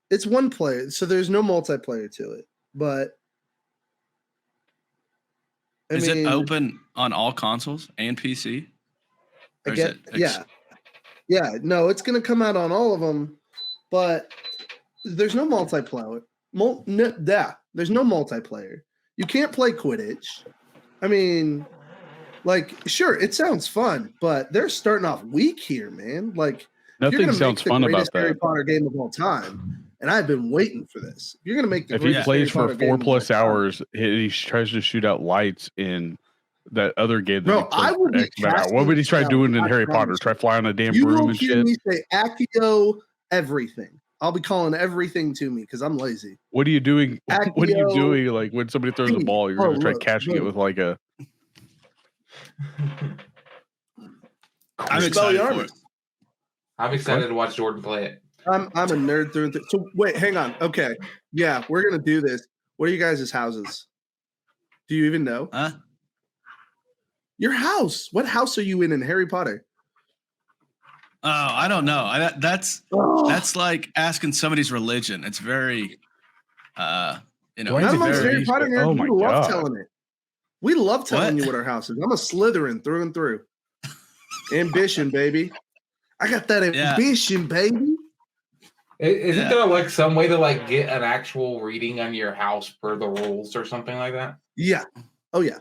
It's one player, so there's no multiplayer to it. But is it open on all consoles and PC? Yeah. No, it's gonna come out on all of them, but there's no multiplayer. There's no multiplayer. You can't play Quidditch. I mean, like, sure, it sounds fun, but they're starting off weak here, man. Like, nothing sounds fun about that. Harry Potter game of all time, and I've been waiting for this. You're gonna make the if he plays for 4+ hours, he tries to shoot out lights in that other game. That what would he try doing in Harry Potter? Try flying a damn broom and shit. You will hear me say Accio everything. I'll be calling everything to me because I'm lazy. What are you doing? What are you doing? Like when somebody throws a ball, you're gonna try catching it with like a. I'm excited for it. I'm excited to watch Jordan play it. I'm a nerd through and through. So wait, hang on. Okay, yeah, we're gonna do this. What are you guys' houses? Do you even know? Huh? Your house. What house are you in Harry Potter? Oh, I don't know. That's like asking somebody's religion. It's very, Not amongst Harry Potter nerds. We love telling it. We love telling you what our house is. I'm a Slytherin through and through. Ambition, baby. I got that ambition, baby. Isn't there like some way to like get an actual reading on your house per the rules or something like that? Yeah. Oh yeah.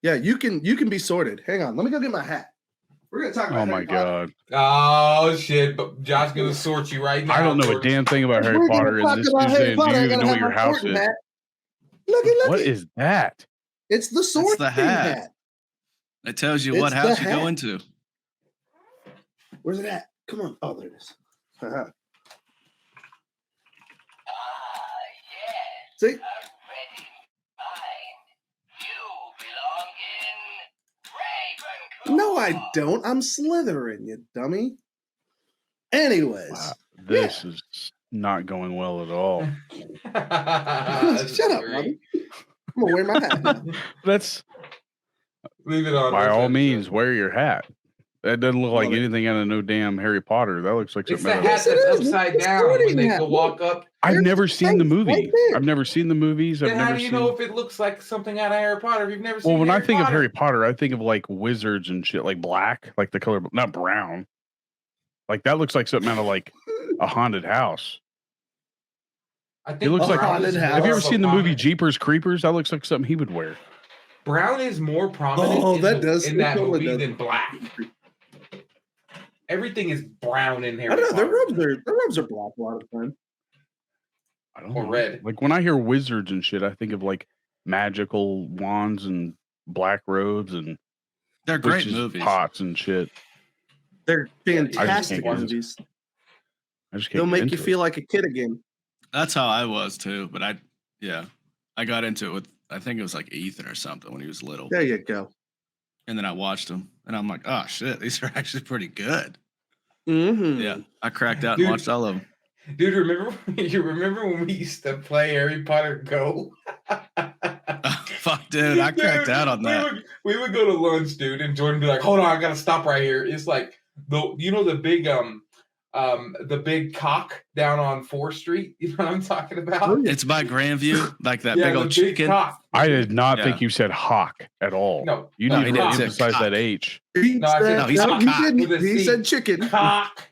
Yeah, you can be sorted. Hang on, let me go get my hat. We're gonna talk about. Oh my god. Oh shit! But Josh's gonna sort you right now. I don't know a damn thing about Harry Potter. And this is saying, do you even know what your house is? Look. What is that? It's the sword. It's the hat. It tells you what house you go into. Where's it at? Come on. Oh, there it is. See? No, I don't. I'm Slytherin, you dummy. Anyways. Wow, this is not going well at all. Shut up, buddy. I'm going to wear my hat. Leave it on. By all means, wear your hat. That doesn't look like anything out of no damn Harry Potter. That looks like something. It's the hat that's upside down when they can walk up. I've never seen the movie. I've never seen the movies. Then how do you know if it looks like something out of Harry Potter if you've never seen? Well, when I think of Harry Potter, I think of like wizards and shit, like black, like the color, not brown. Like that looks like something out of like a haunted house. I think it looks like. Haunted house. Have you ever seen the movie Jeepers Creepers? That looks like something he would wear. Brown is more prominent in that movie than black. Everything is brown in Harry Potter. I don't know. Their robes are black a lot of the time. I don't know. Red. Like when I hear wizards and shit, I think of like magical wands and black robes and they're great movies. Pots and shit. They're fantastic movies. They'll make you feel like a kid again. That's how I was too. But I got into it with I think it was like Ethan or something when he was little. There you go. And then I watched them, and I'm like, oh shit, these are actually pretty good. Mm-hmm. Yeah, I cracked out and watched all of them. Dude, remember when we used to play Harry Potter Go? Fuck, dude, I cracked out on that. We would go to lunch, dude, and Jordan would be like, hold on, I gotta stop right here. It's like the big cock down on 4th Street. You know what I'm talking about? It's by Grandview, like that big old chicken. Cock. I did not think you said hawk at all. No, you need to emphasize that H. He said chicken. Cock.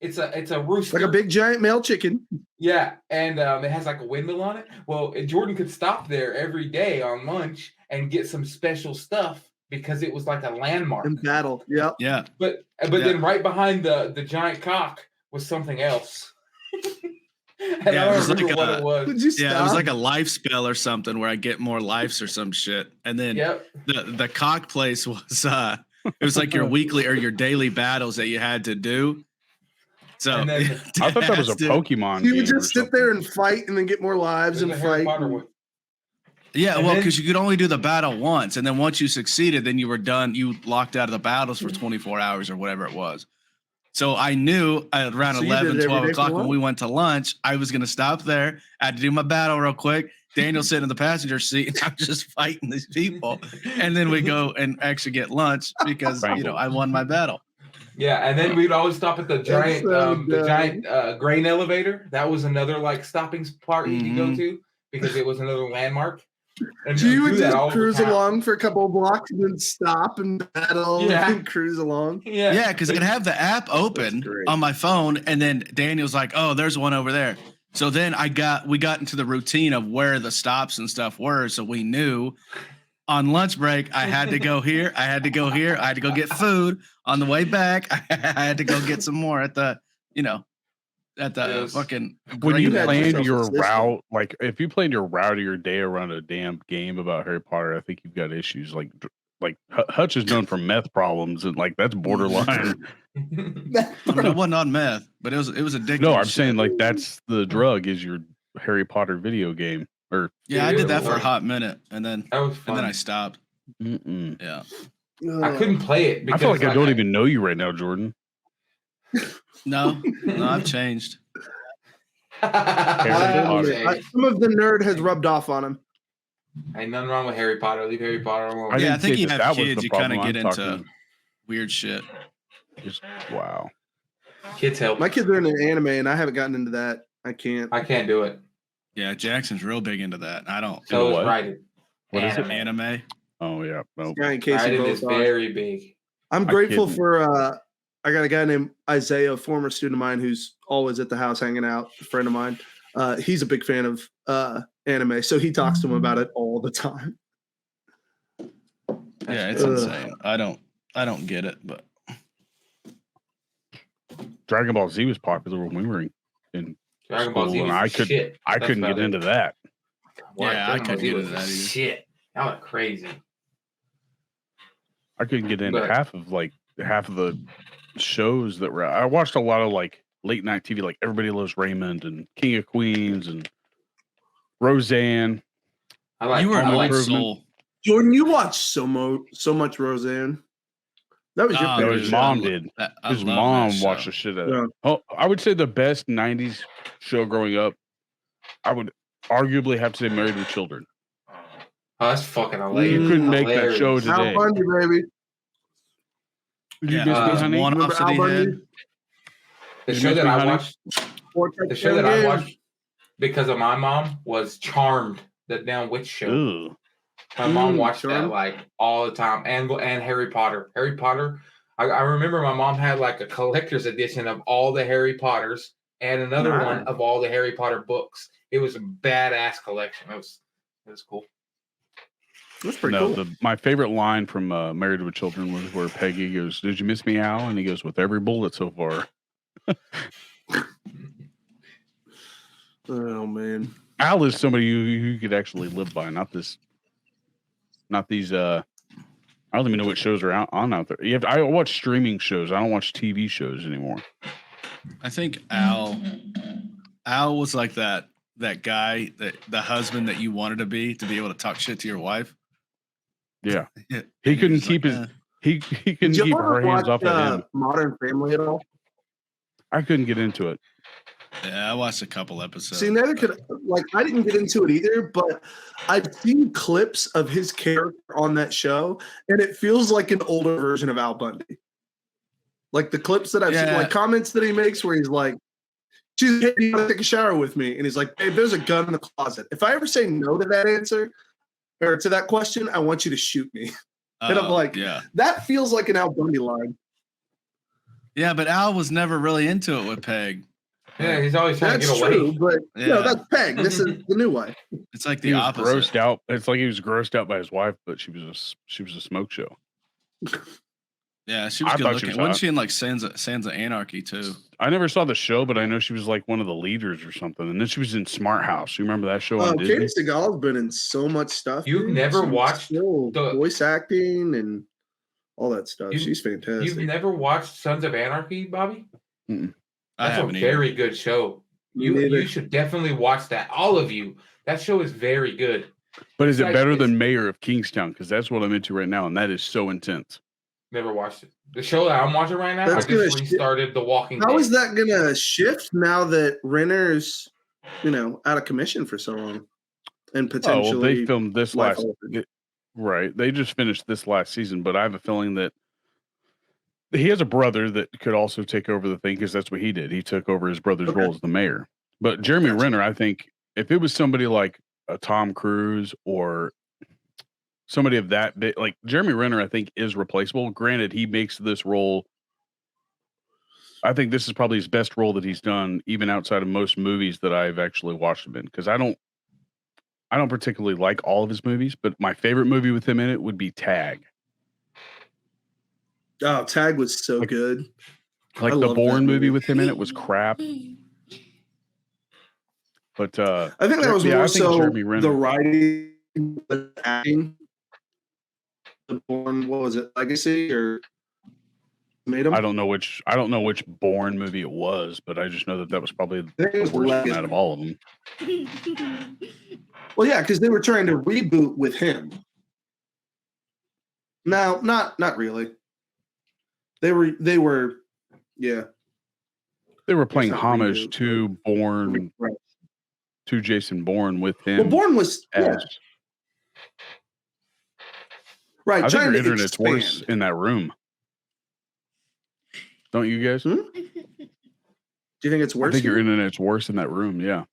It's a rooster, like a big giant male chicken. Yeah, and it has like a windmill on it. Well, Jordan could stop there every day on lunch and get some special stuff because it was like a landmark in battle. Yep. Yeah. But then right behind the giant cock was something else. And I don't remember what it was. Would you stop? Yeah, it was like a life spell or something where I get more lives or some shit. And then the cock place was it was like your weekly or your daily battles that you had to do. So I thought that was a Pokemon. You would just sit there and fight and then get more lives and fight. Yeah, well, because you could only do the battle once, and then once you succeeded, then you were done. You locked out of the battles for 24 hours or whatever it was. So I knew around 11, 12 o'clock when we went to lunch, I was going to stop there. I had to do my battle real quick. Daniel sitting in the passenger seat, and I'm just fighting these people. And then we go and actually get lunch because, I won my battle. Yeah, and then we'd always stop at the giant, grain elevator. That was another like stopping part you could go to because it was another landmark. And you would just cruise along for a couple of blocks and then stop and battle and cruise along. Yeah, because I could have the app open on my phone, and then Daniel's like, "Oh, there's one over there." So then we got into the routine of where the stops and stuff were, so we knew. On lunch break, I had to go here. I had to go here. I had to go get food. On the way back, I had to go get some more at the, fucking. When you planned your route, like if you planned your route of your day around a damn game about Harry Potter, I think you've got issues. Like Hutch is known for meth problems, and like that's borderline. It wasn't on meth, but it was addictive. No, I'm saying like that's the drug is your Harry Potter video game. I did that for a hot minute, and then I stopped. Yeah, I couldn't play it. Because I feel like I don't even know you right now, Jordan. No, I've changed. Some of the nerd has rubbed off on him. Ain't nothing wrong with Harry Potter. Leave Harry Potter alone. I think you have kids, you kind of get into weird shit. Wow. Kids help. My kids are into anime, and I haven't gotten into that. I can't do it. Yeah, Jackson's real big into that. I don't. So is Raiden. What is it? Anime. Oh yeah. Nope. Raiden is very big. I'm grateful for. I got a guy named Isaiah, a former student of mine, who's always at the house hanging out. A friend of mine. He's a big fan of anime, so he talks to him about it all the time. Yeah, it's insane. I don't get it, but Dragon Ball Z was popular when we were in Dragon Ball Z, and I couldn't get into that. Yeah, I couldn't get into that either. Shit, that was crazy. I couldn't get into half of the shows that were. I watched a lot of like late night TV, like Everybody Loves Raymond and King of Queens and Roseanne. You were an old soul. Jordan, you watched so much Roseanne. That was your favorite. His mom did. His mom watched the shit out of it. Oh, I would say the best 90s show growing up, I would arguably have to say Married with Children. Oh, that's fucking hilarious. You couldn't make that show today. Al Bundy, baby. Did you miss me, honey? The show that I watched because of my mom was Charmed, the damn witch show. Ooh. My mom watched that like all the time, and Harry Potter. Harry Potter. I remember my mom had like a collector's edition of all the Harry Potters and another one of all the Harry Potter books. It was a badass collection. It was cool. That's pretty cool. My favorite line from Married with Children was where Peggy goes, "Did you miss me, Al?" And he goes, "With every bullet so far." Oh man, Al is somebody you could actually live by, not these. I don't even know what shows are out there. I watch streaming shows. I don't watch TV shows anymore. I think Al was like that guy, the husband that you wanted to be able to talk shit to your wife. Yeah, he couldn't keep he couldn't keep her hands off of him. Modern Family at all? I couldn't get into it. Yeah, I watched a couple episodes. See, neither could I didn't get into it either, but I've seen clips of his character on that show, and it feels like an older version of Al Bundy. Like the clips that I've seen, like comments that he makes where he's like, "She's hey, you want to take a shower with me?" And he's like, "Babe, there's a gun in the closet. If I ever say no to that answer or to that question, I want you to shoot me." And I'm like, that feels like an Al Bundy line. Yeah, but Al was never really into it with Peg. Yeah, he's always trying to get away. True, but that's Peg. This is the new way. It's like the opposite. Grossed out. It's like he was grossed out by his wife, but she was a smoke show. Yeah, she was good looking. Wasn't she in like Sons of Anarchy too? I never saw the show, but I know she was like one of the leaders or something. And then she was in Smart House. You remember that show on Disney? Katie Seagal's been in so much stuff. You've never watched the voice acting and all that stuff. She's fantastic. You've never watched Sons of Anarchy, Bobby? Mm-mm. That's a very good show. You should definitely watch that. All of you. That show is very good. But is it better than Mayor of Kingstown? Because that's what I'm into right now, and that is so intense. Never watched it. The show that I'm watching right now, I just restarted The Walking Dead. How is that gonna shift now that Renner's, out of commission for so long, and potentially? Oh, well, they filmed this last. Right, they just finished this last season, but I have a feeling that he has a brother that could also take over the thing because that's what he did. He took over his brother's role as the mayor. But Jeremy Renner, I think, if it was somebody like a Tom Cruise or somebody of that bit, like Jeremy Renner, I think is replaceable. Granted, he makes this role. I think this is probably his best role that he's done, even outside of most movies that I've actually watched him in. Because I don't particularly like all of his movies, but my favorite movie with him in it would be Tag. Oh, Tag was so good. Like the Bourne movie with him in it was crap. But I think that was more so the writing, the acting. The Bourne, what was it, Legacy or Made Him? I don't know which Bourne movie it was, but I just know that was probably the worst one out of all of them. Well, yeah, because they were trying to reboot with him. No, not really. They were, yeah. They were playing homage to Bourne, right. To Jason Bourne with him. Well, Bourne was right. I think your internet's worse in that room. Don't you guys? Do you think it's worse? I think your internet's worse in that room. Yeah.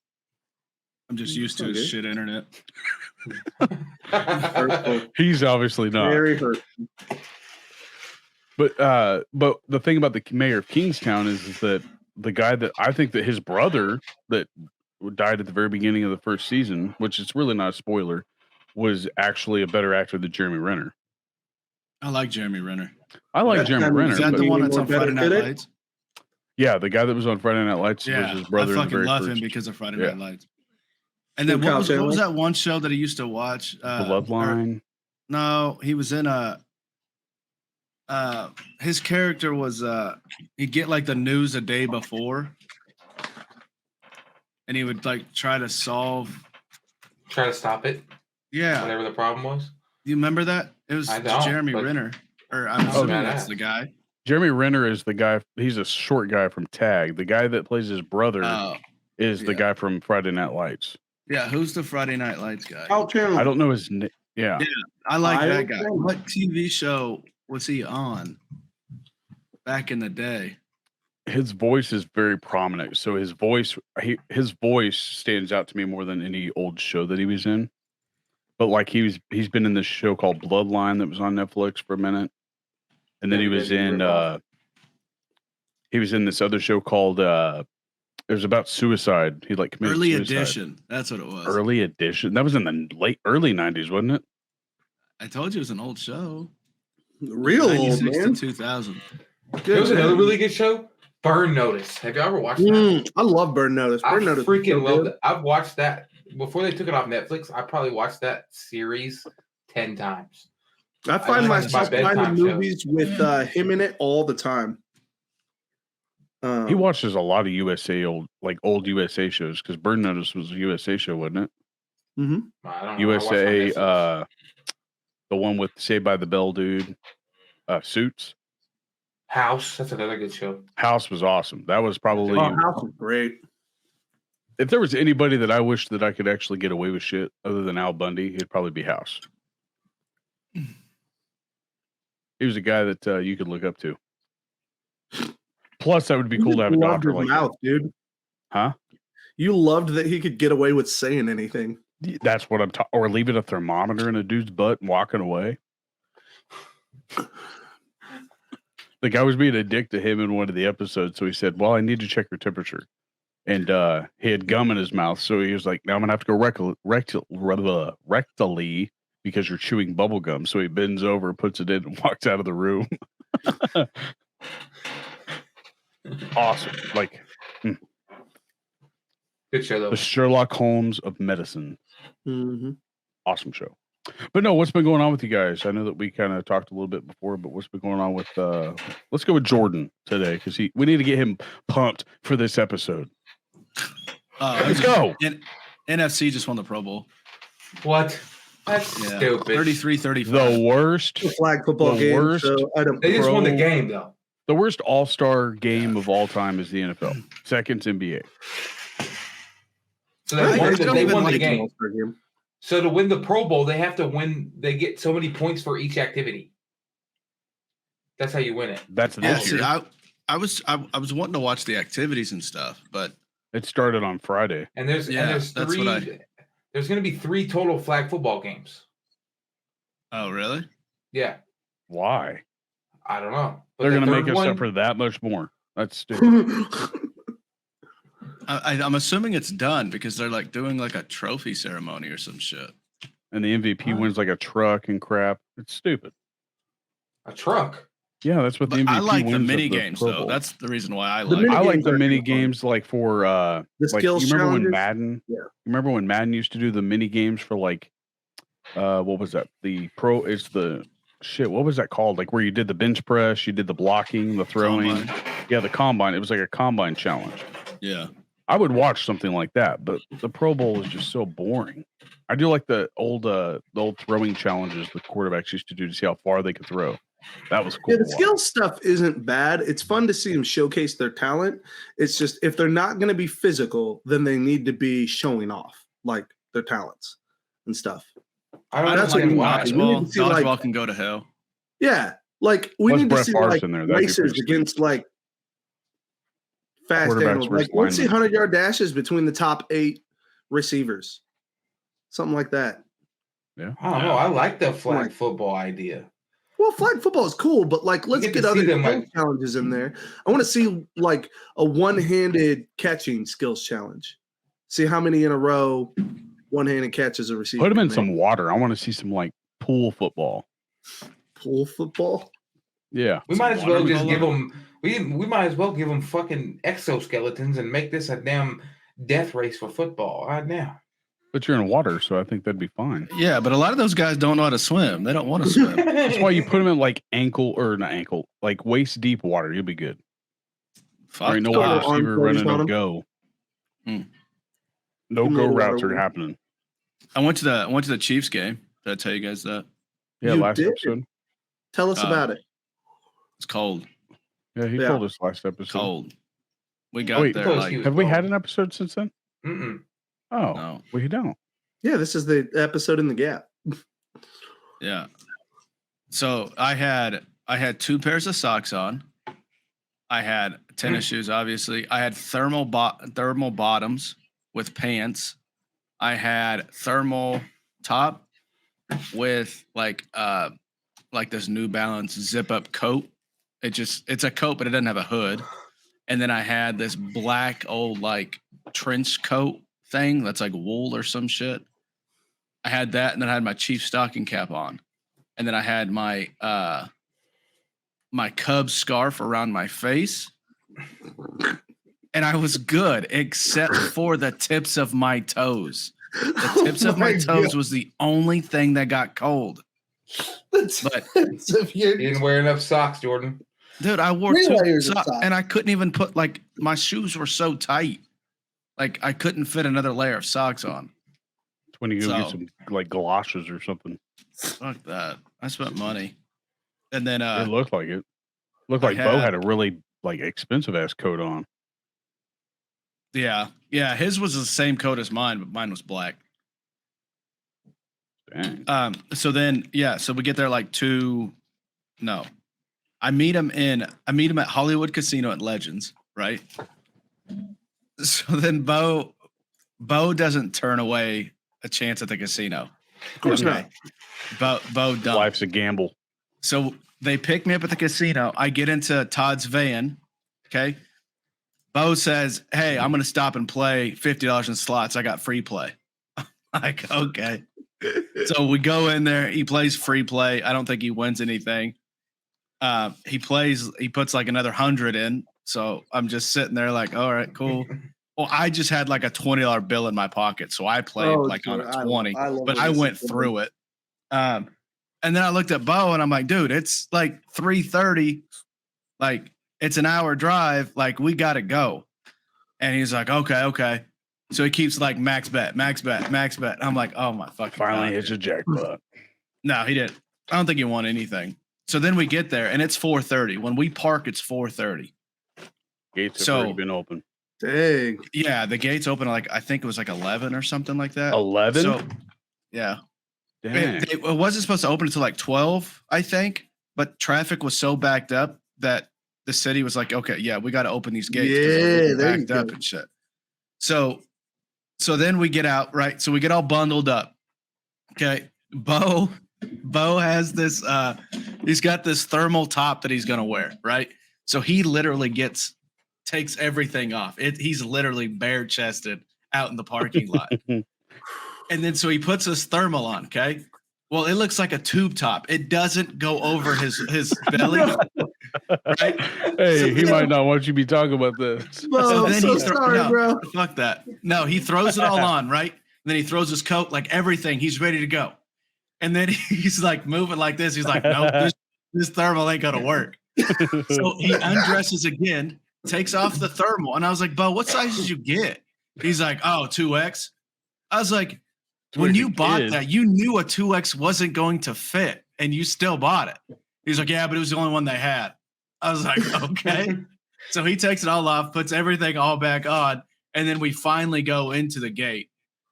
I'm just used to his shit internet. He's obviously not. Very hurtful. But the thing about the mayor of Kingstown is that the guy that I think that his brother that died at the very beginning of the first season, which is really not a spoiler, was actually a better actor than Jeremy Renner. I like Jeremy Renner. I like Jeremy Renner. Is that the one that's on Friday Night Lights? Yeah, the guy that was on Friday Night Lights was his brother. I fucking love him because of Friday Night Lights. And then what was that one show that he used to watch? Bloodline. No, he was in his character was he'd get like the news a day before, and he would like try to stop it. Yeah, whatever the problem was. Do you remember that? It was Jeremy Renner, or I'm assuming that's the guy. Jeremy Renner is the guy. He's a short guy from Tag. The guy that plays his brother is the guy from Friday Night Lights. Yeah, who's the Friday Night Lights guy? I don't know his name. Yeah, I like that guy. What TV show was he on back in the day? His voice is very prominent. So his voice stands out to me more than any old show that he was in. But like he's been in this show called Bloodline that was on Netflix for a minute, and then he was in this other show called it was about suicide. He like committed Early suicide. Edition. That's what it was. Early Edition. That was in the early 90s, wasn't it? I told you it was an old show. Real old, man. To 2000. There was another really good show, Burn Notice. Have you ever watched that? I love Burn Notice. I freaking loved it. I've watched that before they took it off Netflix. I probably watched that series 10 times. I find myself finding movies with him in it all the time. He watches a lot of old USA shows because Burn Notice was a USA show, wasn't it? Mm-hmm. I don't know. USA, the one with Saved by the Bell dude, Suits. House, that's another good show. House was awesome. That was probably House was great. If there was anybody that I wish that I could actually get away with shit other than Al Bundy, it'd probably be House. He was a guy that you could look up to. Plus, that would be cool to have a doctor like that. Dude. Huh? You loved that he could get away with saying anything. That's what I'm talking. Or leaving a thermometer in a dude's butt and walking away. The guy was being a dick to him in one of the episodes, so he said, "Well, I need to check your temperature." And he had gum in his mouth, so he was like, "Now I'm gonna have to go rectally because you're chewing bubble gum." So he bends over, puts it in, and walks out of the room. Awesome, good show though. The Sherlock Holmes of medicine. Mm-hmm. Awesome show. But no, what's been going on with you guys? I know that we kind of talked a little bit before, but what's been going on with? Let's go with Jordan today because we need to get him pumped for this episode. Let's go. NFC just won the Pro Bowl. What? That's stupid. 33-35. The worst flag football game. Worst, so they just won the game though. The worst all-star game of all time is the NFL. Second's NBA. So they won the game. So to win the Pro Bowl, they have to win. They get so many points for each activity. That's how you win it. That's this year. See, I was wanting to watch the activities and stuff, but it started on Friday. And there's there's going to be 3 total flag football games. Oh, really? Yeah. Why? I don't know. But they're going to make us suffer that much more. That's stupid. I'm assuming it's done because they're like doing like a trophy ceremony or some shit. And the MVP wins like a truck and crap. It's stupid. A truck? Yeah, that's what the MVP I like wins the mini games though. That's the reason why I like. I like the mini games like for the like, skills. You remember challenges? when Madden? Yeah. Remember when Madden used to do the mini games for like what was that? What was that called? Like where you did the bench press, you did the blocking, the throwing. Combine. Yeah, the combine. It was like a combine challenge. Yeah. I would watch something like that, but the Pro Bowl is just so boring. I do like the old throwing challenges the quarterbacks used to do to see how far they could throw. That was cool. Yeah, the skill stuff isn't bad. It's fun to see them showcase their talent. It's just if they're not going to be physical, then they need to be showing off like their talents and stuff. That's what dodgeball can go to hell. Yeah, like we need to see like races against like fast animals. Like let's see 100-yard dashes between the top 8 receivers, something like that. Yeah, I don't know. I like the flag football idea. Well, flag football is cool, but like let's get other challenges in there. I want to see like a one-handed catching skills challenge. See how many in a row one-handed catches a receiver. Put them in some water. I want to see some like pool football. Pool football? Yeah. We might as well just give them. We might as well give them fucking exoskeletons and make this a damn death race for football right now. But you're in water, so I think that'd be fine. Yeah, but a lot of those guys don't know how to swim. They don't want to swim. That's why you put them in like like waist deep water. You'll be good. Fuck. Right, no wide receiver running no go. No go routes are happening. I went to the Chiefs game. Did I tell you guys that? Yeah, last episode. Tell us about it. It's cold. Yeah, he told us last episode. Cold. We got there. Have we had an episode since then? Mm-mm. Oh, no. We don't. Yeah, this is the episode in the gap. Yeah. So I had 2 pairs of socks on. I had tennis shoes, obviously. I had thermal bottoms with pants. I had thermal top with like this New Balance zip up coat. It's a coat, but it doesn't have a hood. And then I had this black old like trench coat thing that's like wool or some shit. I had that, and then I had my Chief stocking cap on, and then I had my my Cubs scarf around my face, and I was good except for the tips of my toes. The tips of my toes was the only thing that got cold. But you didn't wear enough socks, Jordan. Dude, I wore 2 socks, and I couldn't even put like my shoes were so tight. Like I couldn't fit another layer of socks on. It's when you go get some like galoshes or something. Fuck that. I spent money. And then it looked like it. Looked like Bo had a really like expensive ass coat on. Yeah. Yeah. His was the same coat as mine, but mine was black. Dang. So then so we get there like I meet him at Hollywood Casino at Legends, right? So then Bo doesn't turn away a chance at the casino. Of course not. Bo don't. Life's a gamble. So they pick me up at the casino. I get into Todd's van. Okay. Bo says, "Hey, I'm going to stop and play $50 in slots. I got free play." I'm like, okay. So we go in there. He plays free play. I don't think he wins anything. He puts like another 100 in. So I'm just sitting there like, all right, cool. Well, I just had like a $20 bill in my pocket. So I played on a 20, but I went through it. And then I looked at Bo and I'm like, dude, it's like 3:30. Like it's an hour drive. Like we got to go. And he's like, okay. So he keeps like max bet. I'm like, oh my fucking Finally God. hits a jackpot. No, he didn't. I don't think he won anything. So then we get there and it's 4:30. When we park, it's 4:30. Gates have already been open. Dang. Yeah, the gates open like I think it was like 11 or something like that. 11? So yeah. Dang. It wasn't supposed to open until like 12, I think. but traffic was so backed up that the city was like, okay, yeah, we got to open these gates. Yeah, they're backed up and shit. So then we get out, right? So we get all bundled up. Okay. Bo has this, he's got this thermal top that he's going to wear, right? So he literally takes everything off. He's literally bare chested out in the parking lot. And then so he puts his thermal on, okay? Well, it looks like a tube top. It doesn't go over his belly. Right? Hey, so he might not want you to be talking about this. Bro, so sorry, bro. Fuck that. No, he throws it all on, right? And then he throws his coat, like everything. He's ready to go. And then he's like moving like this. He's like, nope, this thermal ain't gonna work. So he undresses again, takes off the thermal. And I was like, Bo, what size did you get? He's like, oh, 2X. I was like, when you bought that, you knew a 2X wasn't going to fit, and you still bought it. He's like, yeah, but it was the only one they had. I was like, okay. So he takes it all off, puts everything all back on, and then we finally go into the gate.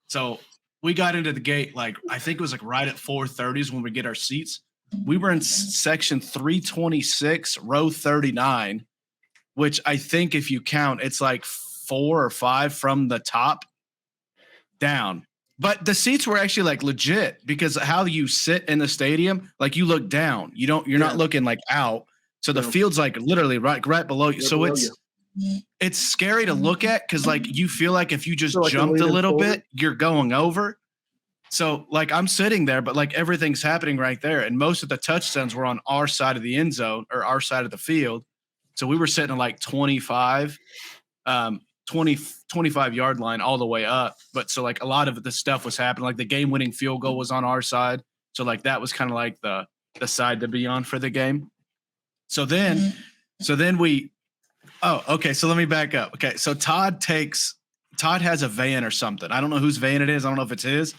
So we got into the gate, like, I think it was like right at 4:30 is when we get our seats. We were in section 326, row 39, which I think if you count, it's like 4 or 5 from the top down. But the seats were actually like legit because how you sit in the stadium, like you look down, you're not looking like out. So the field's like literally right below you. So it's scary to look at because like you feel like if you just jumped a little bit, you're going over. So like I'm sitting there, but like everything's happening right there. And most of the touchdowns were on our side of the end zone or our side of the field. So we were sitting at like 25 yard line all the way up. But so like a lot of the stuff was happening. Like the game winning field goal was on our side. So like that was kind of like the side to be on for the game. So then we, so let me back up. Okay. So Todd has a van or something. I don't know whose van it is. I don't know if it's his,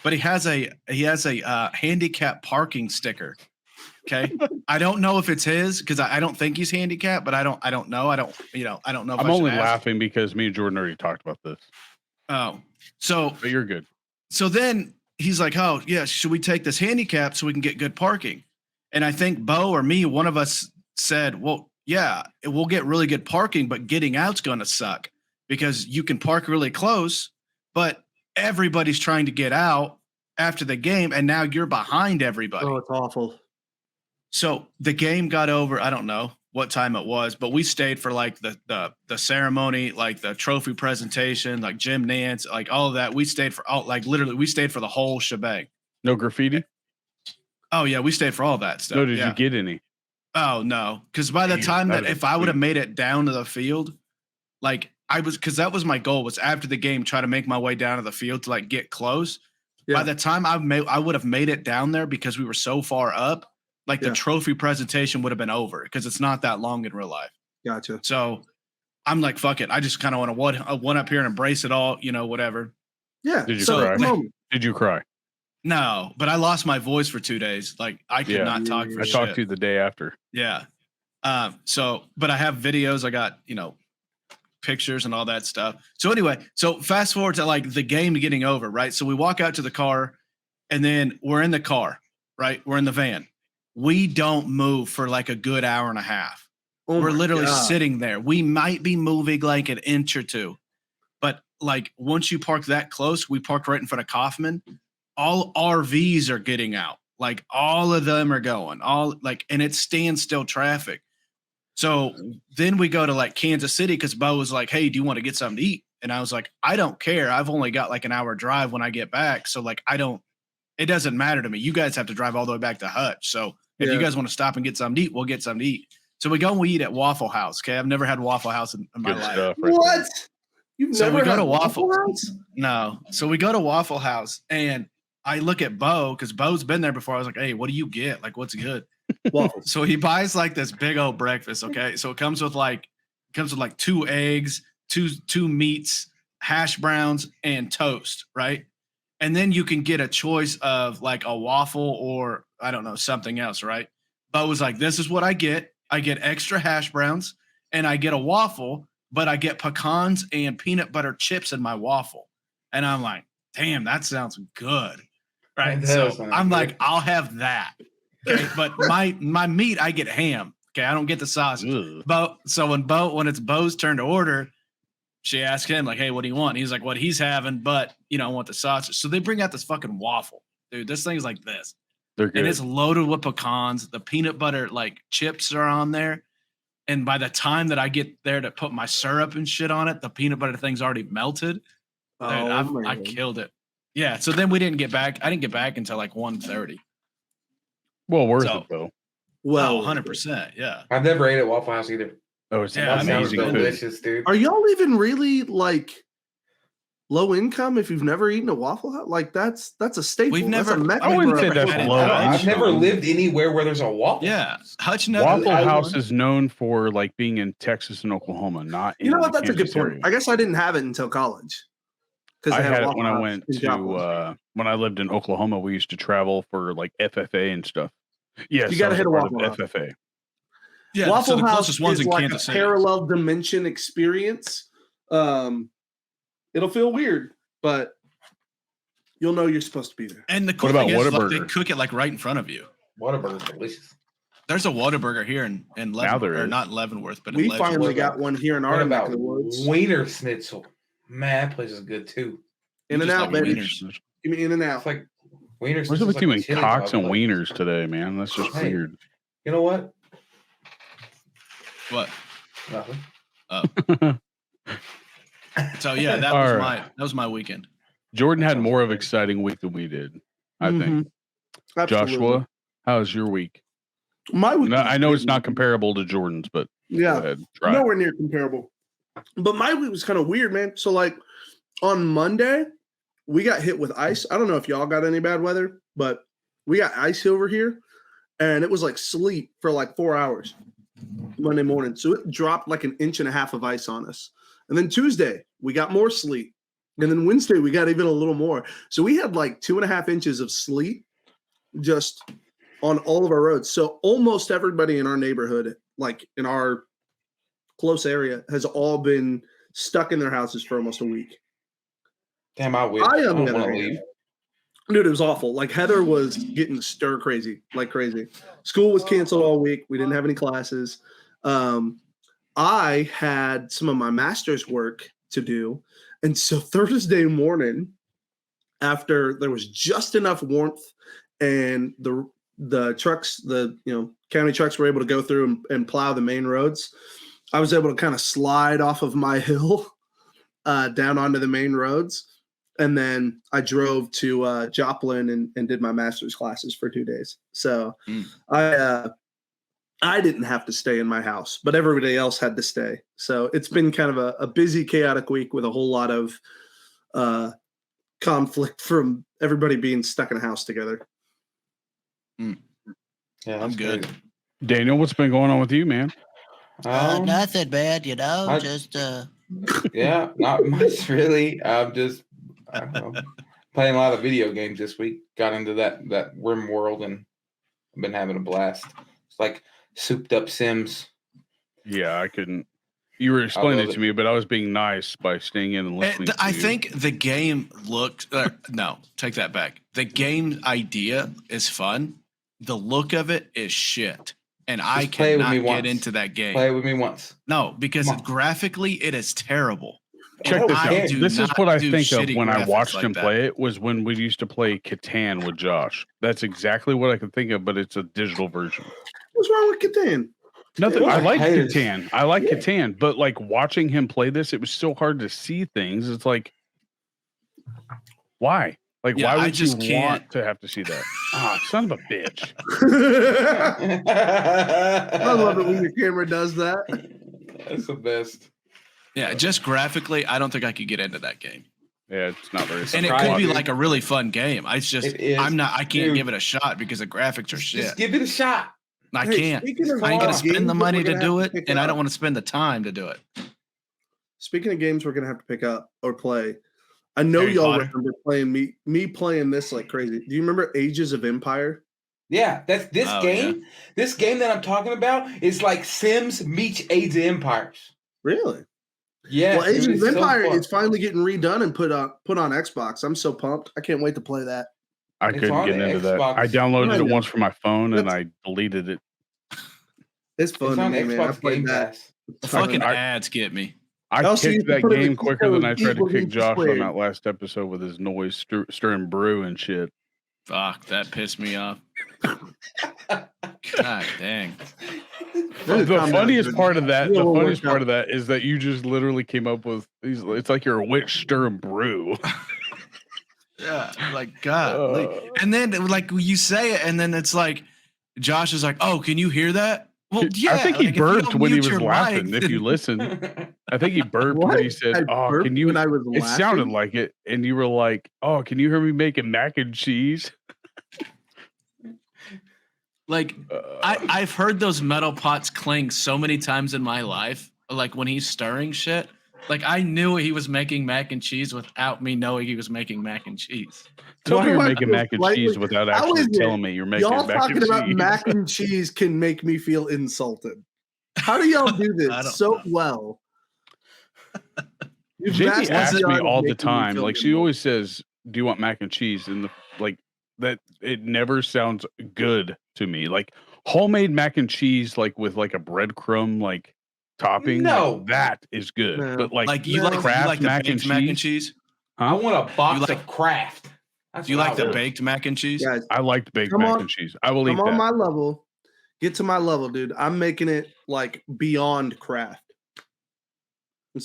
but he has a handicap parking sticker. Okay. I don't know if it's his because I don't think he's handicapped, but I don't know. I don't know. If I'm only laughing because me and Jordan already talked about this. Oh, so but you're good. So then he's like, oh yeah, should we take this handicap so we can get good parking? And I think Bo or me, one of us said, well, yeah, we'll get really good parking, but getting out's going to suck because you can park really close, but everybody's trying to get out after the game. And now you're behind everybody. Oh, it's awful. So the game got over. I don't know what time it was, but we stayed for like the ceremony, like the trophy presentation, like Jim Nance, like all of that. We stayed for literally we stayed for the whole shebang. No graffiti? Oh yeah, we stayed for all that stuff. No, did you get any? Oh no, because by the time that if I would have made it down to the field, like because that was my goal was after the game try to make my way down to the field to like get close. Yeah. By the time I would have made it down there because we were so far up. Like the trophy presentation would have been over because it's not that long in real life. Gotcha. So I'm like, fuck it. I just kind of want to one up here and embrace it all, whatever. Yeah. Did you cry? Did you cry? No, but I lost my voice for 2 days. Like I could not talk for shit. I talked to you the day after. Yeah. But I have videos. I got, pictures and all that stuff. So anyway, so fast forward to like the game getting over, right? So we walk out to the car and then we're in the car, right? We're in the van. We don't move for like a good hour and a half. We're literally sitting there. We might be moving like an inch or two. But like once you park that close, we parked right in front of Kaufman. All RVs are getting out. Like all of them are going. And it's standstill traffic. So then we go to like Kansas City because Bo was like, hey, do you want to get something to eat? And I was like, I don't care. I've only got like an hour drive when I get back. So like it doesn't matter to me. You guys have to drive all the way back to Hutch. So if you guys want to stop and get something to eat, we'll get something to eat. So we go and we eat at Waffle House. Okay. I've never had Waffle House in my life. What? You've never had Waffle House? No. So we go to Waffle House and I look at Bo because Bo's been there before. I was like, hey, what do you get? Like, what's good? So he buys like this big old breakfast. Okay. So it comes with like 2 eggs, two meats, hash browns, and toast. Right. And then you can get a choice of like a waffle or I don't know, something else, right? Bo was like, this is what I get. I get extra hash browns and I get a waffle, but I get pecans and peanut butter chips in my waffle. And I'm like, damn, that sounds good. Right. So I'm like, I'll have that. Okay, but my meat, I get ham. Okay, I don't get the sausage. But so when it's Bo's turn to order, she asked him like, "Hey, what do you want?" He's like, "What he's having, but I want the sausage." So they bring out this fucking waffle, dude. This thing's like this, They're good. and it's loaded with pecans. The peanut butter like chips are on there, and by the time that I get there to put my syrup and shit on it, the peanut butter thing's already melted. Dude, I killed it. Yeah. So then we didn't get back. I didn't get back until like 1:30. Well, worth it though. Well, 100%. Yeah. I've never ate at Waffle House either. Oh, it's amazing. Delicious, dude. Are y'all even really like low income if you've never eaten a Waffle House? Like that's a staple. We've never. I wouldn't say that's low. I've never lived anywhere where there's a Waffle. Yeah, Waffle House is known for like being in Texas and Oklahoma, not. You know what? That's a good point. I guess I didn't have it until college. I had it when I went to when I lived in Oklahoma. We used to travel for like FFA and stuff. Yes, you got to hit a Waffle House. FFA. Yeah, Waffle so House ones is in like Kansas a parallel dimension experience. It'll feel weird, but you'll know you're supposed to be there. And the cool thing is like, they cook it like right in front of you. Whataburger's delicious. There's a Whataburger here in Leavenworth, or not Leavenworth, but we finally got one here in our neck of the woods. Wiener Schnitzel, man, that place is good too. In and out, baby. Give me in and out. It's like Wiener. What's up with you and cocks and wieners today, man? That's just weird. You know what? What? Nothing. So yeah, that was my weekend. Jordan had more of an exciting week than we did, I think. Absolutely. Joshua, how was your week? My week. I know it's not comparable to Jordan's, but yeah, nowhere near comparable. But my week was kind of weird, man. So like on Monday, we got hit with ice. I don't know if y'all got any bad weather, but we got ice over here, and it was like sleet for like 4 hours Monday morning. So it dropped like 1.5 inches of ice on us. And then Tuesday, we got more sleet. And then Wednesday, we got even a little more. So we had like 2.5 inches of sleet just on all of our roads. So almost everybody in our neighborhood, like in our close area, has all been stuck in their houses for almost a week. Damn, I wish. I am going to leave. Dude, it was awful. Like Heather was getting stir crazy, like crazy. School was canceled all week. We didn't have any classes. I had some of my master's work to do. And so Thursday morning, after there was just enough warmth and the trucks, county trucks were able to go through and plow the main roads, I was able to kind of slide off of my hill down onto the main roads. And then I drove to Joplin and did my master's classes for 2 days. So I didn't have to stay in my house, but everybody else had to stay. So it's been kind of a busy, chaotic week with a whole lot of conflict from everybody being stuck in a house together. Yeah, I'm good. Crazy. Daniel, what's been going on with you, man? Nothing bad, just yeah, not much really. I'm just playing a lot of video games this week. Got into that Rim world and I've been having a blast. It's like souped up Sims. Yeah, I couldn't. You were explaining it to me, but I was being nice by staying in and listening. I think the game looked. No, take that back. The game idea is fun. The look of it is shit, and I cannot get into that game. Play with me once. No, because graphically it is terrible. Check this out. This is what I think of when I watched him play it. Was when we used to play Catan with Josh. That's exactly what I can think of, but it's a digital version. What's wrong with Catan? Nothing. I like Catan. I like Catan, but like watching him play this, it was so hard to see things. It's like, why? Like, why would you want to have to see that? Son of a bitch! I love it when your camera does that. That's the best. Yeah, just graphically, I don't think I could get into that game. Yeah, it's not very. And it could be like a really fun game. I can't give it a shot because the graphics are shit. Just give it a shot. I can't. I ain't gonna spend the money to do it, and I don't want to spend the time to do it. Speaking of games, we're gonna have to pick up or play. I know y'all remember playing me playing this like crazy. Do you remember Ages of Empire? Yeah, that's this game. Yeah. This game that I'm talking about is like Sims meets Age of Empires. Really? Yeah. Well, Age of Empire is finally getting redone and put on Xbox. I'm so pumped. I can't wait to play that. I couldn't get into that. I downloaded it once from my phone and I deleted it. It's fun to me, man. I played that. The fucking ads get me. I kicked that game quicker than I tried to kick Josh on that last episode with his noise stirring brew and shit. Fuck, that pissed me off. God dang. The funniest part of that is that you just literally came up with these. It's like you're a witch stirring brew. Yeah, like God. And then like you say it, and then it's like Josh is like, "Oh, can you hear that?" Well, yeah. I think he burped when he was laughing. If you listen, I think he burped when he said, "Oh, can you?" When I was laughing? It sounded like it, and you were like, "Oh, can you hear me making mac and cheese?" Like I've heard those metal pots clink so many times in my life. Like when he's stirring shit. Like I knew he was making mac and cheese without me knowing he was making mac and cheese. Tell me you're making mac and cheese without actually telling me you're making mac and cheese. Y'all talking about mac and cheese can make me feel insulted. How do y'all do this so well? Jamie asks me all the time. Like she always says, "Do you want mac and cheese?" And that it never sounds good to me. Like homemade mac and cheese, like with like a breadcrumb like topping. No, like, that is good. No. But like you like the mac and cheese? Huh? I want a box of Kraft. Do you like the baked mac and cheese? Guys, I liked baked mac and cheese. I will eat that. Come on my level. Get to my level, dude. I'm making it like beyond Kraft.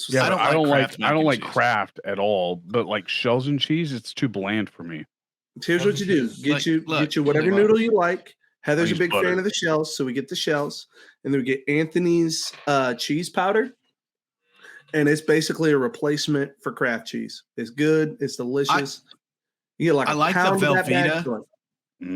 Yeah, I don't like Kraft at all. But like shells and cheese, it's too bland for me. Here's what you do: get you whatever noodle you like. Heather's a big fan of the shells, so we get the shells, and then we get Anthony's cheese powder, and it's basically a replacement for Kraft cheese. It's good. It's delicious. You get like I like the Velveeta.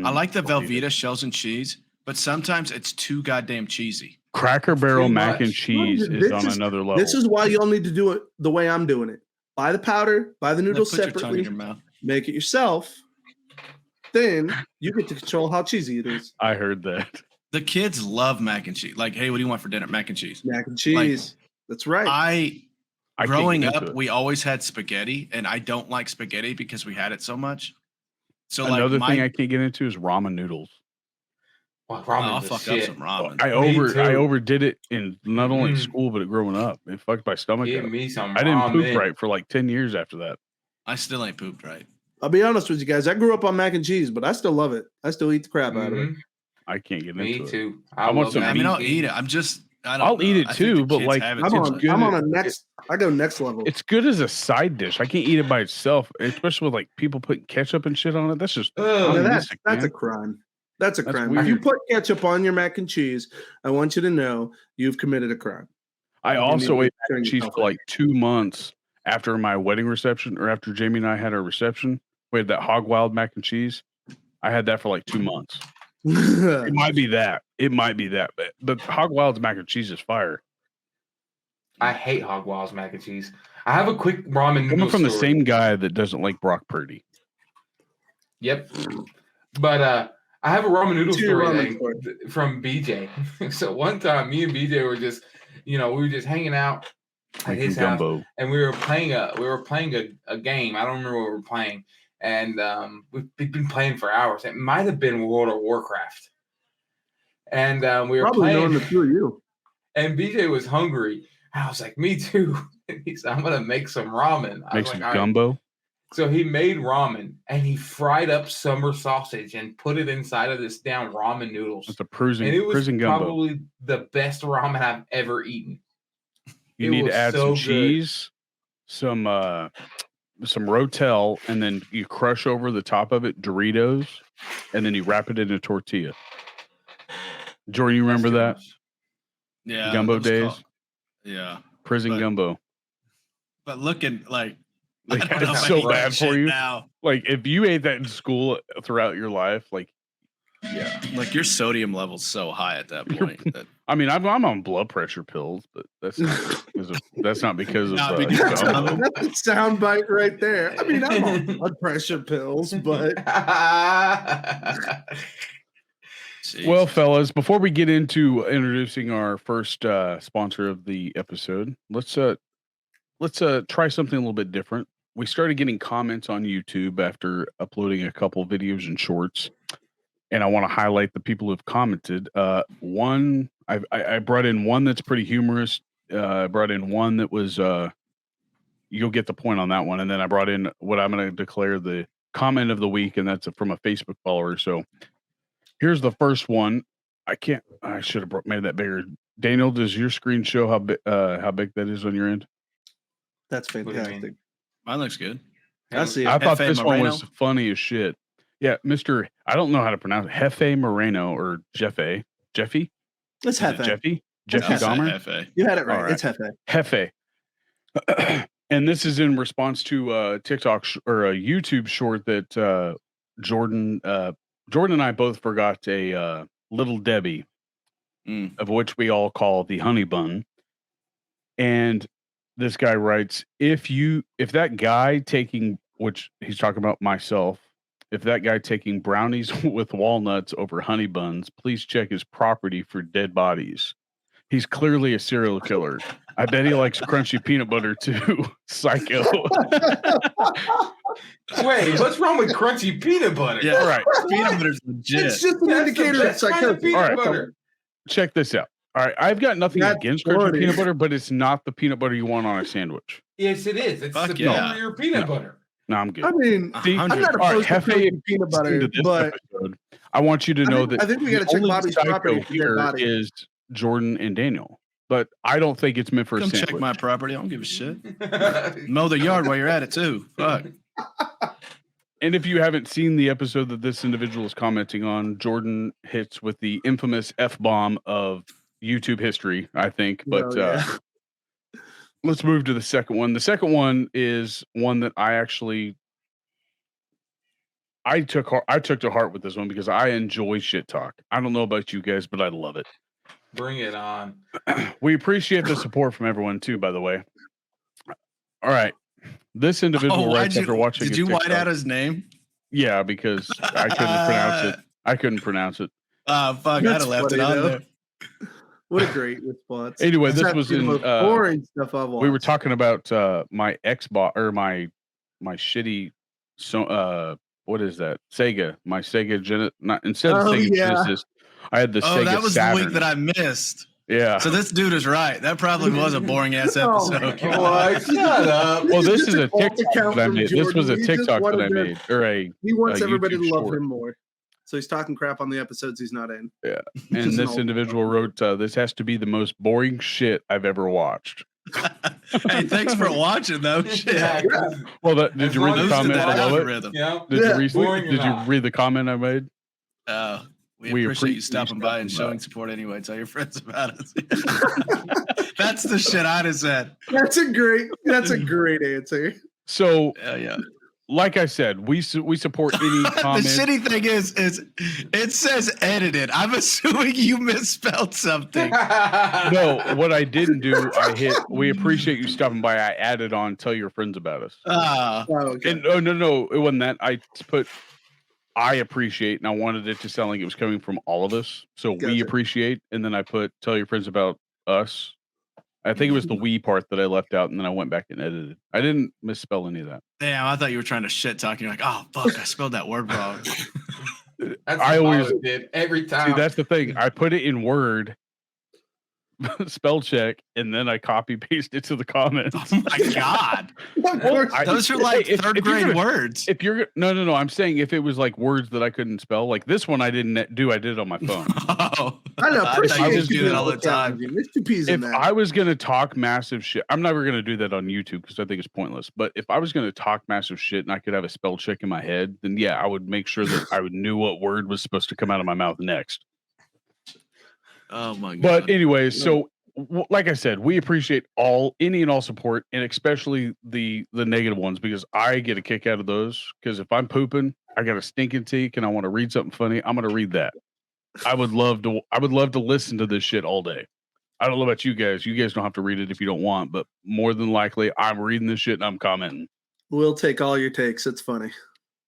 I like the Velveeta shells and cheese, but sometimes it's too goddamn cheesy. Cracker Barrel mac and cheese is on another level. This is why y'all need to do it the way I'm doing it. Buy the powder, buy the noodles separately, make it yourself. Then you get to control how cheesy it is. I heard that. The kids love mac and cheese. Like, hey, what do you want for dinner? Mac and cheese. Mac and cheese. That's right. Growing up, we always had spaghetti, and I don't like spaghetti because we had it so much. So another thing I can't get into is ramen noodles. Well, I'll fuck up some ramen. I overdid it in not only school but growing up. It fucked my stomach up. Me some I didn't poop right for like 10 years after that. I still ain't pooped right. I'll be honest with you guys. I grew up on mac and cheese, but I still love it. I still eat the crap out of it. I can't get into it. Me too. I want some. I mean, I'll eat it. I'll eat it too, but like I'm on a next. I go next level. It's good as a side dish. I can't eat it by itself, especially with like people putting ketchup and shit on it. That's just that's a crime. That's a crime. If you put ketchup on your mac and cheese, I want you to know you've committed a crime. I also ate mac and cheese for like 2 months after my wedding reception, or after Jamie and I had our reception. We had that Hog Wild mac and cheese. I had that for like 2 months. It might be that. But Hog Wild's mac and cheese is fire. I hate Hog Wild's mac and cheese. I have a quick ramen coming from the same guy that doesn't like Brock Purdy. Yep. But I have a ramen noodle story from BJ. So one time, me and BJ were just, we were just hanging out at his house, and we were playing a game. I don't remember what we were playing. And we've been playing for hours. It might have been World of Warcraft. And we were probably playing. Knowing the two of you. And BJ was hungry. I was like, me too. And he said, I'm going to make some ramen. Make some gumbo. Right. So he made ramen, and he fried up summer sausage and put it inside of this damn ramen noodles. It's a prison gumbo. Probably the best ramen I've ever eaten. You need to add some cheese, some Rotel, and then you crush over the top of it Doritos, and then you wrap it in a tortilla. Jordan, you remember that? Yeah. Gumbo days? Yeah. Prison gumbo. But looking like it's so bad for you. Now. Like if you ate that in school throughout your life, like yeah. Like your sodium level's so high at that point. I mean, I'm on blood pressure pills, but that's not because of that's a soundbite right there. I mean, I'm on blood pressure pills, but well, fellas, before we get into introducing our first sponsor of the episode, let's try something a little bit different. we started getting comments on YouTube after uploading a couple videos and shorts. And I want to highlight the people who've commented. One, I brought in one that's pretty humorous. I brought in one that was, you'll get the point on that one. And then I brought in what I'm going to declare the comment of the week, and that's from a Facebook follower. So here's the first one. I should have made that bigger. Daniel, does your screen show how big that is on your end? That's fantastic. Mine looks good. I see it. I thought this one was funny as shit. Yeah, Mr. I don't know how to pronounce it. Jefe Moreno or Jeffy? It's Jefe. Jeffy Dahmer? Jefe. You had it right. Right. It's Jefe. Jefe. And this is in response to TikTok or a YouTube short that Jordan and I both forgot a Little Debbie, of which we all call the honey bun. And this guy writes, if that guy taking, which he's talking about myself, if that guy taking brownies with walnuts over honey buns, please check his property for dead bodies. He's clearly a serial killer. I bet he likes crunchy peanut butter too. Psycho. Wait, what's wrong with crunchy peanut butter? Yeah, right. Peanut butter's legit. It's just an indicator of psychosis. All right, check this out. All right, I've got nothing against crunchy peanut butter, but it's not the peanut butter you want on a sandwich. Yes, it is. It's superior peanut butter. No, I'm good. I mean, I'm not opposed to peanut butter, but I want you to know that I think we got to check Bobby's property here is Jordan and Daniel, but I don't think it's meant for a sandwich. Check my property. I don't give a shit. Mow the yard while you're at it too. Fuck. And if you haven't seen the episode that this individual is commenting on, Jordan hits with the infamous F-bomb of YouTube history, I think. But let's move to the second one. The second one is one that I took to heart with this one because I enjoy shit talk. I don't know about you guys, but I love it. Bring it on. We appreciate the support from everyone too, by the way. All right. This individual writes after watching. Did you white out his name? Yeah, because I couldn't pronounce it. Fuck, I'd have left it on there. What a great response. Anyway, this was in boring stuff I've watched. We were talking about my Xbox or my shitty what is that? Sega. My Sega instead of Sega Genesis, I had the Sega that was Saturn. the week that I missed. Yeah. So this dude is right. That probably was a boring ass episode. What? Shut up. Well, this is a TikTok that I made. This was a TikTok that I made. He wants everybody to love short. him more. So he's talking crap on the episodes he's not in. Yeah. And this individual wrote, this has to be the most boring shit I've ever watched. Hey, thanks for watching though. Shit. Yeah. Well, did you read the comment below it? Yeah. Did you read the comment I made? We appreciate you stopping by and showing support anyway. Tell your friends about us. That's the shit I'd have said. That's a great answer. So yeah. Like I said, we support any comment. The shitty thing is it says edited. I'm assuming you misspelled something. No, what I didn't do, we appreciate you stopping by. I added on, tell your friends about us. Okay. And no, it wasn't that. I put, I appreciate, and I wanted it to sound like it was coming from all of us. So we appreciate, and then I put, tell your friends about us. I think it was the we part that I left out, and then I went back and edited. I didn't misspell any of that. Damn, I thought you were trying to shit talk. You're like, oh fuck, I spelled that word wrong. I always did every time. See, that's the thing. I put it in Word, spell check, and then I copy paste it to the comments. Oh my god, those are like third grade words. If you're no, I'm saying if it was like words that I couldn't spell, like this one I didn't do. I did it on my phone. Oh, I know. I just do that all the time. There's two P's in that. If I was gonna talk massive shit, I'm never gonna do that on YouTube because I think it's pointless. But if I was gonna talk massive shit and I could have a spell check in my head, then yeah, I would make sure that I would knew what word was supposed to come out of my mouth next. Oh my god! But anyway, so like I said, we appreciate any and all support, and especially the negative ones because I get a kick out of those. Because if I'm pooping, I got a stinking teak, and I want to read something funny, I'm gonna read that. I would love to listen to this shit all day. I don't know about you guys. You guys don't have to read it if you don't want, but more than likely, I'm reading this shit and I'm commenting. We'll take all your takes. It's funny.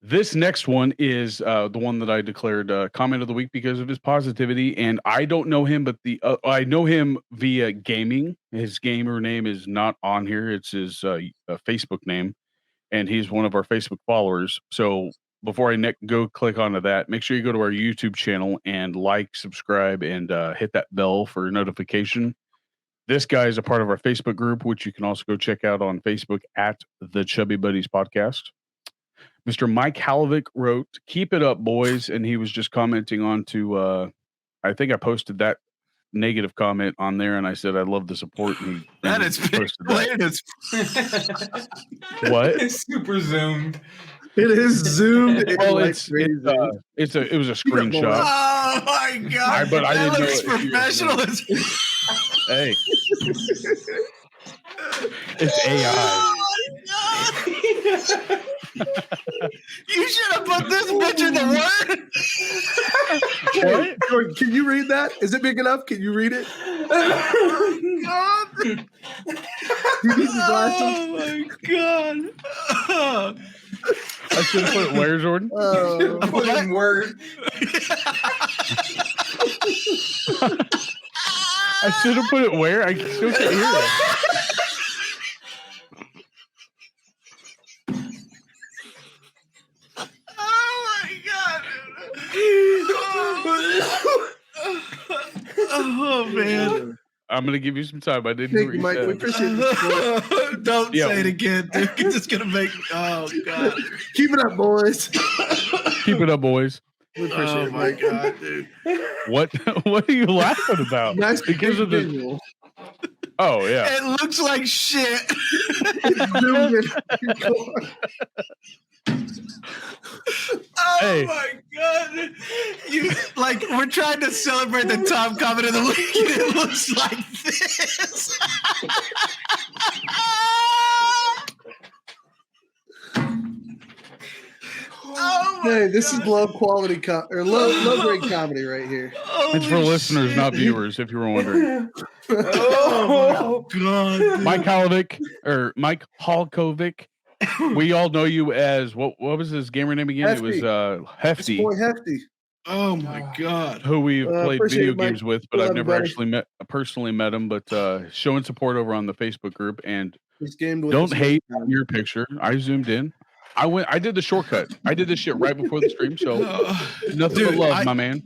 This next one is the one that I declared comment of the week because of his positivity. And I don't know him, but I know him via gaming. His gamer name is not on here. It's his Facebook name. and he's one of our Facebook followers. So before I go click onto that, make sure you go to our YouTube channel and like, subscribe, and hit that bell for notification. This guy is a part of our Facebook group, which you can also go check out on Facebook at the Chubby Buddies Podcast. Mr. Mike Halvick wrote, "Keep it up, boys," and he was just commenting on to. I think I posted that negative comment on there, and I said I love the support. And he that is posted that. What? It's super zoomed. It is zoomed. Well, it was a screenshot. Oh my god! But I didn't looks know professional. Hey, it's AI. You should have put this bitch in the word. What? Jordan, can you read that? Is it big enough? Can you read it? Oh my god! I should have put it where, Jordan? Put in word. I should have put it where? I still can't hear it. Oh man! I'm gonna give you some time. I didn't hear Mike, we appreciate this. Don't say it again, dude. It's just gonna make. Oh god! Keep it up, boys. Keep it up, boys. We appreciate it, my god, dude. What are you laughing about? Nice because of the visual. Oh yeah. It looks like shit. Oh my god! You like we're trying to celebrate the top comment of the week, and it looks like this. Oh hey, this is low quality low grade comedy right here. It's for listeners, not viewers, if you were wondering. Oh god! Mike Halkovic. We all know you as what was his gamer name again? Hefty. It was Hefty. Boy Hefty. Oh my god! Who we've played video games Mike. with, but I've never actually personally met him. But showing support over on the Facebook group, and don't hate on your picture. I zoomed in. I did the shortcut. I did this shit right before the stream, so nothing but love, my man.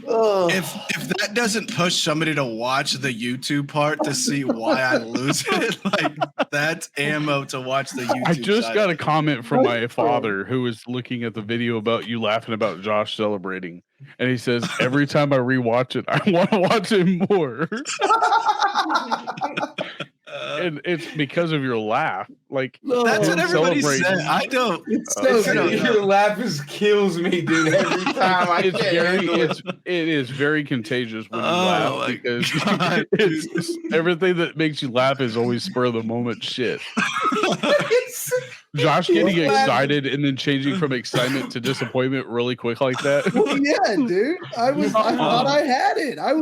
If that doesn't push somebody to watch the YouTube part to see why I lose it, like that's ammo to watch the YouTube. I just got a comment from my father who was looking at the video about you laughing about Josh celebrating, and he says every time I rewatch it, I want to watch it more. And it's because of your laugh. Like that's what everybody said. I don't. Your laugh kills me, dude. Every time it is very contagious when you laugh because everything that makes you laugh is always spur of the moment shit. Josh getting excited and then changing from excitement to disappointment really quick like that. Well, yeah, dude. I thought I had it. I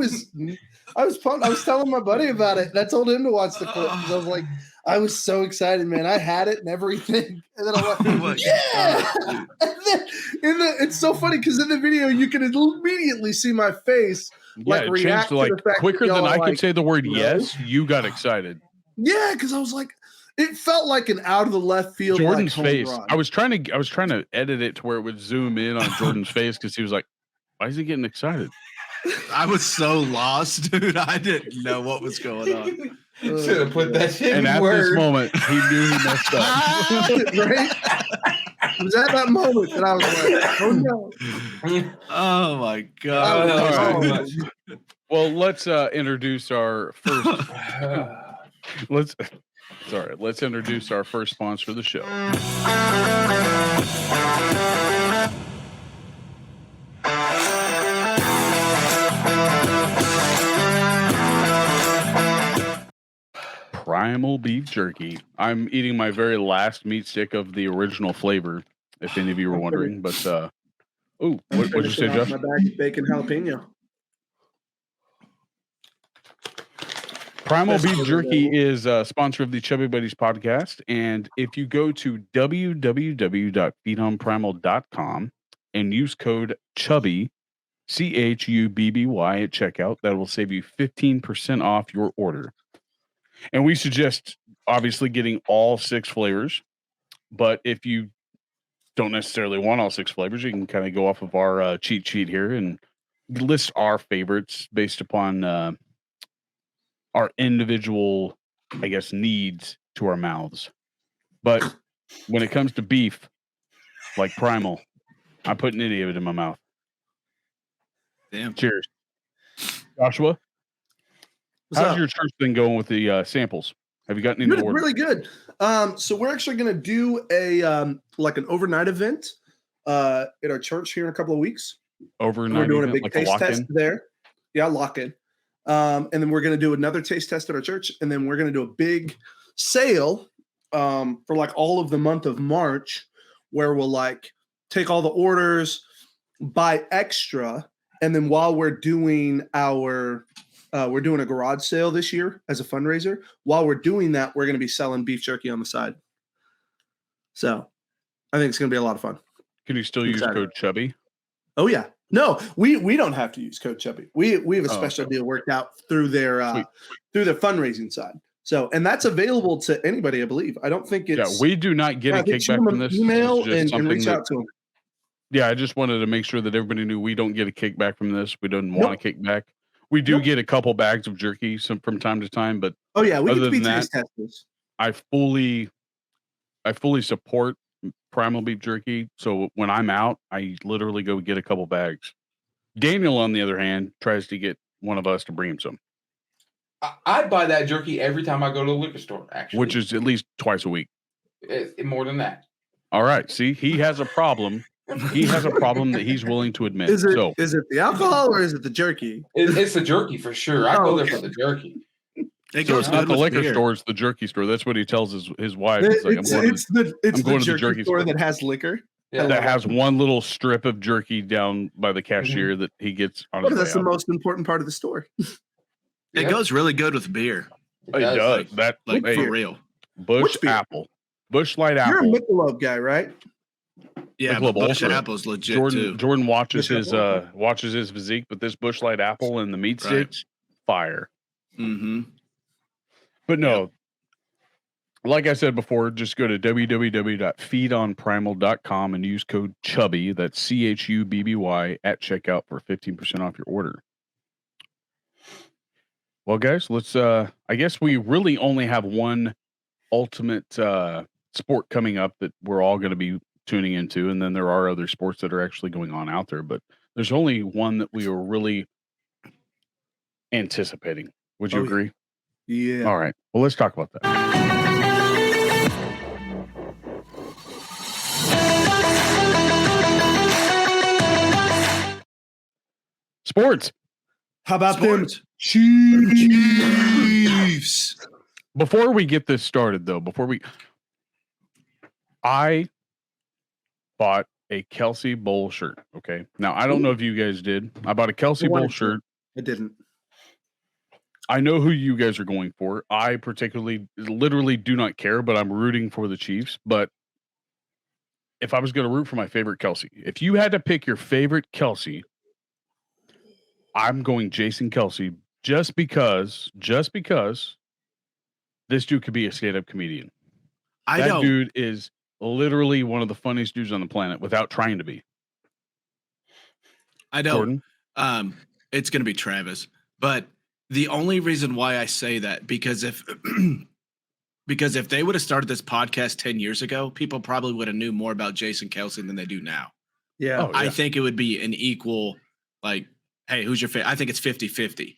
was pumped. I was telling my buddy about it, and I told him to watch the clip. I was like, I was so excited, man. I had it and everything. And then I'm like, yeah. And then it's so funny because in the video you can immediately see my face react to the fact quicker than I could say the word no. yes. You got excited. Yeah, because I was like, it felt like an out of the left field. Jordan's face. Run. I was trying to edit it to where it would zoom in on Jordan's face because he was like, "Why is he getting excited?" I was so lost, dude. I didn't know what was going on. Should have put that shit and in at word. This moment, he knew he messed up. Right? It was at that moment that I was like, "Oh no!" Oh my god! Right. Well, let's introduce our first. Let's introduce our first sponsor of the show. Primal beef jerky. I'm eating my very last meat stick of the original flavor, if any of you were wondering. But what did you say, Josh? My bag of bacon jalapeno. Primal beef jerky is a sponsor of the Chubby Buddies podcast, and if you go to www.feedonprimal.com and use code Chubby, CHUBBY at checkout, that will save you 15% off your order. And we suggest obviously getting all 6 flavors. But if you don't necessarily want all 6 flavors, you can kind of go off of our cheat sheet here and list our favorites based upon our individual, I guess, needs to our mouths. But when it comes to beef, like Primal, I'm putting any of it in my mouth. Damn. Cheers. Joshua, how's your church thing going with the samples? Have you gotten any orders? Really good. So we're actually going to do a like an overnight event at our church here in a couple of weeks. Overnight we're doing event, a big like taste a test there. Yeah, lock-in. And then we're going to do another taste test at our church, and then we're going to do a big sale for like all of the month of March, where we'll like take all the orders, buy extra, and then while we're doing a garage sale this year as a fundraiser. While we're doing that, we're going to be selling beef jerky on the side. So I think it's going to be a lot of fun. Can you still use code Chubby? Oh yeah. No, we don't have to use code Chubby. We have a special deal worked out through their fundraising side. So, and that's available to anybody, I believe. I don't think it's. Yeah, we do not get a kickback from this. Email and reach out to them. Yeah, I just wanted to make sure that everybody knew we don't get a kickback from this. We don't want a kickback. We do get a couple bags of jerky from time to time, but we get to be taste testers. I fully support Primal beef jerky. So when I'm out, I literally go get a couple bags. Daniel, on the other hand, tries to get one of us to bring him some. I buy that jerky every time I go to the liquor store, actually. Which is at least twice a week. More than that. All right. See, he has a problem. He has a problem that he's willing to admit. Is it the alcohol or is it the jerky? It's the jerky for sure. I go there for the jerky. It goes not the liquor store, it's the jerky store. That's what he tells his wife. It's like, I'm going to the jerky store that has liquor. Yeah. That has one little strip of jerky down by the cashier that he gets on his way That's the most important part of the store. It goes really good with beer. It does. For real. Bush Apple. Bush Light Apple. You're a Michelob guy, right? Yeah, Bush Apple's legit too. Jordan watches his physique, but this Bush Light Apple and the meat sticks, fire. Mm-hmm. But no, like I said before, just go to www.feedonprimal.com and use code Chubby, that's CHUBBY, at checkout for 15% off your order. Well, guys, let's I guess we really only have one ultimate sport coming up that we're all going to be tuning into, and then there are other sports that are actually going on out there, but there's only one that we are really anticipating. Would you agree? Yeah. All right. Well, let's talk about that. Sports. How about them Chiefs? Before we get this started, though, I bought a Kelce Bowl shirt. Okay. Now, I don't know if you guys did. I bought a Kelce Bowl shirt. I didn't. I know who you guys are going for. I literally do not care, but I'm rooting for the Chiefs. But if I was going to root for my favorite Kelce, if you had to pick your favorite Kelce, I'm going Jason Kelce just because this dude could be a stand-up comedian. That dude is literally one of the funniest dudes on the planet without trying to be. I don't. It's going to be Travis, but the only reason why I say that because if they would have started this podcast 10 years ago, people probably would have knew more about Jason Kelce than they do now. Yeah. I think it would be an equal, like, hey, who's your favorite? I think it's 50-50.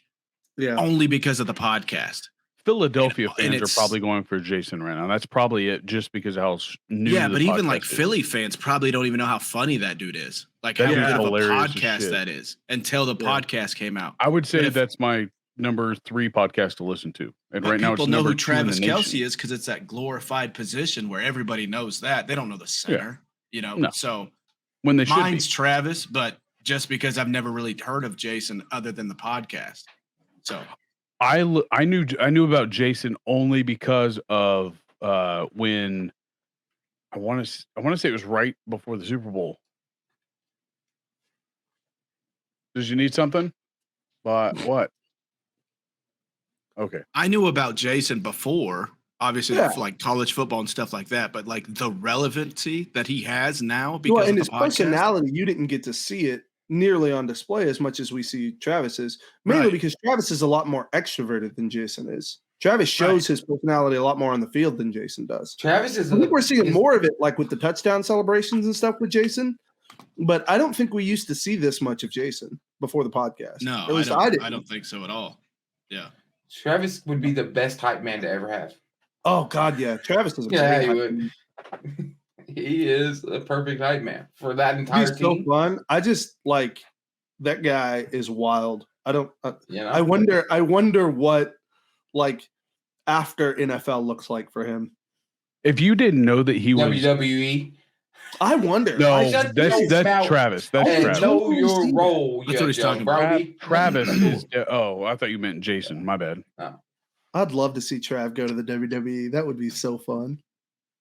Yeah. Only because of the podcast. Philadelphia fans are probably going for Jason right now. That's probably it, just because of how new. Yeah, but even like Philly fans probably don't even know how funny that dude is. Like how good of a podcast that is until the podcast came out. I would say that's my number 3 podcast to listen to. And right now, people know who Travis Kelce is because it's that glorified position where everybody knows that. They don't know the center, So when they mine's Travis, but just because I've never really heard of Jason other than the podcast. So I knew about Jason only because of when I want to say it was right before the Super Bowl. Did you need something? But what? Okay. I knew about Jason before, obviously like college football and stuff like that, but like the relevancy that he has now because in of his the podcast, personality, you didn't get to see it nearly on display as much as we see Travis's, mainly because Travis is a lot more extroverted than Jason is. Travis shows his personality a lot more on the field than Jason does. Travis is. I think we're seeing more of it, like with the touchdown celebrations and stuff with Jason. But I don't think we used to see this much of Jason before the podcast. No, at least I didn't. I don't think so at all. Yeah, Travis would be the best hype man to ever have. Oh God, yeah, Travis is. He would. He is a perfect hype man for that entire team. So fun. I just like that guy is wild. I don't. I wonder what like after NFL looks like for him. If you didn't know that he was WWE. I wonder. No, that's Travis. That's Travis. Know your role. That's what he's talking about. Travis is. Oh, I thought you meant Jason. My bad. Oh. I'd love to see Trav go to the WWE. That would be so fun.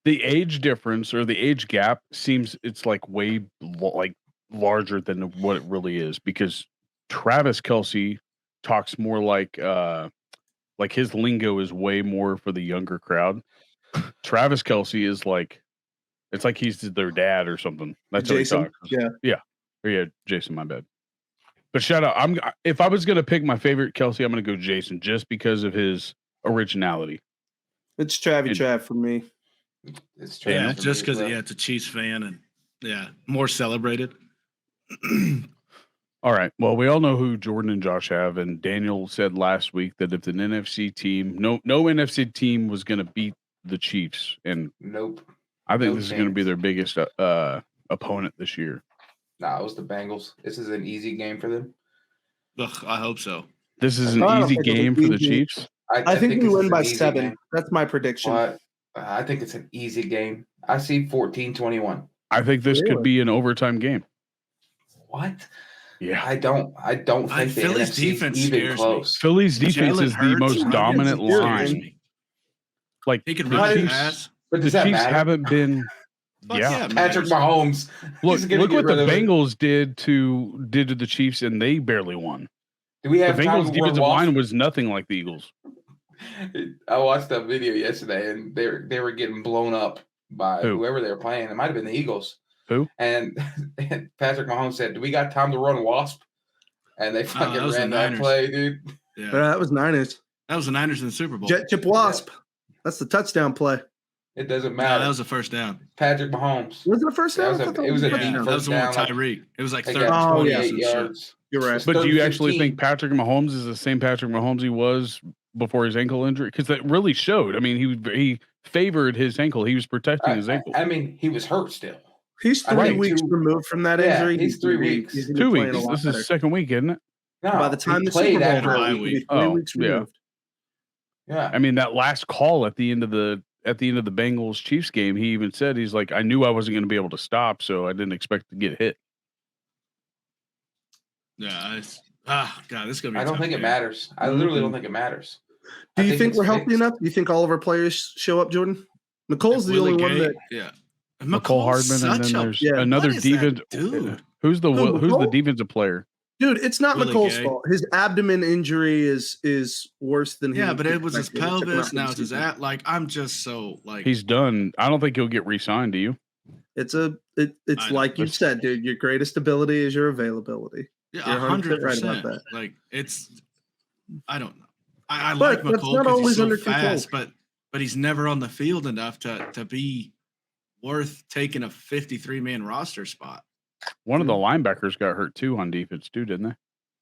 The age difference or the age gap seems it's like way like larger than what it really is because Travis Kelce talks more like his lingo is way more for the younger crowd. Travis Kelce is like. It's like he's their dad or something. That's Jason? how he talks. Yeah. Yeah, Jason, my bad. But shout out. If I was gonna pick my favorite Kelce, I'm gonna go Jason just because of his originality. It's Trav for me. It's Travis. Yeah, just because it's a Chiefs fan and more celebrated. All right. Well, we all know who Jordan and Josh have, and Daniel said last week that if an NFC team, no NFC team was gonna beat the Chiefs, and nope. I think this is going to be their biggest opponent this year. Nah, it was the Bengals. This is an easy game for them. Ugh, I hope so. This is an easy game for the Chiefs. I think we win by 7. Game. That's my prediction. But, I think it's an easy game. I see 14-21. I think this could be an overtime game. What? Yeah. I don't think the Philly's defense even close. Philly's defense is the most dominant line. Like he can run his ass. But the Chiefs haven't been. Yeah, Patrick Mahomes. Look what the Bengals did to the Chiefs, and they barely won. Do we have the Bengals' defensive line was nothing like the Eagles. I watched that video yesterday, and they were getting blown up by whoever they were playing. It might have been the Eagles. Who? And Patrick Mahomes said, "Do we got time to run wasp?" And they fucking ran that play, dude. Yeah, that was Niners. That was the Niners in the Super Bowl. Jet chip wasp. Yeah. That's the touchdown play. It doesn't matter. No, that was the first down. Patrick Mahomes. Was it a first down? It was a deep first That was down. Tyreek. It was like 38 yards. You're right. But do you actually think Patrick Mahomes is the same Patrick Mahomes he was before his ankle injury? Because that really showed. I mean, he favored his ankle. He was protecting his ankle. I mean, he was hurt still. He's 3 weeks removed from that injury. He's 3 weeks. 2 weeks. This is the second week, isn't it? No, by the time the Super Bowl, he'll be 3 weeks removed. Yeah. I mean, that last call at the end of the Bengals Chiefs game, he even said, he's like, I knew I wasn't going to be able to stop, so I didn't expect to get hit. Yeah, God, this is going to be I don't think it matters. I literally don't think it matters. Do you think we're healthy enough? Do you think all of our players show up, Jordan? Nicole's the only one that. Yeah. Nicole Hardman, and then there's another defense. Dude, who's the defensive player? Dude, it's not Nicole's fault. His abdomen injury is worse than him. Yeah, but it was his pelvis. Now it's his ass. Like, I'm just so like he's done. I don't think he'll get re-signed. Do you? It's like you said, dude. Your greatest ability is your availability. Yeah, 100% right about that. Like I don't know. I like McCole because he's so fast, but he's never on the field enough to be worth taking a 53-man roster spot. One of the linebackers got hurt too on defense too, didn't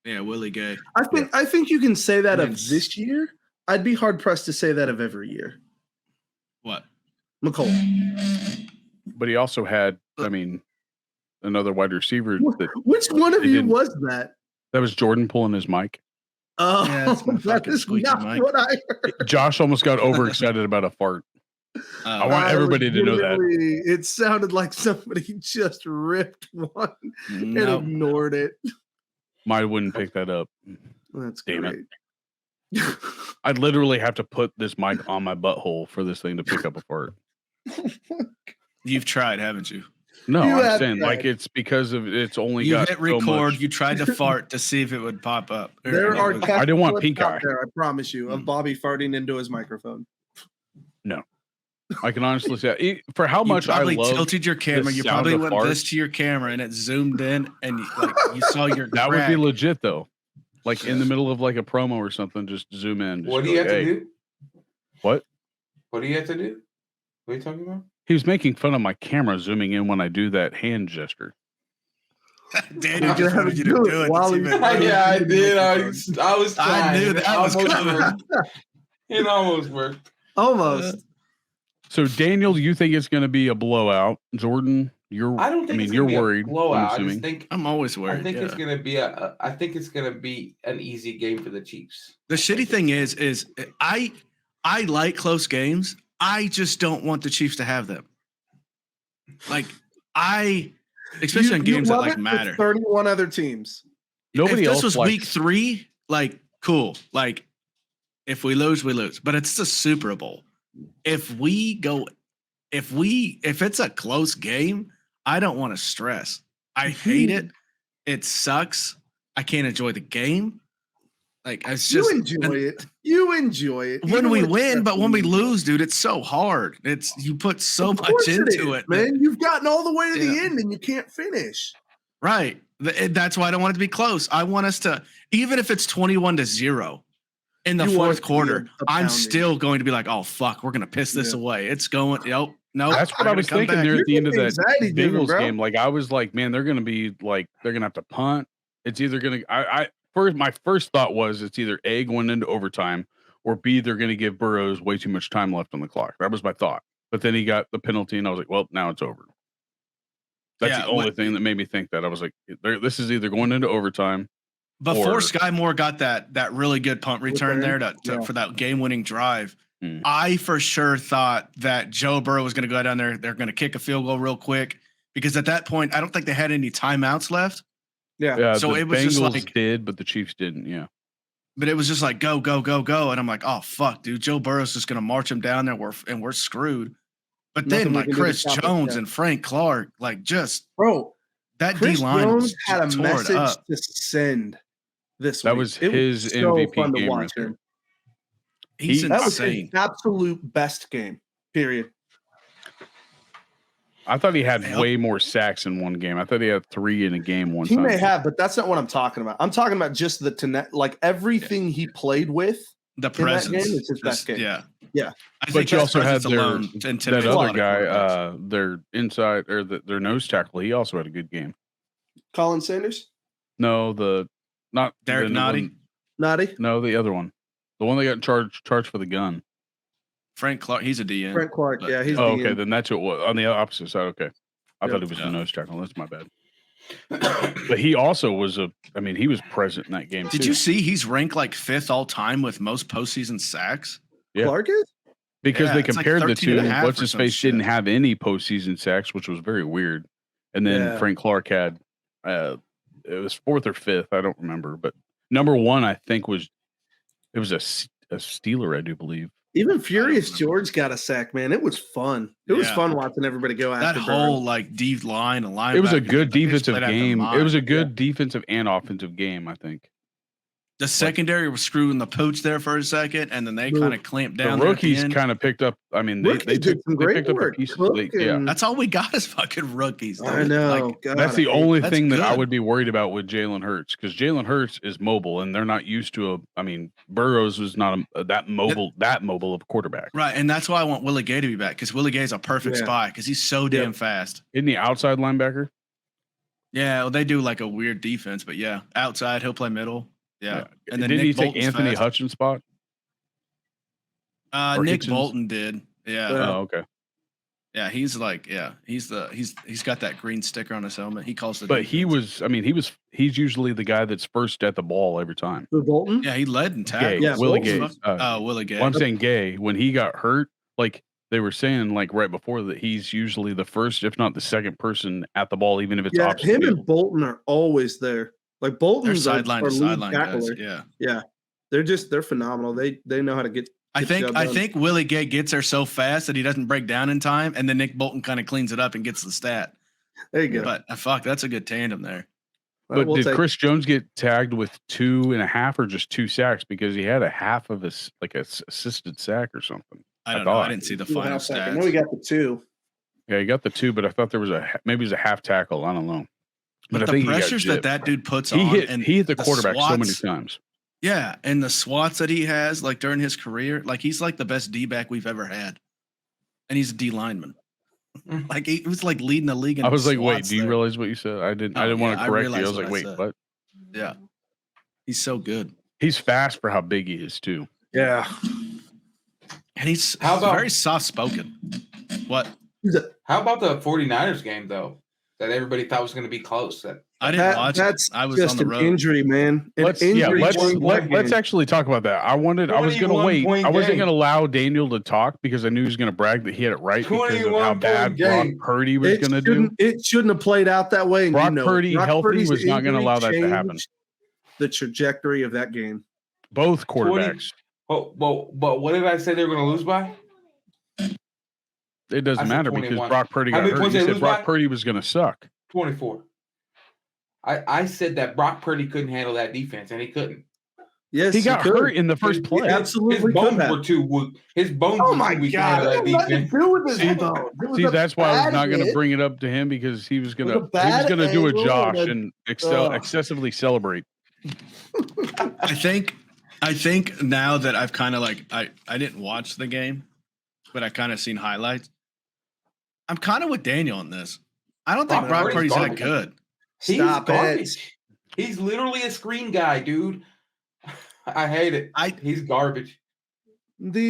they? Yeah, Willie Gay. I think you can say that of this year. I'd be hard pressed to say that of every year. What? McCole. But he also had, another wide receiver. Which one of you was that? That was Jordan pulling his mic. Oh, yeah, that is not what I heard. Josh almost got overexcited about a fart. I want everybody to know that. It sounded like somebody just ripped one and ignored it. Mine wouldn't pick that up. That's damn great. It. I'd literally have to put this mic on my butthole for this thing to pick up a fart. You've tried, haven't you? No, I'm saying like it's because of it's only you got hit record. So you tried to fart to see if it would pop up. There are I didn't want pink eye. There, I promise you, of Bobby farting into his microphone. No. I can honestly say for how much I love. You probably tilted your camera. You probably went this to your camera and it zoomed in and you saw your That would be legit though. Like in the middle of like a promo or something, just zoom in. What do you have to do? What? What do you have to do? What are you talking about? He was making fun of my camera zooming in when I do that hand gesture. Daniel just wanted you to do it. Yeah, I did. I was trying. I knew that was coming. It almost worked. Almost. So Daniel, you think it's going to be a blowout? Jordan, I don't think you're worried. Blowout. I'm always worried. I think it's going to be I think it's going to be an easy game for the Chiefs. The shitty thing is I like close games. I just don't want the Chiefs to have them. Like especially in games that like matter. 31 other teams. Nobody if else this was week 3, like cool. Like if we lose, we lose. But it's the Super Bowl. If it's a close game, I don't want to stress. I hate it. It sucks. I can't enjoy the game. Like it's just You enjoy it when we win, but when we lose, dude, it's so hard. You put so much into it, man. You've gotten all the way to the end and you can't finish. Right. That's why I don't want it to be close. I want us to, even if it's 21-0 in the fourth quarter, I'm still going to be like, oh fuck, we're gonna piss this away. It's going. No. That's what I was thinking there at the end of that Bengals game. Like I was like, man, they're gonna have to punt. It's either gonna. My first thought was it's either A, going into overtime, or B, they're going to give Burrows way too much time left on the clock. That was my thought. But then he got the penalty, and I was like, well, now it's over. That's the only thing that made me think that. I was like, this is either going into overtime. Before Sky Moore got that really good punt return there for that game-winning drive, I for sure thought that Joe Burrow was going to go down there. They're going to kick a field goal real quick because at that point, I don't think they had any timeouts left. Yeah. So it was Bengals just like did, but the Chiefs didn't. Yeah. But it was just like go, go, go, go, and I'm like, oh fuck, dude, Joe Burrow's just gonna march him down there, we're screwed. But then like Chris Jones and Frank Clark, like just that Chris D-line Jones had a message to send this that week. Was his MVP fun game to watch right him. He's insane. That was his absolute best game. Period. I thought he had way more sacks in one game. I thought he had 3 in a game one time. He may have, but that's not what I'm talking about. I'm talking about just like everything he played with. The presence. In that game is his best game. Yeah. But you also had that other guy, their inside or their nose tackle. He also had a good game. Colin Sanders? No, not Derek Nottie. Nottie? No, the other one. The one that got charged for the gun. Frank Clark, he's a DN. Frank Clark, he's DN. Okay, DN. then that's who it was. On the opposite side, okay. I thought it was the nose tackle. That's my bad. But he also was he was present in that game. Did you see he's ranked like 5th all time with most postseason sacks? Yeah. Clark is? Because they compared the two. What's his face didn't have any postseason sacks, which was very weird. And then Frank Clark had it was 4th or 5th, I don't remember, but number 1 I think was a Steeler, I do believe. Even Furious George got a sack, man. It was fun. It was fun watching everybody go after that whole like deep line and line. It was a good defensive game. It was a good defensive and offensive game, I think. The secondary was screwing the pooch there for a second, and then they kind of clamped down. The rookies kind of picked up. I mean, they picked up the pieces. That's all we got is fucking rookies. I know. That's the only thing that I would be worried about with Jalen Hurts, because Jalen Hurts is mobile, and they're not used to Burrows was not that mobile of a quarterback. Right, and that's why I want Willie Gay to be back, because Willie Gay is a perfect spy because he's so damn fast. Isn't he outside linebacker? Yeah, well, they do like a weird defense, but outside he'll play middle. Yeah. And then did he take Anthony Hutchins' spot? Nick Bolton did. Yeah. Oh, okay. Yeah, he's got that green sticker on his helmet. He calls it. But defense. He's usually the guy that's first at the ball every time. Bolton? Yeah, he led in tackles. Yeah, Willie Gay. Willie Gay. Well, I'm saying Gay, when he got hurt, like they were saying like right before that, he's usually the first, if not the second person at the ball, even if it's opposite him field. And Bolton are always there. Like Bolton's sideline to sideline guys. Yeah. They're phenomenal. They know how to get. I think Willie Gay gets there so fast that he doesn't break down in time, and then Nick Bolton kind of cleans it up and gets the stat. There you go. But that's a good tandem there. But did Chris Jones get tagged with 2.5 or just 2 sacks, because he had a half of his like a assisted sack or something? I don't know. I didn't see the final stats. I know he got the 2. Yeah, he got the 2, but I thought there was maybe it was a half tackle. I don't know. But the pressures that dude puts he on, hit the quarterback so many times. Yeah, and the swats that he has, like during his career, like he's like the best D-back we've ever had, and he's a D lineman. Like he was like leading the league. I was like, wait, do you realize what you said? I didn't want to correct you. I was like, wait, what? Yeah, he's so good. He's fast for how big he is too. Yeah, and he's very soft spoken. What? How about the 49ers game though? That everybody thought was going to be close. I didn't watch it. I was just on the road. An injury, man. Let's actually talk about that. I was going to wait. I wasn't going to allow Daniel to talk because I knew he was going to brag that he had it right because of how bad Brock Purdy was going to do. It shouldn't have played out that way. Brock Purdy healthy was not going to allow that to happen. The trajectory of that game. Both quarterbacks. But what did I say they were going to lose by? It doesn't matter because Brock Purdy got hurt. He said Brock Purdy was going to suck. 24. I said that Brock Purdy couldn't handle that defense, and he couldn't. Yes, he got hurt in the first play. Absolutely, his bones were too weak. His bones were too weak to handle that defense. See, that's why I was not going to bring it up to him because he was going to do a Josh and excessively celebrate. I think now that I've kind of like I didn't watch the game, but I kind of seen highlights. I'm kind of with Daniel on this. I don't think Brock Purdy's that good. He's garbage. He's literally a screen guy, dude. I hate it. He's garbage. I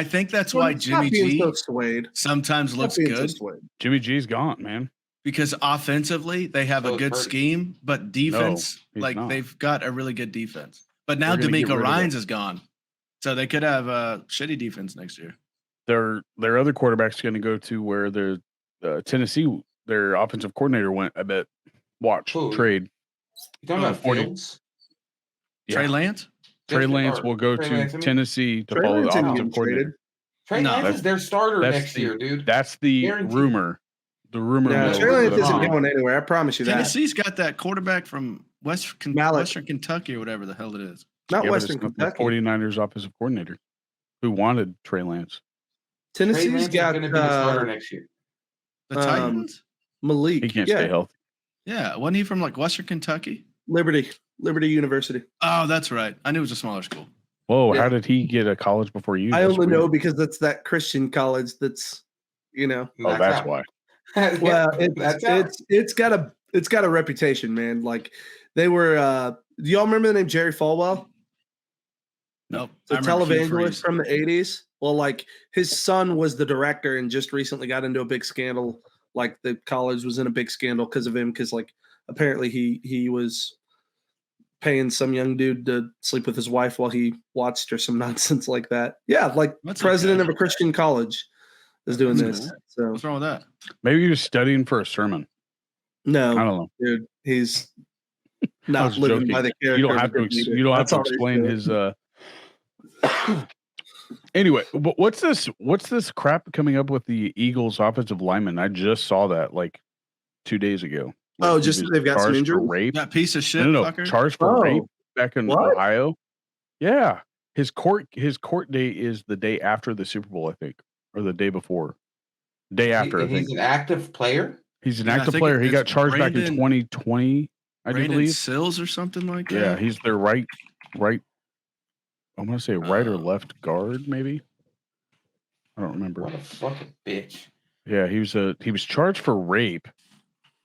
think that's why Jimmy G sometimes looks good. Jimmy G's gone, man. Because offensively they have a good scheme, but defense, they've got a really good defense. But now D'Amico Ryans is gone, so they could have a shitty defense next year. Their other quarterback's going to go to where their Tennessee, their offensive coordinator went. I bet. Watch trade. You talking about Fields? Trey Lance. Trey Lance will go to Tennessee to follow the offensive coordinator. Trey Lance is their starter next year, dude. That's the rumor. The rumor. Trey Lance isn't going anywhere. I promise you that. Tennessee's got that quarterback from Western Kentucky or whatever the hell it is. Not Western Kentucky. 49ers offensive coordinator who wanted Trey Lance. Tennessee's got going to be the starter next year. The Titans. Malik. He can't stay healthy. Yeah, wasn't he from like Western Kentucky? Liberty University. Oh, that's right. I knew it was a smaller school. Whoa, how did he get a college before you? I only know because that's that Christian college that's, Oh, that's why. Well, it's got a reputation, man. Like they were do y'all remember the name Jerry Falwell? Nope. The televangelist from the 80s. Well, like his son was the director and just recently got into a big scandal. Like the college was in a big scandal because of him, because like apparently he was paying some young dude to sleep with his wife while he watched or some nonsense like that. Yeah, like president of a Christian college is doing this. So what's wrong with that? Maybe he was studying for a sermon. No, I don't know, dude. He's not living by the character. You don't have to explain his. Anyway, what's this crap coming up with the Eagles offensive lineman? I just saw that like 2 days ago. Oh, just they've got some injury. Rape. That piece of shit. No, charged for rape back in Ohio. Yeah, his court date is the day after the Super Bowl, I think, or the day before. Day after, I think. He's an active player. He's an active player. He got charged back in 2020, I do believe. Sills or something like that. Yeah, he's their right. I'm gonna say right or left guard, maybe. I don't remember. What a fucking bitch. Yeah, he was charged for rape,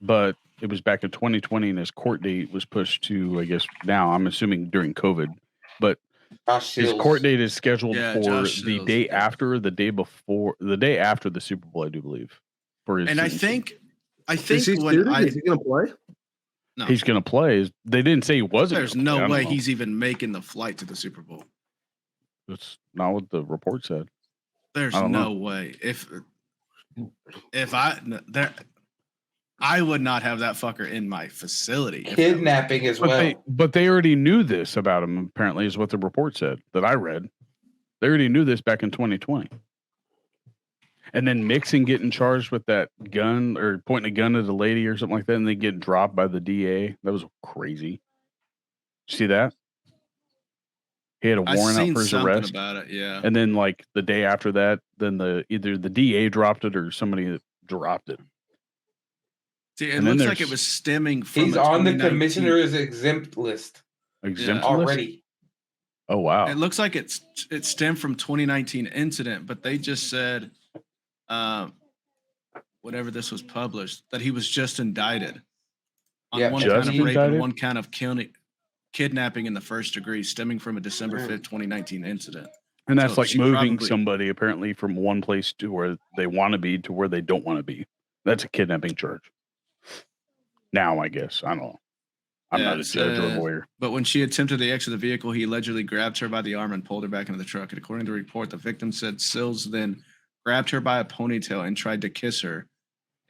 but it was back in 2020, and his court date was pushed to, I guess, now. I'm assuming during COVID, but his court date is scheduled for the day after, the day before, the day after the Super Bowl, I do believe. For his, and I think is he gonna play? No. He's gonna play. They didn't say he wasn't. There's no way he's even making the flight to the Super Bowl. That's not what the report said. There's no way. If I would not have that fucker in my facility. Kidnapping as well. But they already knew this about him, apparently, is what the report said that I read. They already knew this back in 2020. And then Mixon getting charged with that gun or pointing a gun at a lady or something like that, and they get dropped by the DA. That was crazy. See that? He had a warrant out for his arrest. About it, yeah. And then like the day after that, then either the DA dropped it or somebody dropped it. See, it looks like it was stemming from. He's on the commissioner's exempt list. Exempt already. List? Oh wow! It looks like it stemmed from 2019 incident, but they just said, whatever this was published, that he was just indicted on one count of rape and one count of kidnapping in the first degree, stemming from a December 5th, 2019 incident. And that's like moving somebody apparently from one place to where they want to be to where they don't want to be. That's a kidnapping charge. Now, I guess. I don't know. I'm not a judge or a lawyer. But when she attempted to exit the vehicle, he allegedly grabbed her by the arm and pulled her back into the truck. And according to the report, the victim said Sills then grabbed her by a ponytail and tried to kiss her.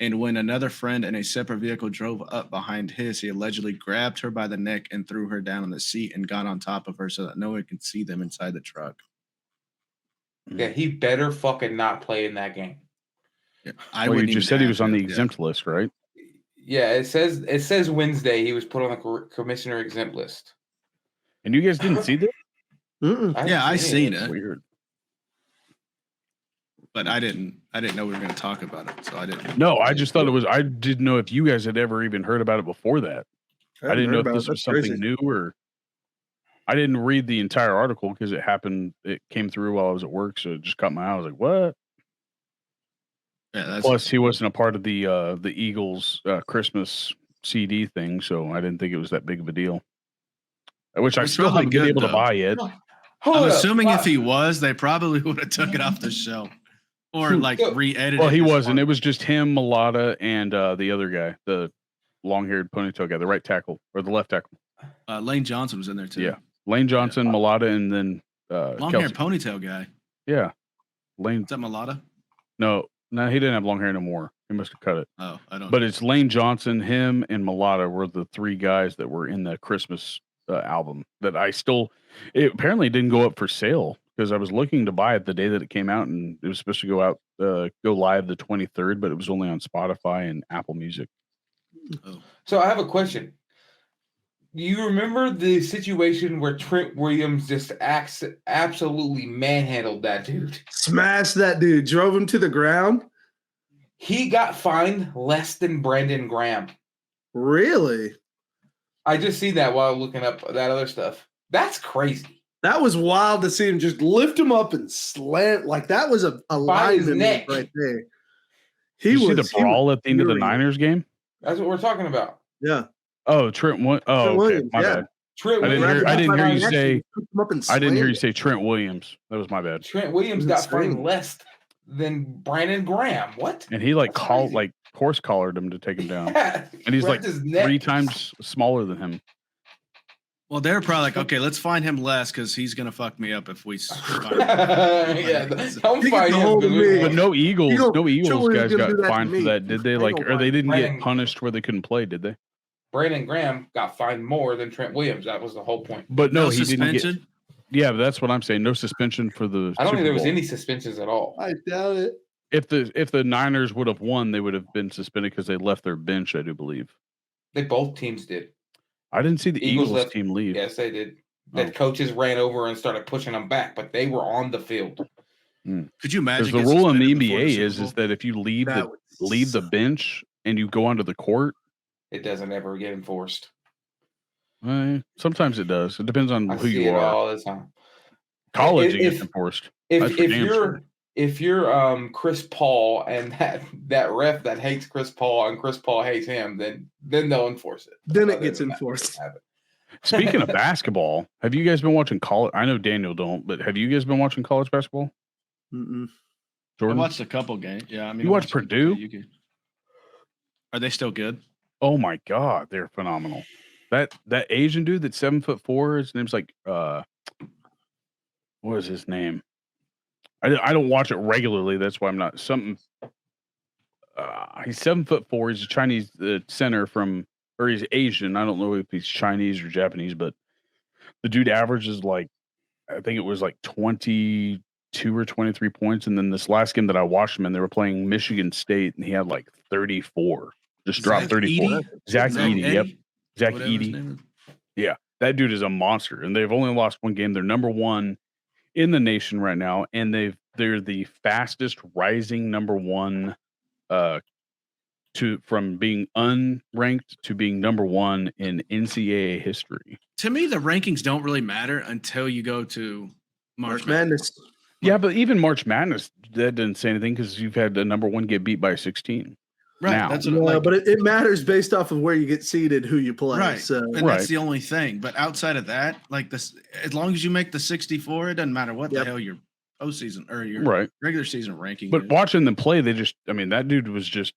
And when another friend in a separate vehicle drove up behind his, he allegedly grabbed her by the neck and threw her down on the seat and got on top of her so that no one could see them inside the truck. Yeah, he better fucking not play in that game. Yeah, you just said he was on the exempt list, right? Yeah, it says Wednesday he was put on the commissioner exempt list. And you guys didn't see that? Yeah, I seen it. Weird. But I didn't know we were going to talk about it, so I didn't. No, I just thought it was. I didn't know if you guys had ever even heard about it before that. I didn't know if this was something new or. I didn't read the entire article because it happened. It came through while I was at work, so it just caught my eye. I was like, "What?" Yeah. Plus, he wasn't a part of the Eagles Christmas CD thing, so I didn't think it was that big of a deal. Which I still haven't been able to buy yet. I'm assuming if he was, they probably would have took it off the shelf or like re-edited. Well, he wasn't. It was just him, Mulata, and the other guy, the long-haired ponytail guy, the right tackle or the left tackle. Lane Johnson was in there too. Yeah, Lane Johnson, Mulata, and then long-haired ponytail guy. Yeah, Lane. Is that Mulata? No, he didn't have long hair no more. He must have cut it. Oh, I don't. But it's Lane Johnson, him, and Mulata were the three guys that were in the Christmas album that it apparently didn't go up for sale because I was looking to buy it the day that it came out, and it was supposed to go live the 23rd, but it was only on Spotify and Apple Music. Oh. So I have a question. Do you remember the situation where Trent Williams just absolutely manhandled that dude? Smashed that dude, drove him to the ground? He got fined less than Brandon Graham. Really? I just seen that while looking up that other stuff. That's crazy. That was wild to see him just lift him up and slant. Like, that was a lineman right there. Did you see the brawl at the end of the Niners game? That's what we're talking about. Yeah. Oh, Trent. Okay, Williams, my bad. Trent I didn't hear you say. I didn't hear you say Trent Williams. That was my bad. Trent Williams got fined less than Brandon Graham. What? And he horse collared him to take him down. Yeah, and he's like 3 times smaller than him. Well, they're probably like, okay, let's find him less because he's gonna fuck me up if we. Yeah, don't find him. But no Eagles guys got fined for that, did they? Like, or they didn't get punished where they couldn't play, did they? Brandon Graham got fined more than Trent Williams. That was the whole point. But no he didn't get. Yeah, but that's what I'm saying. No suspension for the. I don't think there was any suspensions at all. I doubt it. If the Niners would have won, they would have been suspended because they left their bench, I do believe. They both teams did. I didn't see the Eagles team leave. Yes, they did. The coaches ran over and started pushing them back, but they were on the field. Could you imagine? Because the rule in the NBA is that if you leave the bench and you go onto the court, it doesn't ever get enforced. Sometimes it does. It depends on who you are. All the time. College, it gets enforced. If you're Chris Paul and that ref that hates Chris Paul and Chris Paul hates him, then they'll enforce it. Then it gets enforced. Speaking of basketball, have you guys been watching college? I know Daniel don't, but have you guys been watching college basketball? Mm-mm. Jordan? I watched a couple games. Yeah, I mean, you watched Purdue? Are they still good? Oh my God, they're phenomenal. That Asian dude that's 7'4", his name's like what is his name? I don't watch it regularly. That's why I'm not something. He's 7'4". He's a Chinese center or he's Asian. I don't know if he's Chinese or Japanese, but the dude averages I think it was 22 or 23 points. And then this last game that I watched him in, they were playing Michigan State, and he had 34. Just dropped 34. Zach Edey. Yep. Zach Edey. Yeah. that dude is a monster, and they've only lost one game. They're number one in the nation right now, and they're the fastest rising number one from being unranked to being number one in NCAA history. To me, the rankings don't really matter until you go to March Madness. Yeah, but even March Madness, that didn't say anything because you've had the number one get beat by 16. Right. Now. That's what but it matters based off of where you get seated, who you play. Right. So and that's the only thing. But outside of that, like this, as long as you make the 64, it doesn't matter what the hell your postseason or your regular season ranking. But watching them play, that dude was just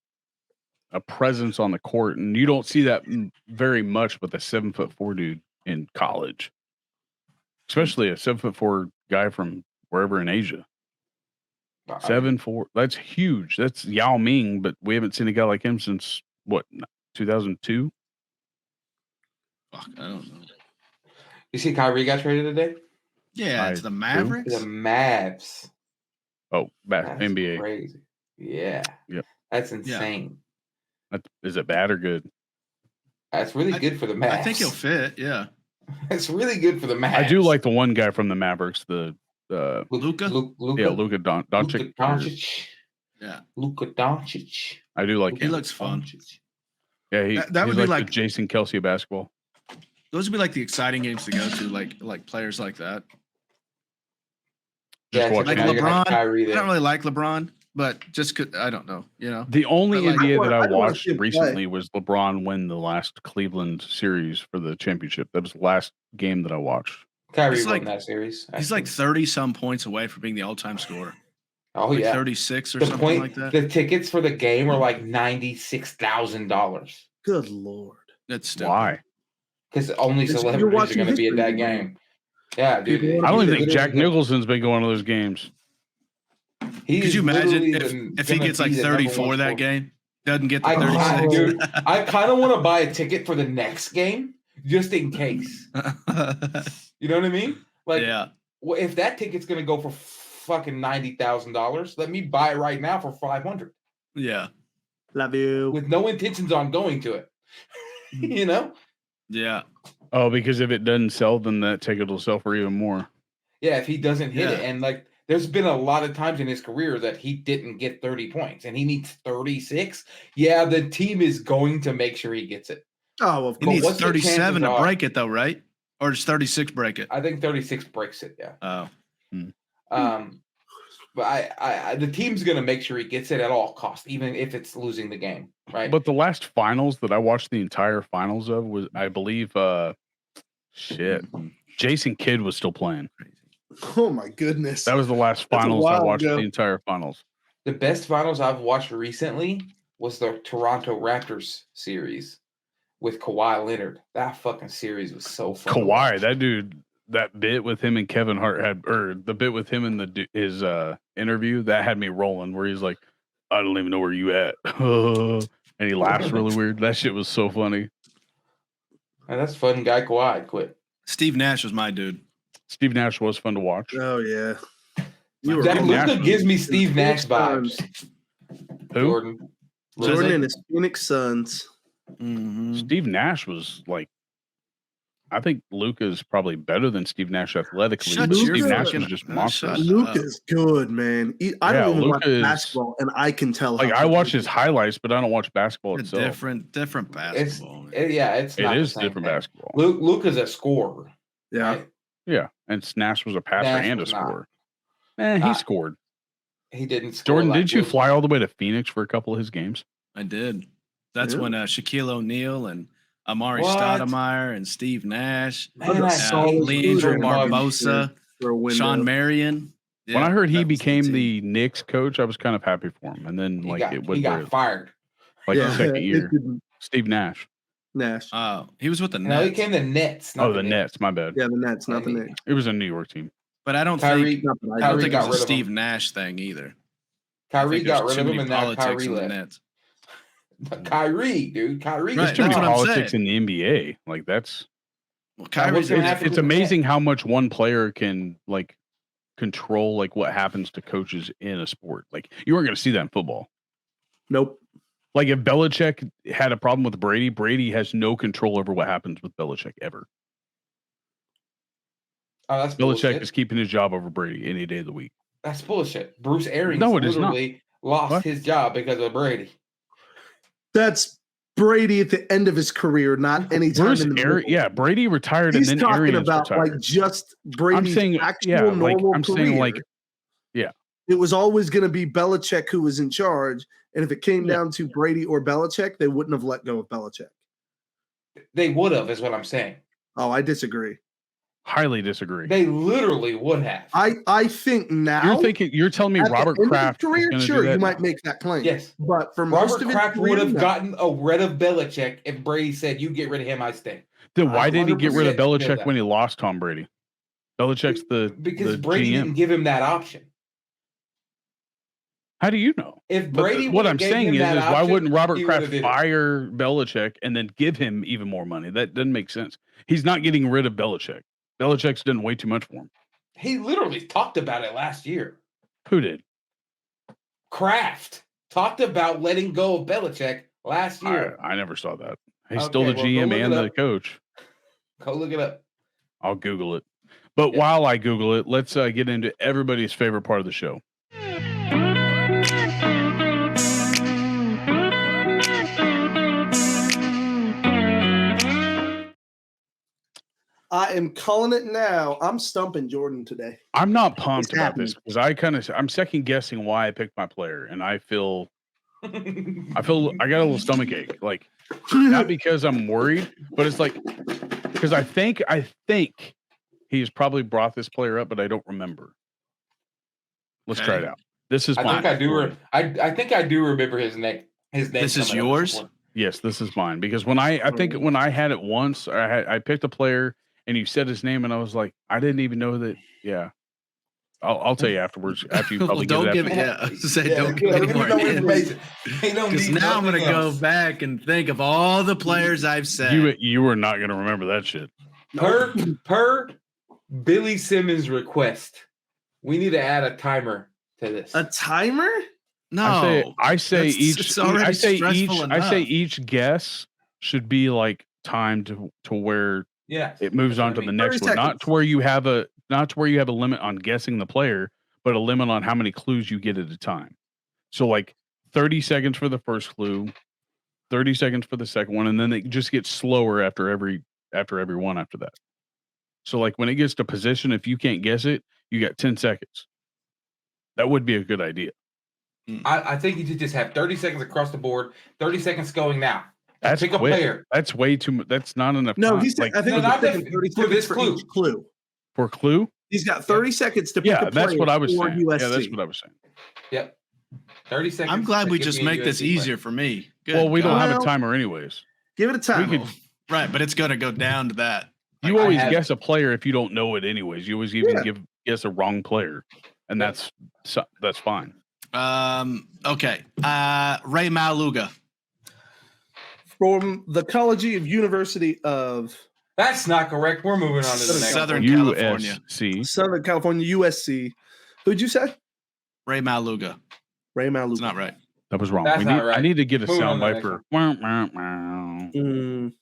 a presence on the court, and you don't see that very much with a 7'4" dude in college, especially a 7'4" guy from wherever in Asia. 7'4", that's huge. That's Yao Ming, but we haven't seen a guy like him since what, 2002? Fuck, I don't know. You see Kyrie got traded today? Yeah, to the Mavericks. The Mavs. Oh, that's NBA. Crazy. Yeah. Yep. That's insane. Is it bad or good? That's really good for the Mavs. I think he'll fit. Yeah. It's really good for the Mavs. I do like the one guy from the Mavericks, the Luka. Yeah, Luka Doncic. Yeah, Luka Doncic. I do like him. He looks fun. Yeah, that would be like the Jason Kelce of basketball. Those would be like the exciting games to go to, like players like that. Just like LeBron. I don't really like LeBron, but just I don't know. You know, the only NBA that I watched recently was LeBron win the last Cleveland series for the championship. That was the last game that I watched. Kyrie won that series. He's like 30-some points away from being the all-time scorer. Oh, like 36 or something like that. The tickets for the game were like $96,000. Good Lord. That's stupid. Why? Because only celebrities are going to be at that game. Yeah, dude. I don't even think Jack Nicholson's been going to those games. Could you imagine if he gets like 34 that game? Doesn't get the 36. Dude, I kind of want to buy a ticket for the next game just in case. You know what I mean? Like, well, if that ticket's going to go for fucking $90,000, let me buy it right now for $500. Yeah. Love you. With no intentions on going to it. You know? Yeah. Oh, because if it doesn't sell, then that ticket will sell for even more. Yeah, if he doesn't hit it. And like, there's been a lot of times in his career that he didn't get 30 points and he needs 36. Yeah, the team is going to make sure he gets it. Oh, of course. He needs 37 to break it, though, right? Or does 36 break it? I think 36 breaks it, yeah. Oh. But I the team's going to make sure he gets it at all costs, even if it's losing the game, right? But the last finals that I watched the entire finals of was, I believe, Jason Kidd was still playing. Oh my goodness. That was the last finals I watched the entire finals. The best finals I've watched recently was the Toronto Raptors series with Kawhi Leonard. That fucking series was so fun. Kawhi, that dude, that bit with him and Kevin Hart the bit with him in his interview, that had me rolling where he's like, I don't even know where you at. And he laughs really weird. That shit was so funny. And that's fun guy Kawhi quit. Steve Nash was my dude. Steve Nash was fun to watch. Oh yeah. That Luka gives me Steve Nash vibes. Who? Jordan and his Phoenix Suns. Mm-hmm. Steve Nash was like, I think Luka is probably better than Steve Nash athletically. Steve Nash is just monstrous. Luka's good, man. I don't even watch basketball, and I can tell. Like I watch his highlights, but I don't watch basketball itself. Different basketball. It is different basketball. Luka's a scorer. Yeah, right? Yeah, and Nash was a passer and a scorer. He scored. He didn't score. Jordan, did you fly all the way to Phoenix for a couple of his games? I did. That's when Shaquille O'Neal and Amari Stoudemire and Steve Nash, Leandro Barbosa, Sean Marion. Yeah, when I heard he became the Knicks coach, I was kind of happy for him. And then he got fired. Like the second year. Steve Nash. He was with the Nets. No, he came the Nets. The Nets. My bad. Yeah, the Nets, not the Knicks. It was a New York team. But I don't think it was a Steve Nash thing either. Kyrie got rid of him, and now Kyrie left. Kyrie, dude. Kyrie. There's too many politics in the NBA. Like that's. Well, it's amazing how much one player can like control like what happens to coaches in a sport. Like you weren't going to see that in football. Nope. Like if Belichick had a problem with Brady, Brady has no control over what happens with Belichick ever. Oh, that's Belichick bullshit. is keeping his job over Brady any day of the week. That's bullshit. Bruce Arians literally lost his job because of Brady. That's Brady at the end of his career, not any time in the middle. Yeah, Brady retired He's and then talking Arians about retired. like just Brady's actual normal career. Saying like, yeah. It was always going to be Belichick who was in charge, and if it came down to Brady or Belichick, they wouldn't have let go of Belichick. They would have, is what I'm saying. Oh, I disagree. Highly disagree. They literally would have. I think now you're telling me Robert Kraft career, is sure, do that? you might make that claim. Yes, but for Robert most of Kraft his career, would have gotten rid of Belichick if Brady said, "You get rid of him, I stay." Then why did he get rid of Belichick when he lost Tom Brady? Belichick's because the Brady GM. didn't give him that option. How do you know? If Brady, what I'm saying is why wouldn't Robert Kraft fire fire Belichick and then give him even more money? That doesn't make sense. He's not getting rid of Belichick. Belichick's done way too much for him. He literally talked about it last year. Who did? Kraft talked about letting go of Belichick last year. I never saw that. He's still the GM and the coach. Go look it up. I'll Google it. But while I Google it, let's get into everybody's favorite part of the show. I am calling it now. I'm stumping Jordan today. I'm not pumped about this because I'm second guessing why I picked my player, and I got a little stomach ache. Like, not because I'm worried, but it's like because I think he's probably brought this player up, but I don't remember. Let's try it out. This is mine. I think I do remember his name. This is yours? Yes, this is mine because when I think when I had it once, I picked a player. And you said his name, and I was like, I didn't even know that. Yeah, I'll tell you afterwards. After you probably don't give it. Yeah, don't give any more information. Because now I'm gonna go back and think of all the players I've said. You were not gonna remember that shit. Per Billy Simmons' request, we need to add a timer to this. A timer? No, I say each guess should be like timed to where. Yeah, it moves on to the next one. Not to where you have a limit on guessing the player, but a limit on how many clues you get at a time. So like 30 seconds for the first clue, 30 seconds for the second one, and then it just gets slower after every one after that. So like when it gets to position, if you can't guess it, you got 10 seconds. That would be a good idea. I think you should just have 30 seconds across the board, 30 seconds going now. That's pick a player. That's way too much. That's not enough. No, time. he's like, I think not 30 for this clue. Each clue. For clue, he's got 30 seconds to pick a player. That's what I was saying. USC. Yeah, that's what I was saying. Yep. 30 seconds. I'm glad we just make this easier for me. Good well, we don't have a timer anyways. Give it a time. Right, but it's going to go down to that. You always guess a player if you don't know it anyways. You always guess a wrong player, and that's fine. Okay. Ray Maluga. From the University of. That's not correct. We're moving on to the next Southern California. Southern California, USC. Who'd you say? Ray Maluga. Ray Maluga. It's not right. That was wrong. That's not right. I need to get a soundbite for.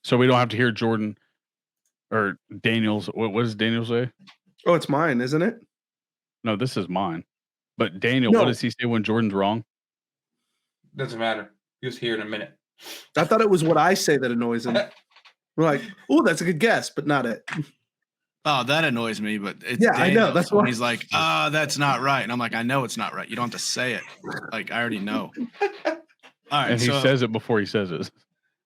So we don't have to hear Jordan or Daniel's. What does Daniel say? Oh, it's mine, isn't it? No, this is mine. But Daniel, what does he say when Jordan's wrong? Doesn't matter. You'll hear in a minute. I thought it was what I say that annoys him. We're like, oh, that's a good guess, but not it. Oh, that annoys me, but it's Daniel. I know. That's why he's like, that's not right. And I'm like, I know it's not right. You don't have to say it. Like, I already know. All right. And he says it before he says it.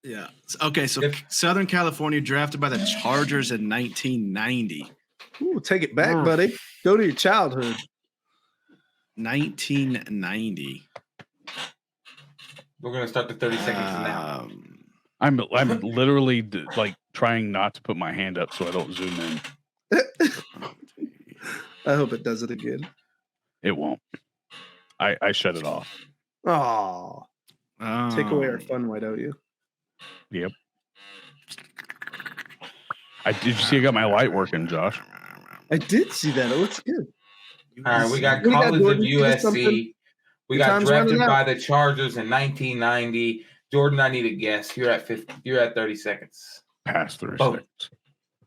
Yeah. Okay. So Southern California drafted by the Chargers in 1990. Ooh, take it back, buddy. Go to your childhood. 1990. We're gonna start the 30 seconds now. I'm literally like trying not to put my hand up so I don't zoom in. I hope it does it again. It won't. I shut it off. Oh. Take away our fun, why don't you? Yep. Did you see I got my light working, Josh? I did see that. It looks good. All right, we got College of USC. We got drafted by the Chargers in 1990. Jordan, I need a guess. You're at 30 seconds. Past 30 seconds.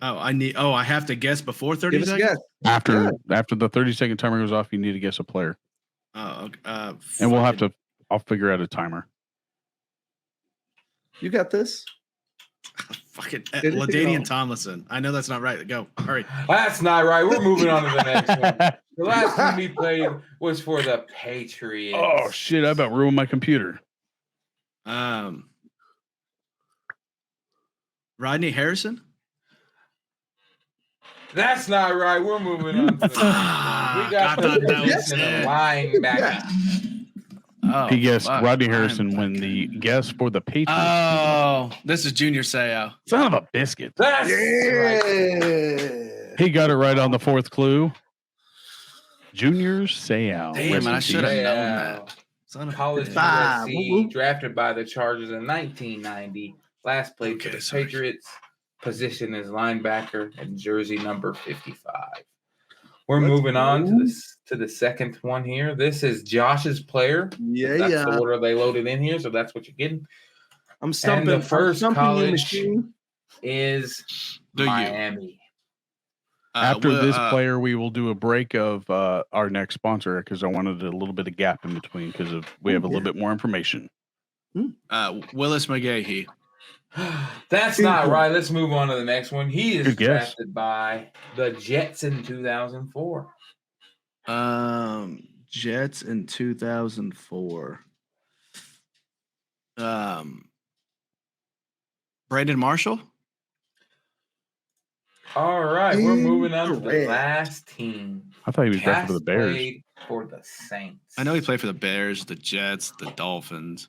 I have to guess before 30 Give us a seconds? guess. After the 30-second timer goes off, you need to guess a player. Oh, And I'll figure out a timer. You got this. Fucking LaDainian Tomlinson. I know that's not right. Go. Hurry. That's not right. We're moving on to the next one. The last time we played was for the Patriots. Oh, shit. I about ruined my computer. Rodney Harrison? That's not right. We're moving on to the next one. We got the position of linebacker. Oh, he guessed Rodney Harrison when the guess for the Patriots. Oh, this is Junior Seau. Son of a biscuit. That's right. He got it right on the fourth clue. Junior Seau. Damn, I should have known that. Son of college USC, drafted by the Chargers in 1990. Last played for the Patriots. Position is linebacker and jersey number 55. We're moving on to the second one here. This is Josh's player. That's the order they loaded in here, so that's what you're getting. I'm stumping. And the first college is Miami. After this player, we will do a break of our next sponsor because I wanted a little bit of gap in between because we have a little bit more information. Willis McGahee. That's not right. Let's move on to the next one. He is drafted by the Jets in 2004. Jets in 2004. Brandon Marshall. All right, we're moving on to the last team. I thought he was drafted for the Bears. Played for the Saints. I know he played for the Bears, the Jets, the Dolphins.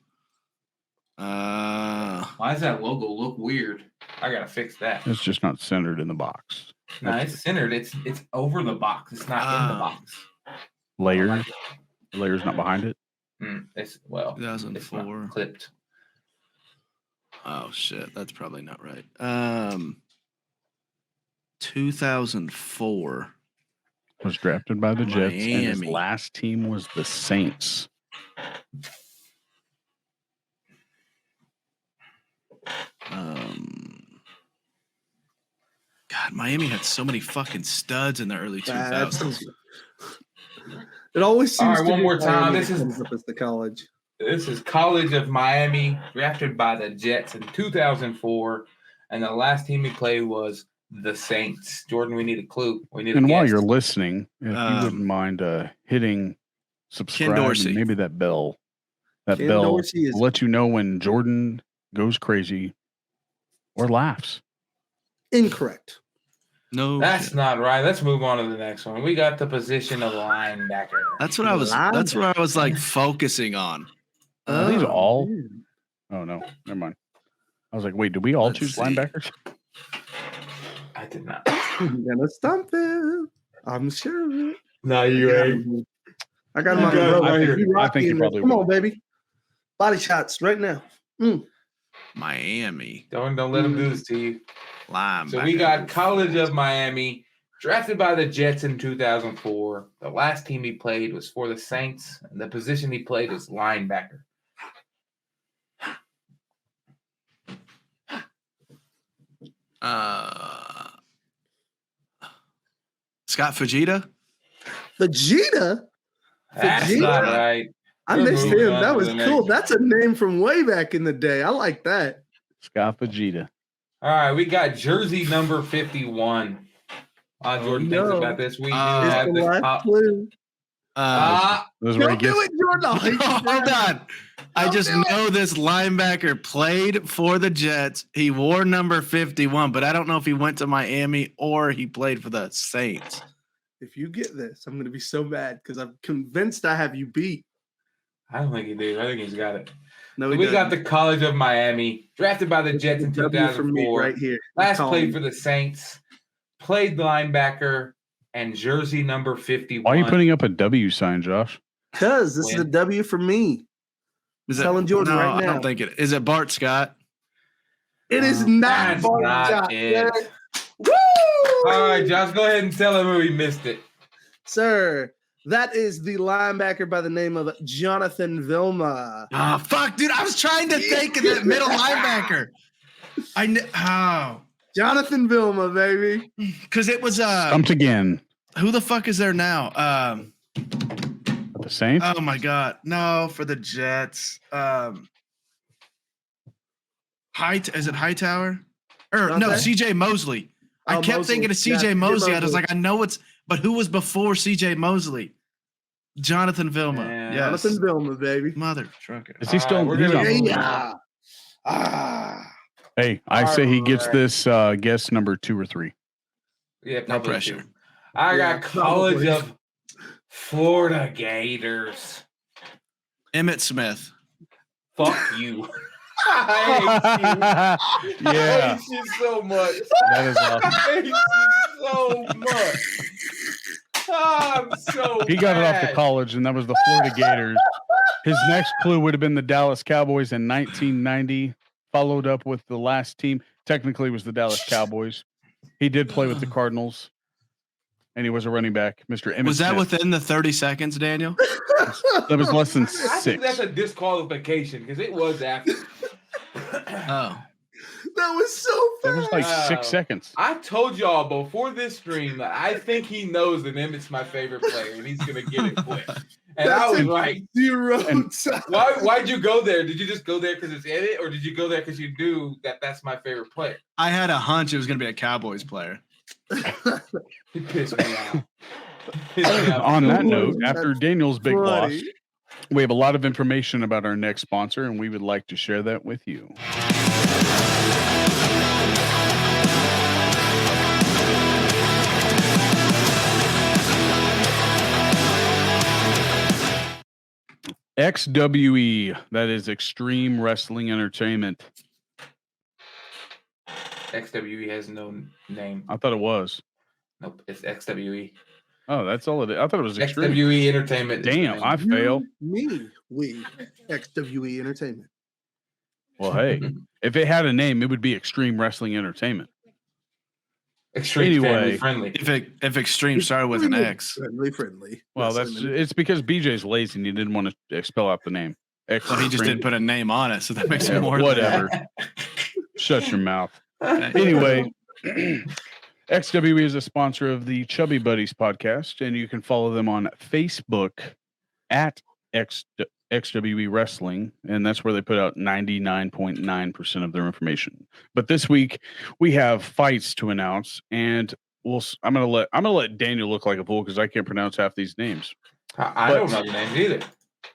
Why does that logo look weird? I gotta fix that. It's just not centered in the box. No, it's centered. It's over the box. It's not in the box. Layers not behind it. It's 2004 it's not clipped. Oh shit, that's probably not right. 2004 was drafted by the Jets, and his last team was the Saints. God, Miami had so many fucking studs in the early 2000s. It always seems. All right, one more time. This is the college. This is College of Miami, drafted by the Jets in 2004, and the last team he played was the Saints. Jordan, we need a clue. And while you're listening, if you wouldn't mind hitting subscribe and maybe that bell. That Ken bell will let you know when Jordan goes crazy or laughs. Incorrect. No, that's not right. Let's move on to the next one. We got the position of linebacker. That's what I was. That's what I was like focusing on. Are these all? Oh no, never mind. I was like, wait, did we all choose linebackers? I did not. I'm gonna stump it. I'm sure of it. No, you ain't. I got him on the road. I think you probably. Come on, baby. Body shots right now. Miami. Don't let him do this to you. Linebacker. So we got College of Miami, drafted by the Jets in 2004. The last team he played was for the Saints, and the position he played is linebacker. Scott Fujita? Fujita? That's not right. I missed him. That was cool. That's a name from way back in the day. I like that. Scott Fujita. All right, we got jersey number 51. Jordan thinks about this. We have the top clue. Don't do it, Jordan. Hold on. I just know this linebacker played for the Jets. He wore number 51, but I don't know if he went to Miami or he played for the Saints. If you get this, I'm going to be so mad because I'm convinced I have you beat. I don't think he did. I think he's got it. No, we got the College of Miami, drafted by the Jets in 2004. Right here. Last played for the Saints, played linebacker, and jersey number 51. Why are you putting up a W sign, Josh? Because this is a W for me. Is telling Jordan right now. I don't think it is. It Bart Scott? It is not Bart Scott. Woo! All right, Josh, go ahead and tell him who he missed it. Sir, that is the linebacker by the name of Jonathan Vilma. Fuck, dude. I was trying to think of that middle linebacker. Jonathan Vilma, baby. Because it was Stumped again. Who the fuck is there now? The Saints? Oh my god. No, for the Jets. Is it Hightower? No, CJ Mosley. I kept thinking of CJ Mosley. I was like, I know but who was before CJ Mosley? Jonathan Vilma. Yeah. Yes. Jonathan Vilma, baby. Mother trucker. Is he still Hey, I say he gets this guess number 2 or 3. Yeah, no pressure. I got College of Florida Gators. Emmett Smith. Fuck you. I hate you. Yeah. I hate you so much. That is awesome. I hate you so much. I'm so He got it off to college, and that was the Florida Gators. His next clue would have been the Dallas Cowboys in 1990, followed up with the last team. Technically, it was the Dallas Cowboys. He did play with the Cardinals, and he was a running back, Mr. Emmett Was that Smith. within the 30 seconds, Daniel? That was less than 6. I think that's a disqualification because it was after. Oh. That was so fast. That was like 6 seconds. I told y'all before this stream that I think he knows that Emmett's my favorite player and he's going to get it quick. And I was like, 0. Why'd you go there? Did you just go there because it's Emmett, or did you go there because you knew that that's my favorite player? I had a hunch it was going to be a Cowboys player. He pissed me off. On that note, after Daniel's big loss, we have a lot of information about our next sponsor, and we would like to share that with you. XWE, that is Extreme Wrestling Entertainment. XWE has no name. I thought it was. Nope, it's XWE. Oh, that's all it is. I thought it was Extreme. XWE Entertainment. Damn, I failed. We XWE Entertainment. Well, hey, if it had a name, it would be Extreme Wrestling Entertainment. Extreme family friendly. If Extreme started with an X. Friendly. Well, it's because BJ's lazy and he didn't want to spell out the name. Well, he just didn't put a name on it, so that makes it more. Whatever. Shut your mouth. Anyway, XWE is a sponsor of the Chubby Buddies podcast, and you can follow them on Facebook at XWE Wrestling, and that's where they put out 99.9% of their information. But this week we have fights to announce, and I'm gonna let Daniel look like a fool because I can't pronounce half these names. I don't know the names either.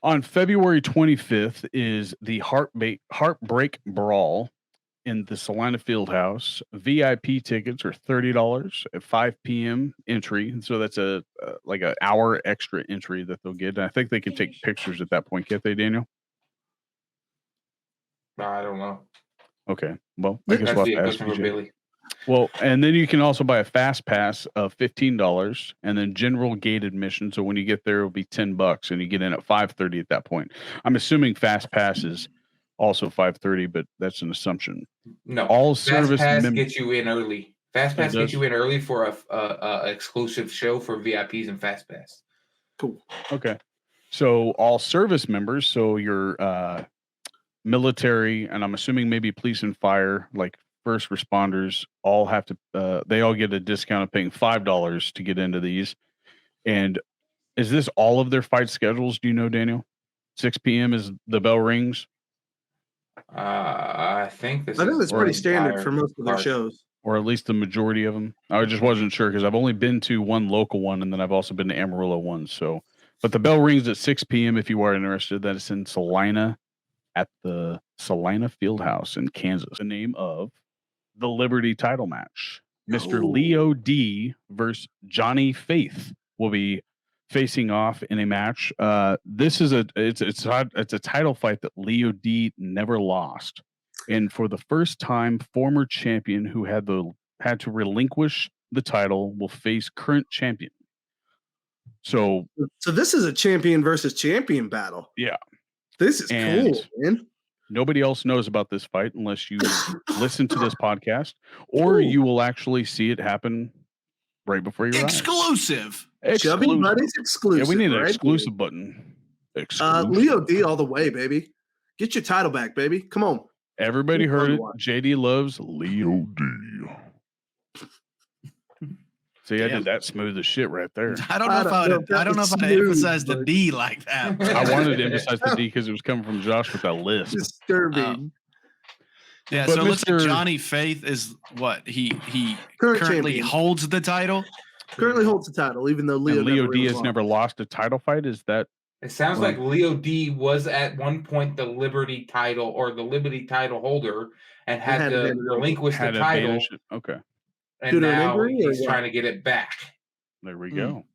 On February 25th is the Heartbreak Brawl in the Salina Fieldhouse. VIP tickets are $30 at 5 p.m. entry. So that's like an hour extra entry that they'll get. And I think they can take pictures at that point, can't they, Daniel? No, I don't know. Okay. Well, I guess we'll have to ask Billy. Well, and then you can also buy a fast pass of $15 and then general gate admission. So when you get there, it'll be $10 and you get in at 5:30 at that point. I'm assuming fast pass is also 5:30, but that's an assumption. No, all Fast service Pass gets you in early. Fast Pass gets you in early for a exclusive show for VIPs and Fast Pass. Cool. Okay. So all service members, so your military, and I'm assuming maybe police and fire, like first responders, all have to, they all get a discount of paying $5 to get into these. And is this all of their fight schedules? Do you know, Daniel? 6 p.m. is the bell rings. I think that's pretty standard for most of their shows, or at least the majority of them. I just wasn't sure because I've only been to one local one, and then I've also been to Amarillo one. So, but the bell rings at 6 p.m. if you are interested. That is in Salina at the Salina Fieldhouse in Kansas. The name of the Liberty title match. Mr. Leo D versus Johnny Faith will be facing off in a match. This is it's a title fight that Leo D never lost, and for the first time, former champion who had to relinquish the title will face current champion. So this is a champion versus champion battle. Yeah, this is cool, man. Nobody else knows about this fight unless you listen to this podcast, or you will actually see it happen right before your eyes. Exclusive. Chubby Buddies exclusive. Yeah, we need an exclusive button. Leo D all the way, baby. Get your title back, baby. Come on. Everybody heard it. JD loves Leo D. See, I did that smooth as shit right there. I don't know if I'd emphasize the D like that. I wanted to emphasize the D because it was coming from Josh with that list. Disturbing. Yeah, but so it looks like Johnny Faith is what he currently holds the title. Currently holds the title, even though Leo D has never lost a title fight. Is that? It sounds like Leo D was at one point the Liberty title or the Liberty title holder and had to relinquish the title. Okay. And now he's trying to get it back. There we go.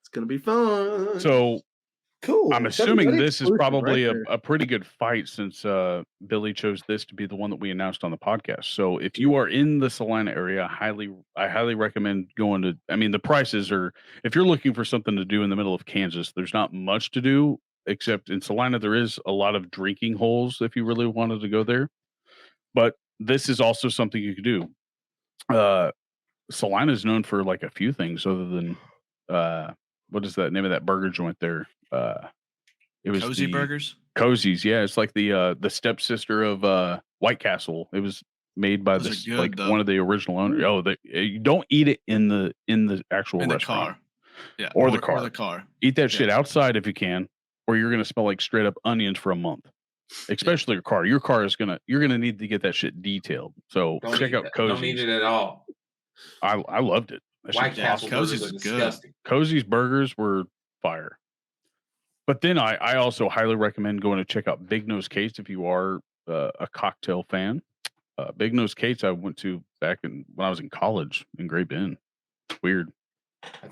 It's gonna be fun. So cool. I'm assuming this is probably a pretty good fight since Billy chose this to be the one that we announced on the podcast. So if you are in the Salina area, I highly recommend going to. I mean, the prices are. If you're looking for something to do in the middle of Kansas, there's not much to do except in Salina there is a lot of drinking holes if you really wanted to go there. But this is also something you could do. Salina is known for like a few things other than what is that name of that burger joint there? It was Cozy Burgers. Cozy's, yeah. It's like the stepsister of White Castle. It was made by this like one of the original owners. Oh, you don't eat it in the actual restaurant. Car. Yeah, or the car. Eat that shit outside if you can, or you're gonna smell like straight up onions for a month. Especially your car. Your car is you're gonna need to get that shit detailed. So check out Cozy's. Don't need it at all. I loved it. White Castle Cozy's is good. Cozy's burgers were fire. But then I also highly recommend going to check out Big Nose Kate's if you are a cocktail fan. Big Nose Kate's I went to back when I was in college in Great Bend. It's weird.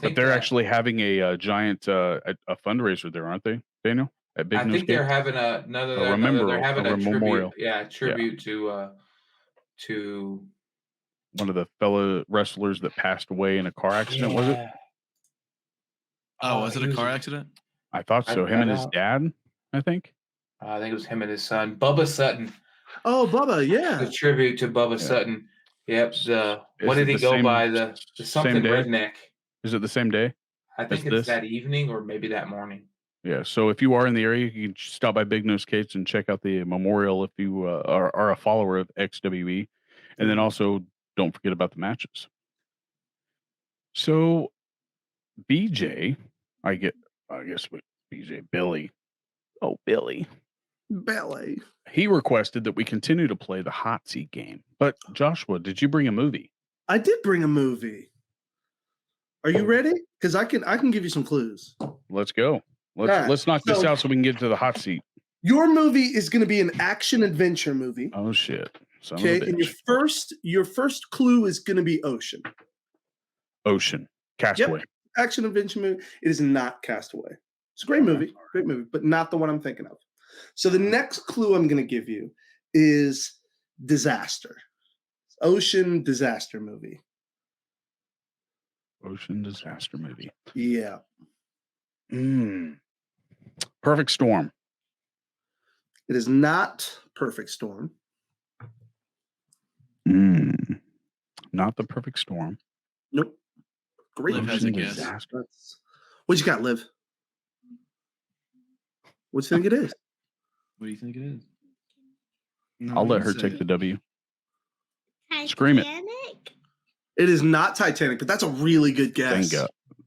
But they're actually having a giant a fundraiser there, aren't they, Daniel? At Big Nose Kate's? They're having they're having a memorial. Tribute to one of the fellow wrestlers that passed away in a car accident, was it? Oh, was it a car accident? I thought so. Him and his dad, I think. I think it was him and his son, Bubba Sutton. Oh, Bubba, yeah. The tribute to Bubba Sutton. Yep. What did he go by? The something redneck. Is it the same day? I think it's that evening or maybe that morning. Yeah. So if you are in the area, you can stop by Big Nose Kate's and check out the memorial if you are a follower of XWE. And then also don't forget about the matches. So BJ, I guess with BJ, Billy. Oh, Billy. He requested that we continue to play the hot seat game. But Joshua, did you bring a movie? I did bring a movie. Are you ready? Because I can give you some clues. Let's go. Let's knock this out so we can get to the hot seat. Your movie is going to be an action adventure movie. Oh shit. Okay, and your first clue is going to be ocean. Castaway. Yep. Action adventure movie. It is not Castaway. It's a great movie, but not the one I'm thinking of. So the next clue I'm going to give you is disaster. Ocean disaster movie. Ocean disaster movie. Yeah. Perfect Storm. It is not Perfect Storm. Not the Perfect Storm. Nope. Great. Liv has a guess. Disaster. What you got, Liv? What do you think it is? What do you think it is? No, I'll let her take the W. Scream it. It is not Titanic, but that's a really good guess.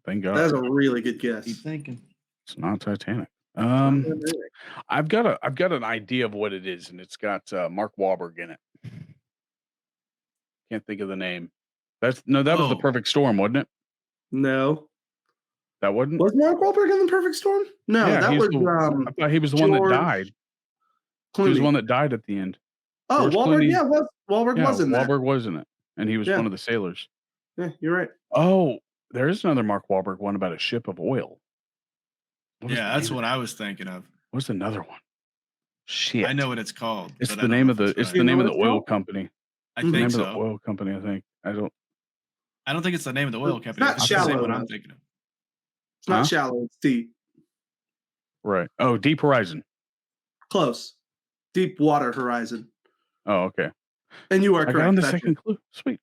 Thank God. That's a really good guess. Keep thinking. It's not Titanic. I've got an idea of what it is, and it's got Mark Wahlberg in it. Can't think of the name. That was the Perfect Storm, wasn't it? No. That wasn't. Was Mark Wahlberg in the Perfect Storm? No, yeah, that was. I thought he was the one that died. Clooney. He was the one that died at the end. Oh, George Wahlberg. Clooney. Yeah, Wahlberg was in that. Wahlberg was in it, and he was one of the sailors. Yeah, you're right. Oh, there is another Mark Wahlberg one about a ship of oil. Yeah, that's what I was thinking of. What's another one? Shit, I know what it's called. It's the name of the. It's the name of the oil company. I think so. The oil company. I think. I don't think it's the name of the oil company. It's not Shallow. What I'm thinking of. It's not Shallow. It's Deep. Right. Oh, Deep Horizon. Close. Deep Water Horizon. Oh, okay. And you are correct. I got on the second clue. Sweet.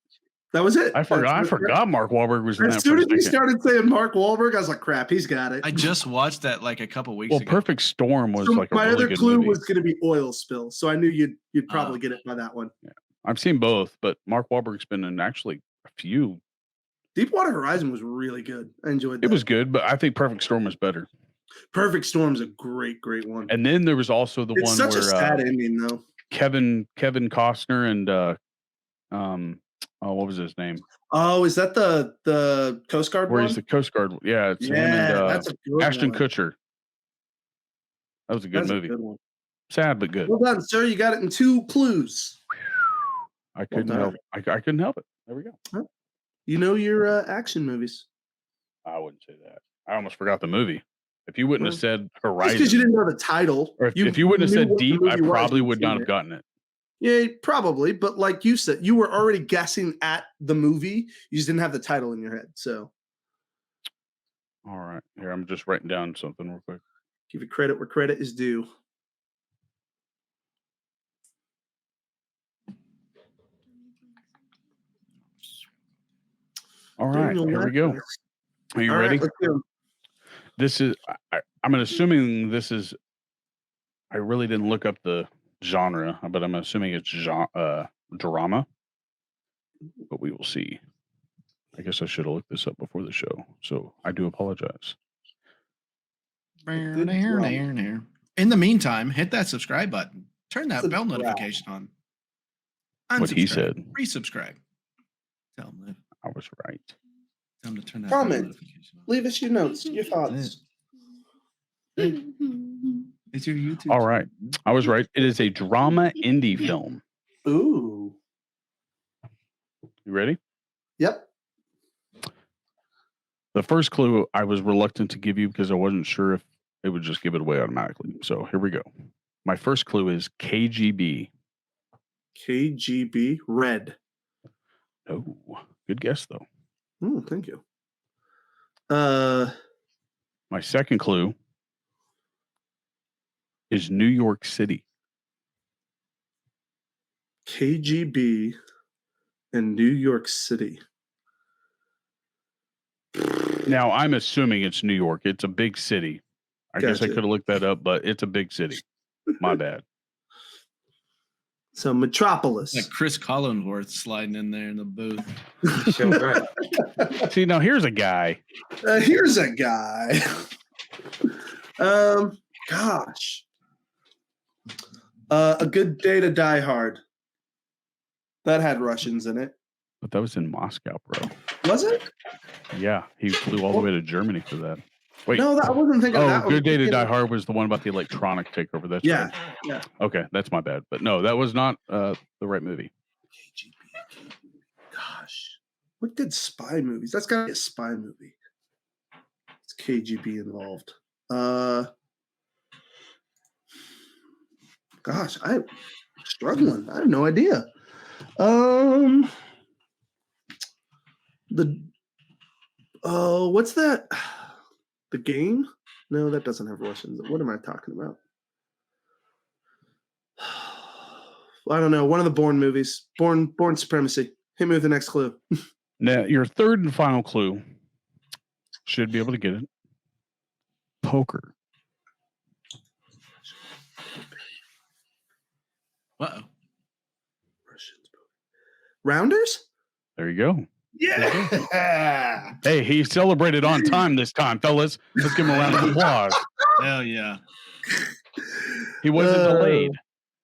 That was it. I forgot Mark Wahlberg was in that. As soon as you started saying Mark Wahlberg, I was like, crap, he's got it. I just watched that like a couple weeks ago. Perfect Storm was like a my really other good clue movie. was going to be oil spill, so I knew you'd probably get it by that one. Yeah. I've seen both, but Mark Wahlberg's been in actually a few Deepwater Horizon was really good. I enjoyed that. It was good, but I think Perfect Storm was better. Perfect Storm's a great one. And then there was also the one such where a sad ending though. Kevin Costner and what was his name? Oh, is that the Coast Guard where one? he's the Coast Guard. Yeah, it's him and that's a good Ashton one. Kutcher. That was a good movie. A good one. Sad but good. Well done, sir. You got it in 2 clues. I couldn't help. I couldn't help it. There we go. You know your action movies. I wouldn't say that. I almost forgot the movie. If you wouldn't have said Horizon, because you didn't know the title, or if you wouldn't have said Deep, I probably would not have gotten it. Yeah, probably. But like you said, you were already guessing at the movie. You just didn't have the title in your head. So, all right, here I'm just writing down something real quick. Give it credit where credit is due. All right, here we go. Are you ready? Let's go. This is, I'm assuming this is, I really didn't look up the genre, but I'm assuming it's drama. But we will see. I guess I should have looked this up before the show, so I do apologize. In the meantime, hit that subscribe button. Turn that bell notification on. What he said. Resubscribe. Tell him that. I was right. Tell him to turn that comment. Notification on. Leave us your notes, your thoughts. It's your YouTube. All right. I was right. It is a drama indie film. Ooh. You ready? Yep. The first clue I was reluctant to give you because I wasn't sure if it would just give it away automatically. So here we go. My first clue is KGB. KGB. Red. Oh, good guess though. Oh, thank you. My second clue is New York City. KGB and New York City. Now, I'm assuming it's New York. It's a big city. I guess I could have looked that up, but it's a big city. My bad. So Metropolis. Like Chris Collinsworth sliding in there in the booth. See, now here's a guy. Here's a guy. Gosh. A Good Day to Die Hard. That had Russians in it. But that was in Moscow, bro. Was it? Yeah, he flew all the way to Germany for that. Wait. No, I wasn't thinking that. Oh, Good Day to Die Hard was the one about the electronic takeover. That's right. Yeah. Okay, that's my bad. But no, that was not the right movie. KGB. Gosh. What good spy movies? That's got to be a spy movie. It's KGB involved. Gosh, I'm struggling. I have no idea. What's that? The Game? No, that doesn't have Russians. What am I talking about? I don't know. One of the Bourne movies. Bourne Supremacy. Hit me with the next clue. Now, your third and final clue should be able to get it. Poker. Uh-oh. Rounders? There you go. Yeah. Hey, he celebrated on time this time, fellas. Let's give him a round of applause. Hell yeah. He wasn't delayed.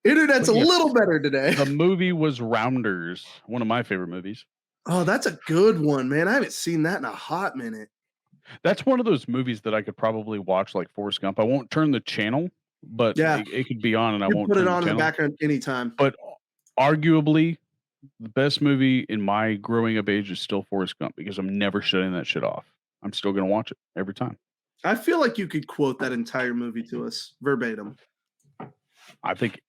Internet's a little better today. The movie was Rounders, one of my favorite movies. Oh, that's a good one, man. I haven't seen that in a hot minute. That's one of those movies that I could probably watch like Forrest Gump. I won't turn the channel, but it could be on and I won't put turn it on the in the background anytime. But arguably, the best movie in my growing up age is still Forrest Gump because I'm never shutting that shit off. I'm still going to watch it every time. I feel like you could quote that entire movie to us verbatim. I think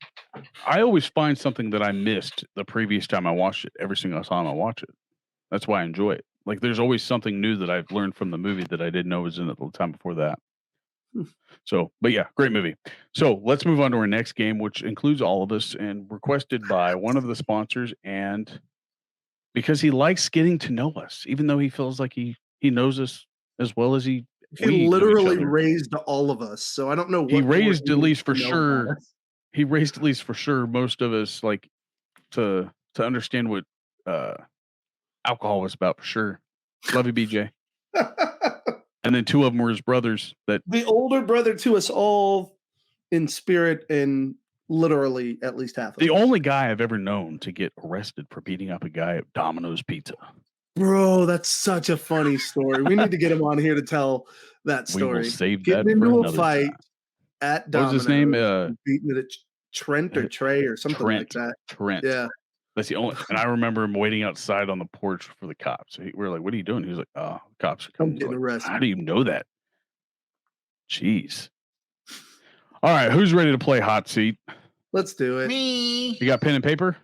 I always find something that I missed the previous time I watched it every single time I watch it. That's why I enjoy it. Like there's always something new that I've learned from the movie that I didn't know was in it the time before that. So, but yeah, great movie. So let's move on to our next game, which includes all of us and requested by one of the sponsors. And because he likes getting to know us, even though he feels like he knows us as well as he literally raised all of us. So I don't know what he raised at least for sure. He raised at least for sure most of us like to understand what alcohol was about for sure. Love you, BJ. And then 2 of them were his brothers. That the older brother to us all in spirit and literally at least half of the us. only guy I've ever known to get arrested for beating up a guy at Domino's Pizza. Bro, that's such a funny story. We need to get him on here to tell that story. We will save Getting that into for a another fight time. at What Domino's. was his name? Beating it at Trent or Trey or something like that. Trent. Yeah. That's the only. And I remember him waiting outside on the porch for the cops. We were like, "What are you doing?" He was like, "Oh, cops are I'm coming." getting Like, arrested. how do you know that? Jeez. All right, who's ready to play hot seat? Let's do it. Me. You got pen and paper?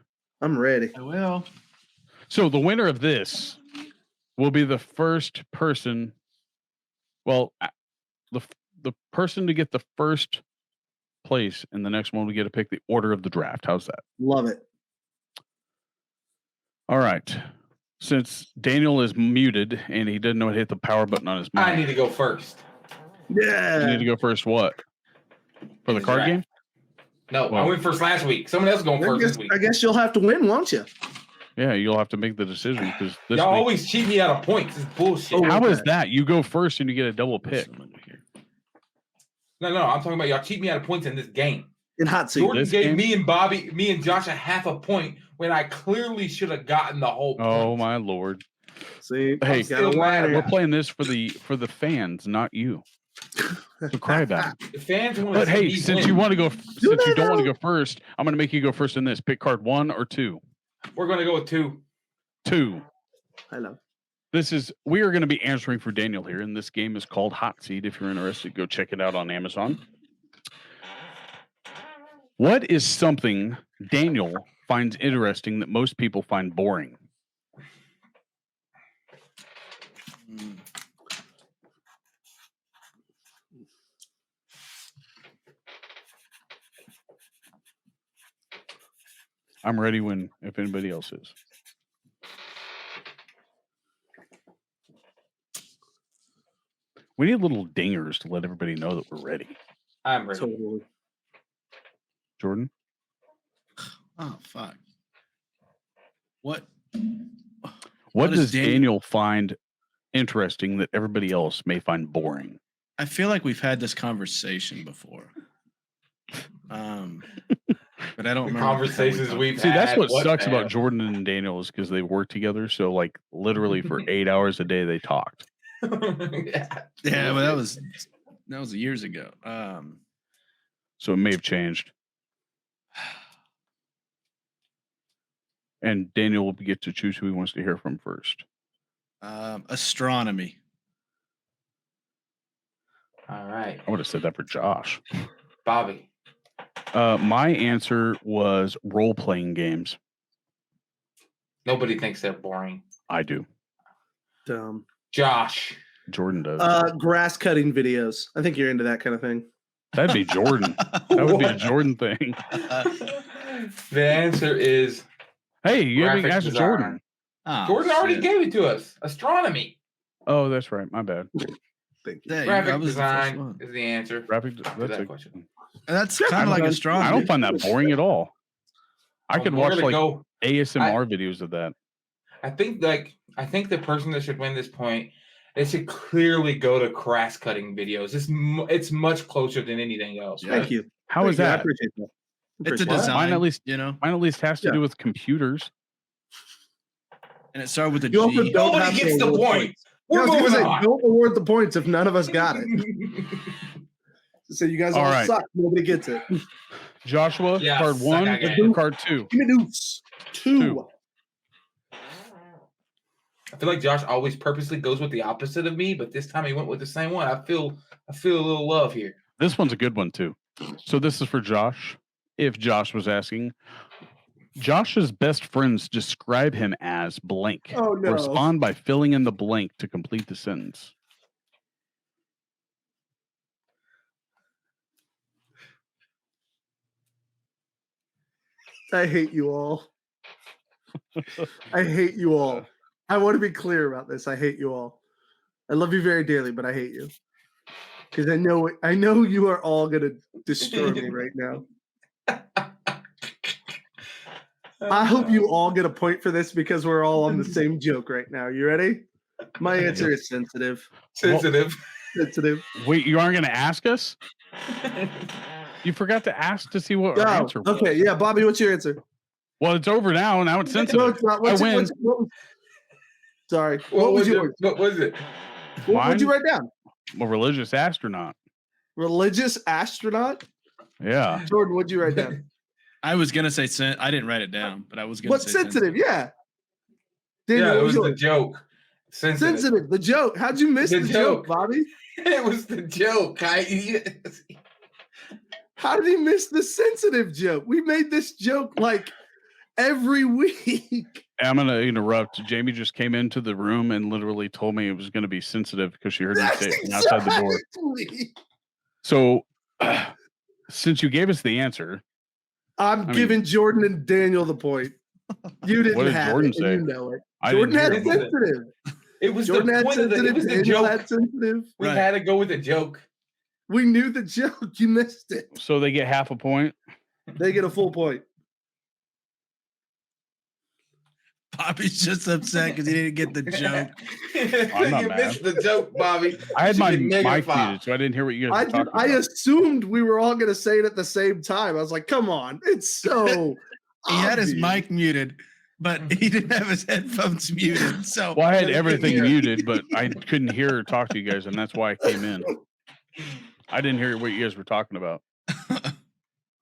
I'm ready. I will. So the winner of this will be the first person. Well, the person to get the first place in the next one, we get to pick the order of the draft. How's that? Love it. All right. Since Daniel is muted and he didn't know how to hit the power button on his mic, I need to go first. Yeah. you need to go first. What? For the card Draft. game? No, Well, I went first last week. Someone else is going first this week. I guess you'll have to win, won't you? Yeah, you'll have to make the decision because this Y'all week- always cheat me out of points. It's bullshit. Oh, How is okay. that? You go first and you get a double pick. No, I'm talking about y'all cheat me out of points in this game. In hot seat. Jordan This gave game? me and Josh a half a point when I clearly should have gotten the whole point. Oh my lord! See, Hey, got a still We're playing this for the fans, not you. So cry about it. The fans want But to hey, see me since win. you want to go, since you they don't want to know? go first, I'm going to make you go first in this. Pick card 1 or 2. We're going to go with 2. 2. Hello. We are going to be answering for Daniel here, and this game is called Hot Seat. If you're interested, go check it out on Amazon. What is something Daniel finds interesting that most people find boring? I'm ready if anybody else is. We need little dingers to let everybody know that we're ready. I'm ready. Totally. Jordan? Oh fuck. What What does Daniel find interesting that everybody else may find boring? I feel like we've had this conversation before. But I don't The remember conversations we've See, that's had, what sucks man. about Jordan and Daniel is because they work together. So, like, literally for 8 hours a day, they talked. Yeah. Yeah, but that was years ago. So it may have changed. And Daniel will get to choose who he wants to hear from first. Astronomy. All right. I would have said that for Josh. Bobby. My answer was role-playing games. Nobody thinks they're boring. I do. Dumb. Josh. Jordan does. Grass cutting videos. I think you're into that kind of thing. That'd be Jordan. That would be a Jordan thing. The answer is Hey, you haven't graphic asked design. Jordan. Oh, Jordan already shit. gave it to us. Astronomy. Oh, that's right. My bad. Thank you. Yeah, Graphic that was the first design one. is the answer. Graphic. to That's that question. That's kind of like astronomy. I don't find that boring at all. I could We're watch gonna like go. ASMR videos of that. I think the person that should win this point, it should clearly go to grass cutting videos. It's much closer than anything else. Yeah. Thank you. How is Thank you. I that? appreciate that. It's a Appreciate that. design. Mine at least- you know, Mine at least has to Yeah. do with computers. and it started with a You also G. don't Nobody have to gets the award point. points. We're I was gonna moving say, on. don't award the points if none of us got it. So you guys all All right. suck. Nobody gets it. Joshua, Yes, card I 1 got it. or card 2? Give me deuce. Two. I feel like Josh always purposely goes with the opposite of me, but this time he went with the same one. I feel a little love here. This one's a good one too. So this is for Josh. If Josh was asking, Josh's best friends describe him as blank. Oh no. Respond by filling in the blank to complete the sentence. I hate you all. I hate you all. I want to be clear about this. I hate you all. I love you very dearly, but I hate you. Because I know you are all gonna destroy me right now. I hope you all get a point for this because we're all on the same joke right now. You ready? My answer is sensitive. Sensitive. Sensitive. Wait, you aren't going to ask us? You forgot to ask to see what our answer was. Okay, yeah, Bobby, what's your answer? Well, it's over now. Now it's sensitive. No, it's not. I win. Sorry. What was yours? What was it? What did you write down? A religious astronaut. Religious astronaut? Yeah. Jordan, what'd you write down? I was gonna say I didn't write it down, but I was gonna say sensitive. Yeah. Daniel, it was the joke. Sensitive. The joke. How'd you miss the joke, Bobby? It was the joke. How did he miss the sensitive joke? We made this joke like every week. I'm going to interrupt. Jamie just came into the room and literally told me it was going to be sensitive because she heard me say it from outside the door. So, since you gave us the answer, I'm giving Jordan and Daniel the point. You didn't have Jordan it, say? You know it. Jordan had sensitive. It was Jordan had sensitive. It was the joke. Had sensitive. We had to go with a joke. We knew the joke. You missed it. So they get half a point. They get a full point. Bobby's just upset because he didn't get the joke. I'm not you mad. missed the joke, Bobby. I had my mic muted, so I didn't hear what you guys were talking about. I assumed we were all going to say it at the same time. I was like, come on. It's so He had his mic muted, but he didn't have his headphones muted. So I had everything muted, but I couldn't hear or talk to you guys, and that's why I came in. I didn't hear what you guys were talking about.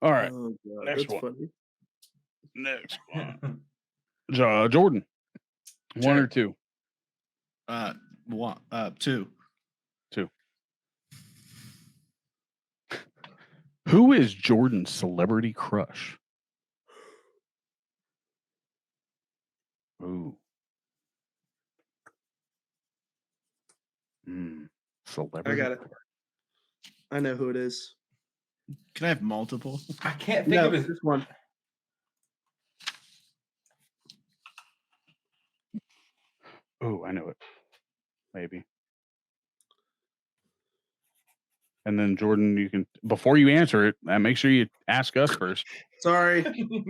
All right. Oh, God, next one. Funny. Next one. Jordan. One or two? Two. Who is Jordan's celebrity crush? Ooh. Celebrity. I got it. I know who it is. Can I have multiple? I can't think of it. This one. Oh, I know it. Maybe. And then Jordan, you can before you answer it, make sure you ask us first. Sorry,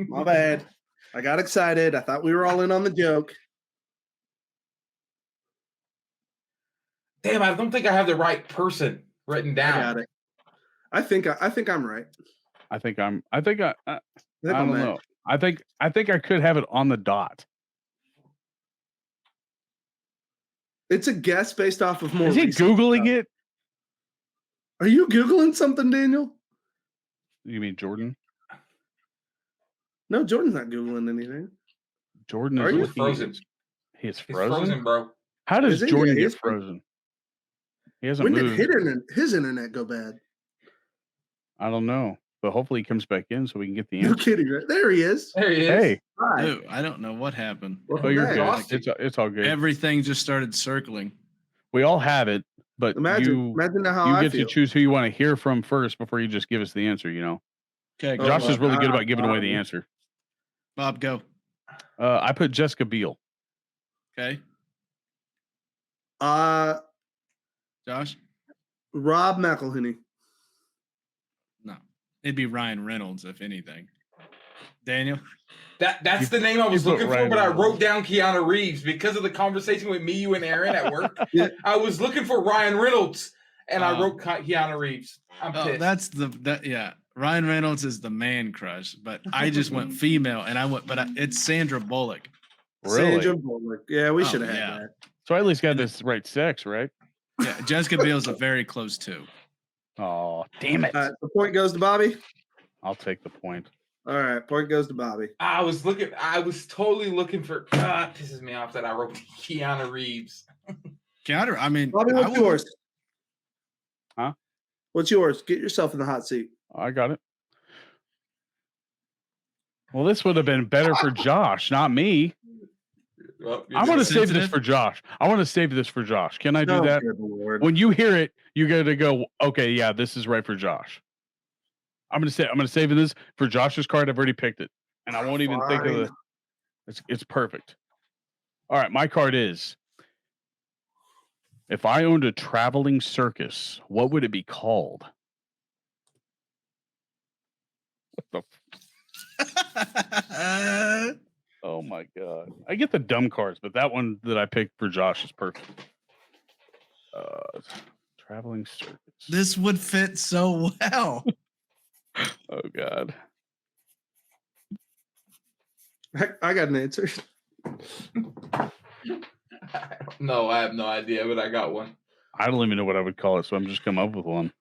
my bad. I got excited. I thought we were all in on the joke. Damn, I don't think I have the right person written down. I got it. I think I'm right. I don't know. I think I could have it on the dot. It's a guess based off of more. Is he Googling it? Are you Googling something, Daniel? You mean Jordan? No, Jordan's not Googling anything. Jordan is looking frozen. He's frozen? He's frozen, bro. How does Jordan get frozen? He hasn't moved. When did his internet go bad? I don't know. But hopefully he comes back in so we can get the answer. No kidding, right? There he is. There he is. Hey. Dude, I don't know what happened. Oh, you're good. It's all good. Everything just started circling. We all have it, but imagine how you get to choose who you want to hear from first before you just give us the answer, you know. Okay. Josh is really good about giving away the answer. Bob, go. I put Jessica Biel. Okay. Josh? Rob McElhenney. No. It'd be Ryan Reynolds, if anything. Daniel? That's the name I was looking for, but I wrote down Keanu Reeves because of the conversation with me, you, and Aaron at work. I was looking for Ryan Reynolds, and I wrote Keanu Reeves. I'm pissed. Yeah. Ryan Reynolds is the man crush, but I just went female, and it's Sandra Bullock. Really? Sandra Bullock. Yeah, we should have had that. So I at least got this right sex, right? Yeah, Jessica Biel's a very close two. Oh, damn it. The point goes to Bobby. I'll take the point. All right, point goes to Bobby. I was totally looking for. It pisses me off that I wrote Keanu Reeves. Bobby, what's yours? Huh? What's yours? Get yourself in the hot seat. I got it. Well, this would have been better for Josh, not me. Well, I want to save this for Josh. Can I do that? When you hear it, you got to go, okay, yeah, this is right for Josh. I'm gonna save this for Josh's card. I've already picked it, and I won't even think of it's perfect. All right, my card is: if I owned a traveling circus, what would it be called? What the? Oh my god! I get the dumb cards, but that one that I picked for Josh is perfect. Traveling circus. This would fit so well. Oh god! I got an answer. No, I have no idea, but I got one. I don't even know what I would call it, so I'm just coming up with one.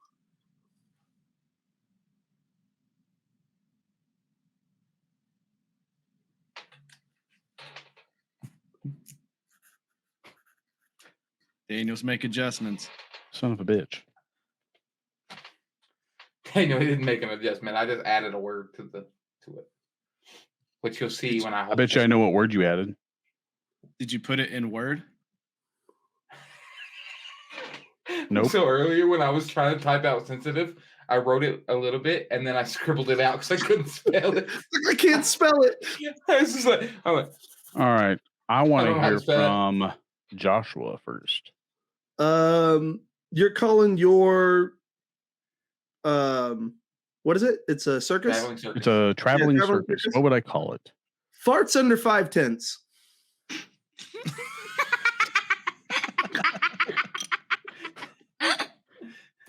Daniel's make adjustments. Son of a bitch. Daniel, he didn't make an adjustment. I just added a word to it, which you'll see when I. I bet you I know what word you added. Did you put it in Word? Nope. So earlier when I was trying to type out sensitive, I wrote it a little bit and then I scribbled it out because I couldn't spell it. I can't spell it. I was just like, I'm like, all right. I want to hear spell from Joshua first. You're calling your what is it? It's a circus. It's a traveling circus. What would I call it? Farts under 5 tenths.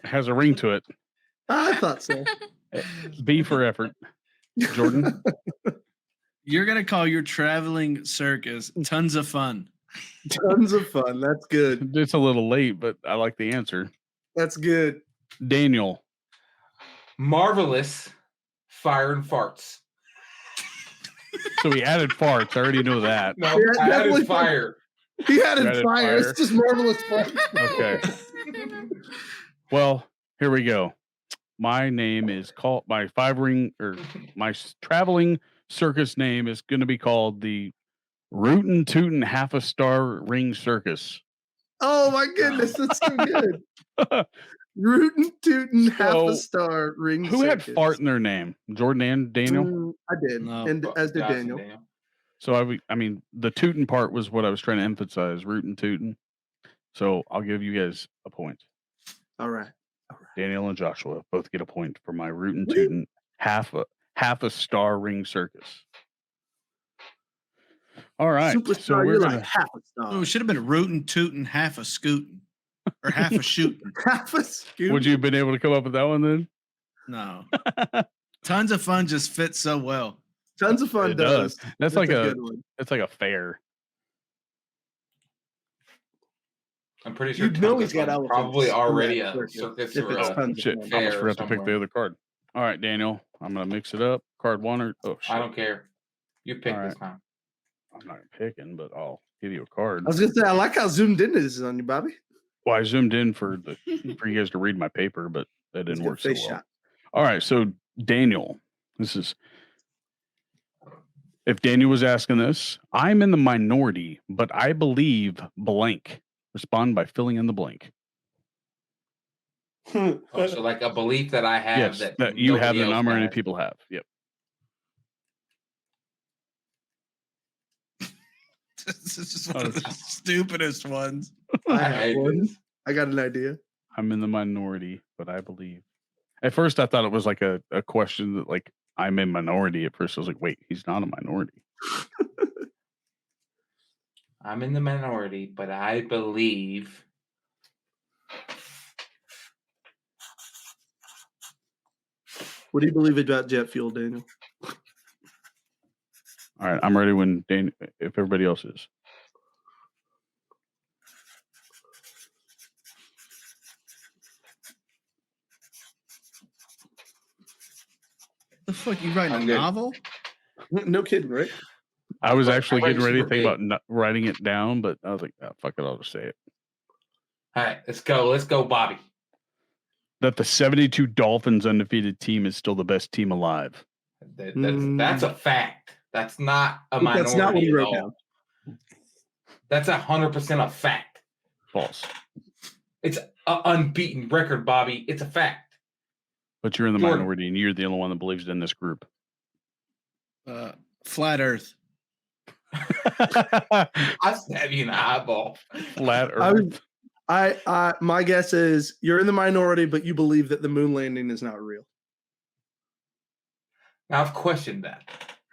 It has a ring to it. I thought so. B for effort. Jordan? You're going to call your traveling circus tons of fun. Tons of fun. That's good. It's a little late, but I like the answer. That's good. Daniel. Marvelous fire and farts. So he added farts. I already know that. No, I added fire. He added fire. It's just marvelous fun. Okay. Well, here we go. My name is called my traveling circus name is going to be called the Rootin' Tootin' Half a Star Ring Circus. Oh my goodness, that's so good. Rootin' Tootin' Half a Star Ring Who Circus. had fart in their name? Jordan and Daniel? I did. No. And as did Daniel. So I mean, the tootin' part was what I was trying to emphasize, rootin' tootin'. So I'll give you guys a point. All right. Daniel and Joshua both get a point for my rootin' tootin' half a star ring circus. All right. Superstar, So we're you're gonna like half a star. Oh, it should have been rootin' tootin' half a scootin'. Or half a shooting. Half a scoop. Would you have been able to come up with that one then? No. Tons of fun just fits so well. Tons of fun It does. That's like a good one. It's like a fair. I'm pretty sure You know he's got elephants probably already in a that circus if or it's a tons of Shit, fun. I almost fair forgot to pick somewhere. the other card. All right, Daniel. I'm gonna mix it up. Card one or shit. I don't care. You pick All this right. time. I'm not picking, but I'll give you a card. I was gonna say I like how zoomed in this is on you, Bobby. Well, I zoomed in for you guys to read my paper, but that didn't work so well. Shot. All right, so Daniel, this is if Daniel was asking this, I'm in the minority, but I believe blank. Respond by filling in the blank. Oh, so like a belief that I have Yes, that you have nobody and else not many has. people have. Yep. This is just one of the stupidest ones. I I have hate one. this. I got an idea. I'm in the minority, but I believe. At first, I thought it was like a question that like I'm in minority. At first, I was like, wait, he's not a minority. I'm in the minority, but I believe. What do you believe about jet fuel, Daniel? All right, I'm ready when Dan. If everybody else is. The fuck, you writing I'm a good. novel? No kidding, right? I was Right, actually I read getting ready to Super think Big. about not writing it down, but I was like, oh, fuck it, I'll just say it. All right, let's go. Let's go, Bobby. That the 72 Dolphins undefeated team is still the best team alive. That's a fact. That's not a minority. That's not what he at wrote all. down. That's 100% a fact. False. It's an unbeaten record, Bobby. It's a fact. But you're in the Jordan. minority, and you're the only one that believes in this group. Flat Earth. I stab you in the eyeball. Flat Earth. My guess is you're in the minority, but you believe that the moon landing is not real. Now I've questioned that.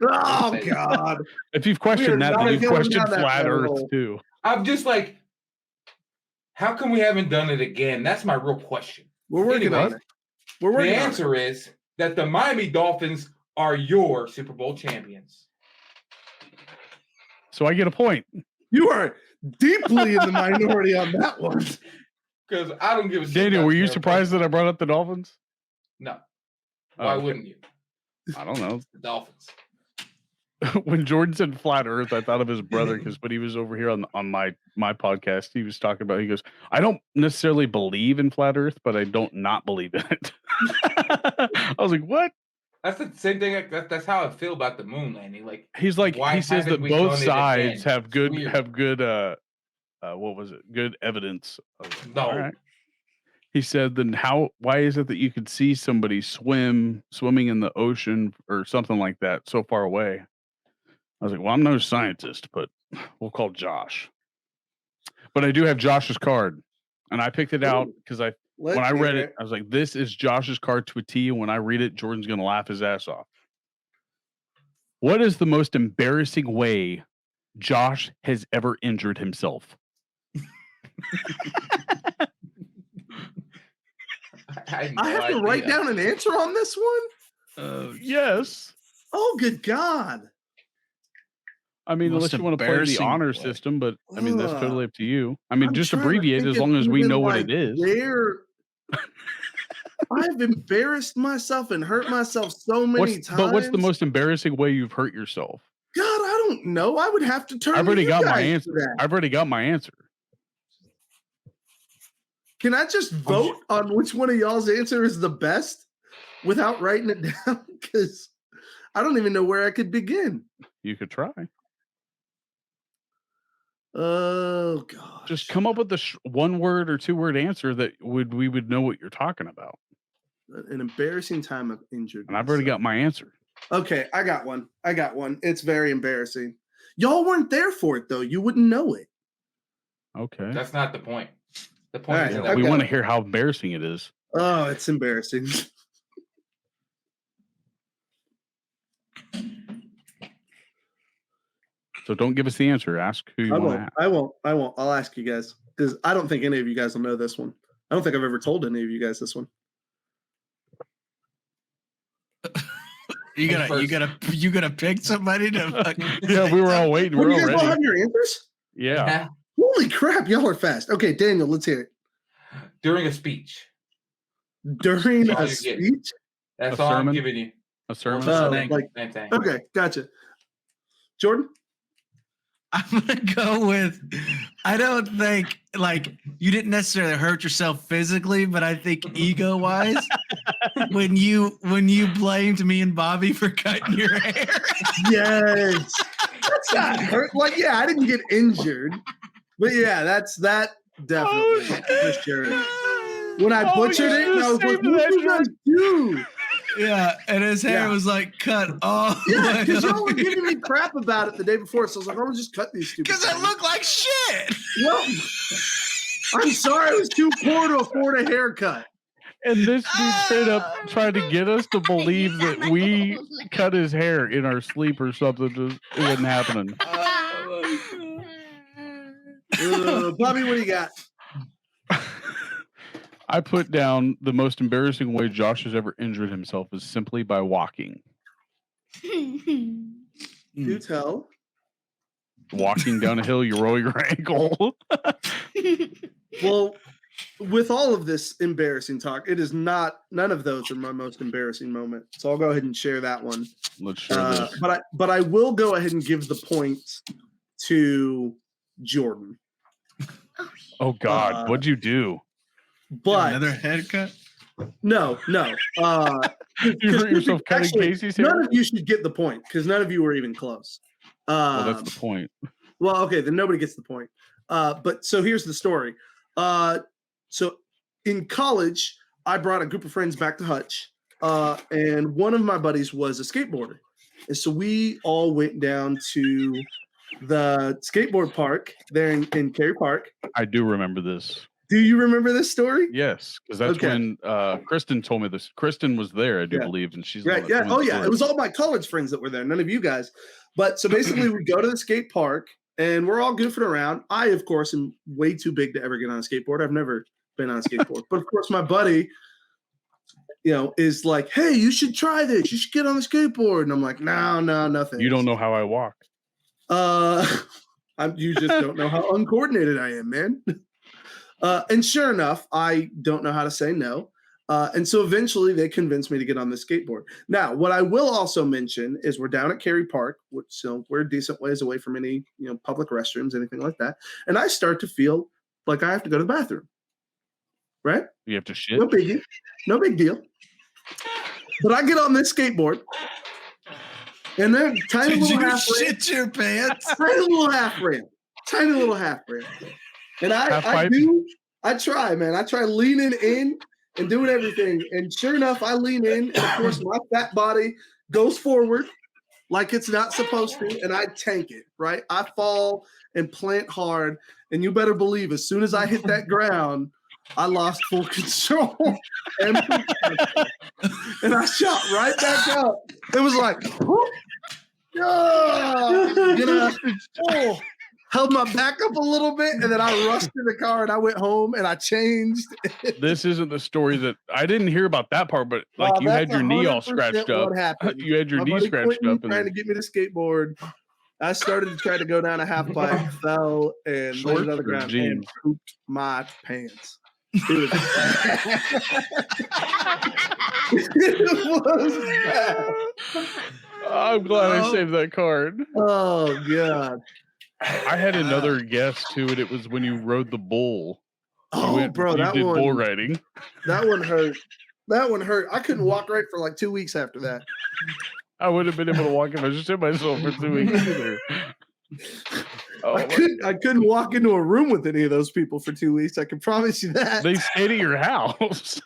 Oh God! If you've questioned that, then you've questioned flat Earth too. I'm just like, how come we haven't done it again? That's my real question. We're working on it. The answer is that the Miami Dolphins are your Super Bowl champions. So I get a point. You are deeply in the minority on that one. Because I don't give a shit. Daniel, were you surprised that I brought up the Dolphins? No. Why wouldn't you? I don't know. The Dolphins. When Jordan said flat Earth, I thought of his brother because when he was over here on my podcast, he was talking about. He goes, "I don't necessarily believe in flat Earth, but I don't not believe in it." I was like, "What?" That's the same thing. That's how I feel about the moon landing. Like he's like, he says that both sides have good what was it? Good evidence. No. All right. He said, then why is it that you could see somebody swimming in the ocean or something like that so far away? I was like, well, I'm no scientist, but we'll call Josh. But I do have Josh's card, and I picked it out because when I read it, I was like, this is Josh's card to a T. And when I read it, Jordan's going to laugh his ass off. What is the most embarrassing way Josh has ever injured himself? I have to write down an answer on this one? Yes. Oh, good God. I mean, unless you want to play the honor system, but I mean, that's totally up to you. I mean, just abbreviate as long as we know what it is. I've embarrassed myself and hurt myself so many times. But what's the most embarrassing way you've hurt yourself? God, I don't know. I would have to turn. I've already got my answer. I've already got my answer. Can I just vote on which one of y'all's answer is the best without writing it down? Because I don't even know where I could begin. You could try. Oh God! Just come up with the one word or 2 word answer that we would know what you're talking about. An embarrassing time of injured. And I've already got my answer. Okay, I got one. It's very embarrassing. Y'all weren't there for it though. You wouldn't know it. Okay, that's not the point. The point is that we want to hear how embarrassing it is. Oh, it's embarrassing. So don't give us the answer. Ask who you want to ask. I won't. I'll ask you guys because I don't think any of you guys will know this one. I don't think I've ever told any of you guys this one. You gotta pick somebody to. Yeah, we were all waiting. We're all ready. You guys all have your answers? Yeah. Holy crap, y'all are fast. Okay, Daniel, let's hear it. During a speech. During a speech? That's all I'm giving you. A sermon? Same thing. Okay, gotcha. Jordan? I'm gonna go with. I don't think you didn't necessarily hurt yourself physically, but I think ego-wise, when you blamed me and Bobby for cutting your hair. Yes, that's not hurt. I didn't get injured, but yeah, that definitely for sure. When I butchered it, I was like, "What did you guys do?" Yeah, and his hair was cut off. Yeah, because y'all were giving me crap about it the day before, so I was like, "I'm gonna just cut these stupid." Because it looked like shit. Well, I'm sorry, I was too poor to afford a haircut. And this dude straight up tried to get us to believe that we cut his hair in our sleep or something. It wasn't happening. Bobby, what do you got? I put down the most embarrassing way Josh has ever injured himself is simply by walking. Do tell. Walking down a hill, you roll your ankle. Well, with all of this embarrassing talk, it is none of those are my most embarrassing moment. So I'll go ahead and share that one. Let's share this. But I will go ahead and give the points to Jordan. Oh God, what'd you do? But another haircut? No. You hurt yourself cutting Casey's hair? None of you should get the point because none of you were even close. Well, that's the point. Well, okay, then nobody gets the point. But so here's the story. So in college, I brought a group of friends back to Hutch, and one of my buddies was a skateboarder. And so we all went down to the skateboard park there in Cary Park. I do remember this. Do you remember this story? Yes, because that's when Kristen told me this. Kristen was there, I do believe, and she's right. Yeah. Oh yeah, it was all my college friends that were there. None of you guys. But so basically, we go to the skate park and we're all goofing around. I, of course, am way too big to ever get on a skateboard. I've never been on a skateboard, but of course, my buddy, is like, "Hey, you should try this. You should get on the skateboard." And I'm like, "No, nothing." You don't know how I walk. You just don't know how uncoordinated I am, man. And sure enough, I don't know how to say no. And so eventually they convinced me to get on the skateboard. Now, what I will also mention is we're down at Cary Park, so we're a decent ways away from any, public restrooms, anything like that. And I start to feel like I have to go to the bathroom. Right? You have to shit? No biggie. No big deal. But I get on this skateboard. And then tiny little half ramp. Shit your pants. Tiny little half ramp. And I try, man. I try leaning in and doing everything. And sure enough, I lean in. And of course, my fat body goes forward like it's not supposed to. And I tank it, right? I fall and plant hard. And you better believe as soon as I hit that ground, I lost full control. And I shot right back up. It was like, held my back up a little bit, and then I rushed to the car and I went home and I changed. This isn't the story that I didn't hear about that part, but like you had your knee all scratched up. You had your knee scratched up. Trying to get me to skateboard. I started to try to go down a half pipe, fell, and landed on the ground and pooped my pants. It was bad. I'm glad I saved that card. Oh God. I had another guess too, and it was when you rode the bull. Bro, that did bull riding. That one hurt. I couldn't walk right for like 2 weeks after that. I would have been able to walk if I just hit myself for 2 weeks either. I couldn't walk into a room with any of those people for 2 weeks. I can promise you that. They stayed at your house.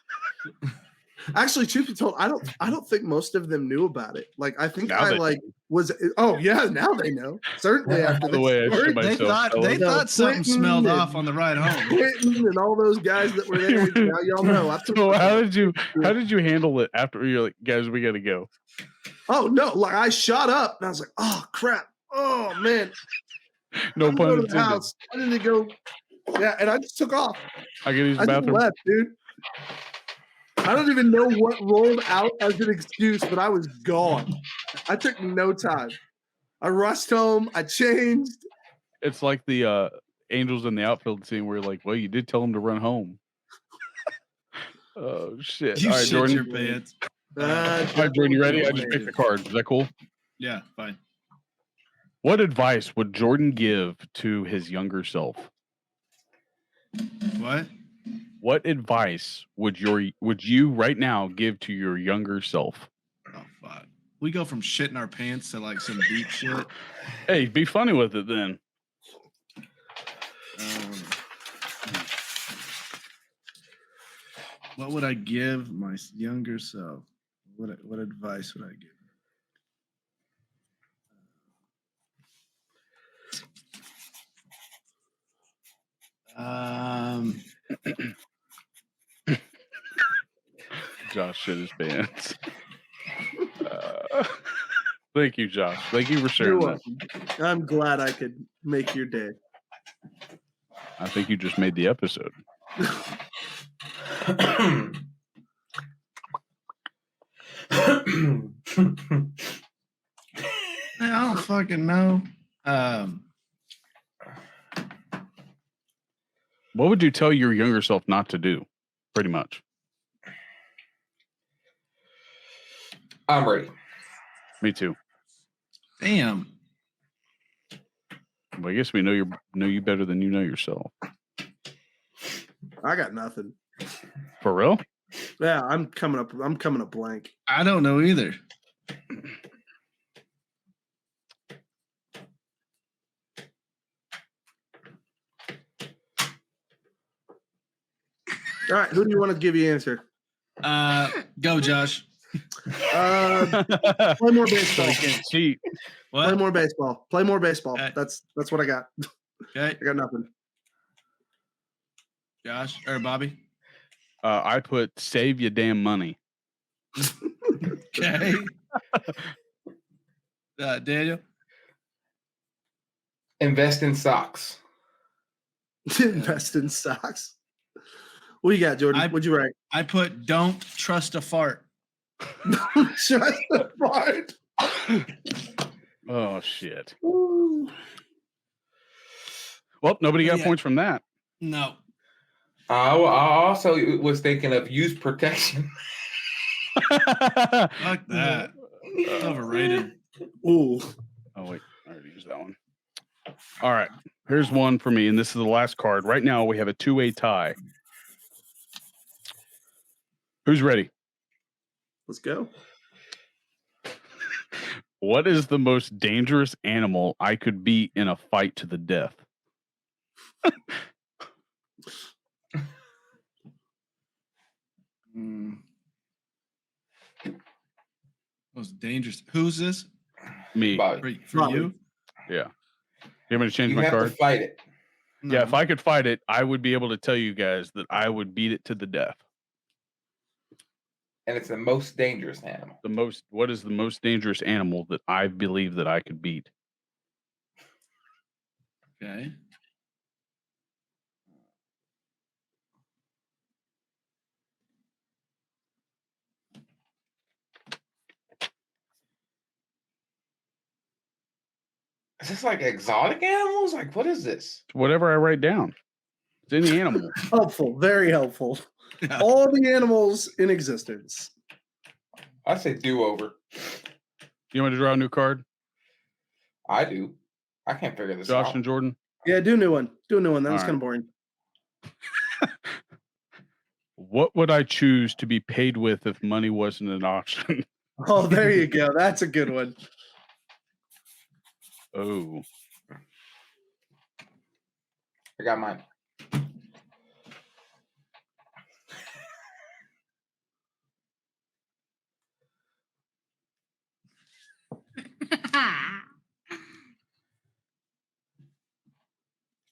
Actually, truth be told, I don't think most of them knew about it. Like, I think now was. Oh yeah, now they know. Certainly after the way, they thought something smelled off on the ride home. Quentin and all those guys that were there. Now y'all know. So how did you handle it after you're like, guys, we got to go? Oh no! Like I shot up and I was like, oh crap! Oh man! No pun intended. I need to go. Yeah, and I just took off. I can use the bathroom. Left, dude. I don't even know what rolled out as an excuse, but I was gone. I took no time. I rushed home. I changed. It's like the Angels in the Outfield scene where like, well, you did tell them to run home. Oh shit! You all right, shit Jordan. your pants. All right, Jordan, you ready? I just picked the card. Is that cool? Yeah, fine. What advice would Jordan give to his younger self? What? What advice would you right now give to your younger self? Oh fuck. We go from shitting our pants to like some deep shit. Hey, be funny with it then. What would I give my younger self? What advice would I give? Josh shit his pants. Thank you, Josh. Thank you for sharing that. I'm glad I could make your day. I think you just made the episode. I don't fucking know. What would you tell your younger self not to do? Pretty much. I'm ready. Me too. Damn. Well, I guess we know you better than you know yourself. I got nothing. For real? Yeah, I'm coming up blank. I don't know either. All right, who do you want to give you answer? Go, Josh. Play more baseball. Cheat. What? Play more baseball. Play more baseball. Okay. That's what I got. Okay. I got nothing. Josh or Bobby? I put save your damn money. Okay. Daniel? Invest in socks. Invest in socks. What you got, Jordan? What'd you write? I put don't trust a fart. Don't trust a fart. Oh, shit. Ooh. Well, nobody got points from that. No. I also was thinking of use protection. Fuck that. It's overrated. Ooh. Oh, wait. I already used that one. All right. Here's one for me, and this is the last card. Right now, we have a 2-way tie. Who's ready? Let's go. What is the most dangerous animal I could beat in a fight to the death? Most dangerous. Who's this? Me. For you? Yeah. You want me to change my have card? To fight it. No. Yeah, if I could fight it, I would be able to tell you guys that I would beat it to the death. And it's the most dangerous animal. What is the most dangerous animal that I believe that I could beat? Okay. Is this like exotic animals? Like, what is this? It's whatever I write down. It's any animal. Helpful. Very helpful. All the animals in existence. I say do-over. You want to draw a new card? I do. I can't figure this out. Josh and Jordan? Yeah, do a new one. Do a new one. That All was right. kind of boring. What would I choose to be paid with if money wasn't an option? Oh, there you go. That's a good one. Oh. I got mine.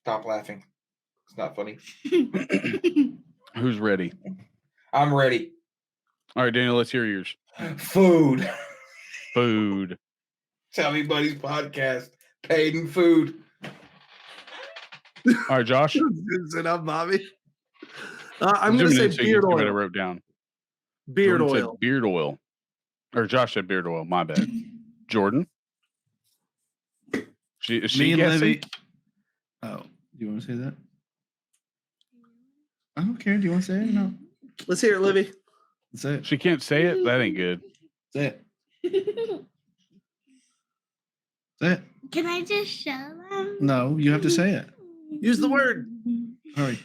Stop laughing. It's not funny. Who's ready? I'm ready. All right, Daniel, let's hear yours. Food. Food. Chubby Buddies podcast. Paid in food. All right, Josh. Sit up, Bobby. I'm going to say beard oil. I wrote down. Beard Jordan oil. Said beard oil. Or Josh said beard oil. My bad. Jordan? Is she Me and guessing? Livy. Oh, do you want to say that? I don't care. Do you want to say it? No. Let's hear it, Livy. Say it. She can't say it? That ain't good. Say it. Say it. Can I just show them? No, you have to say it. Use the word. Hurry.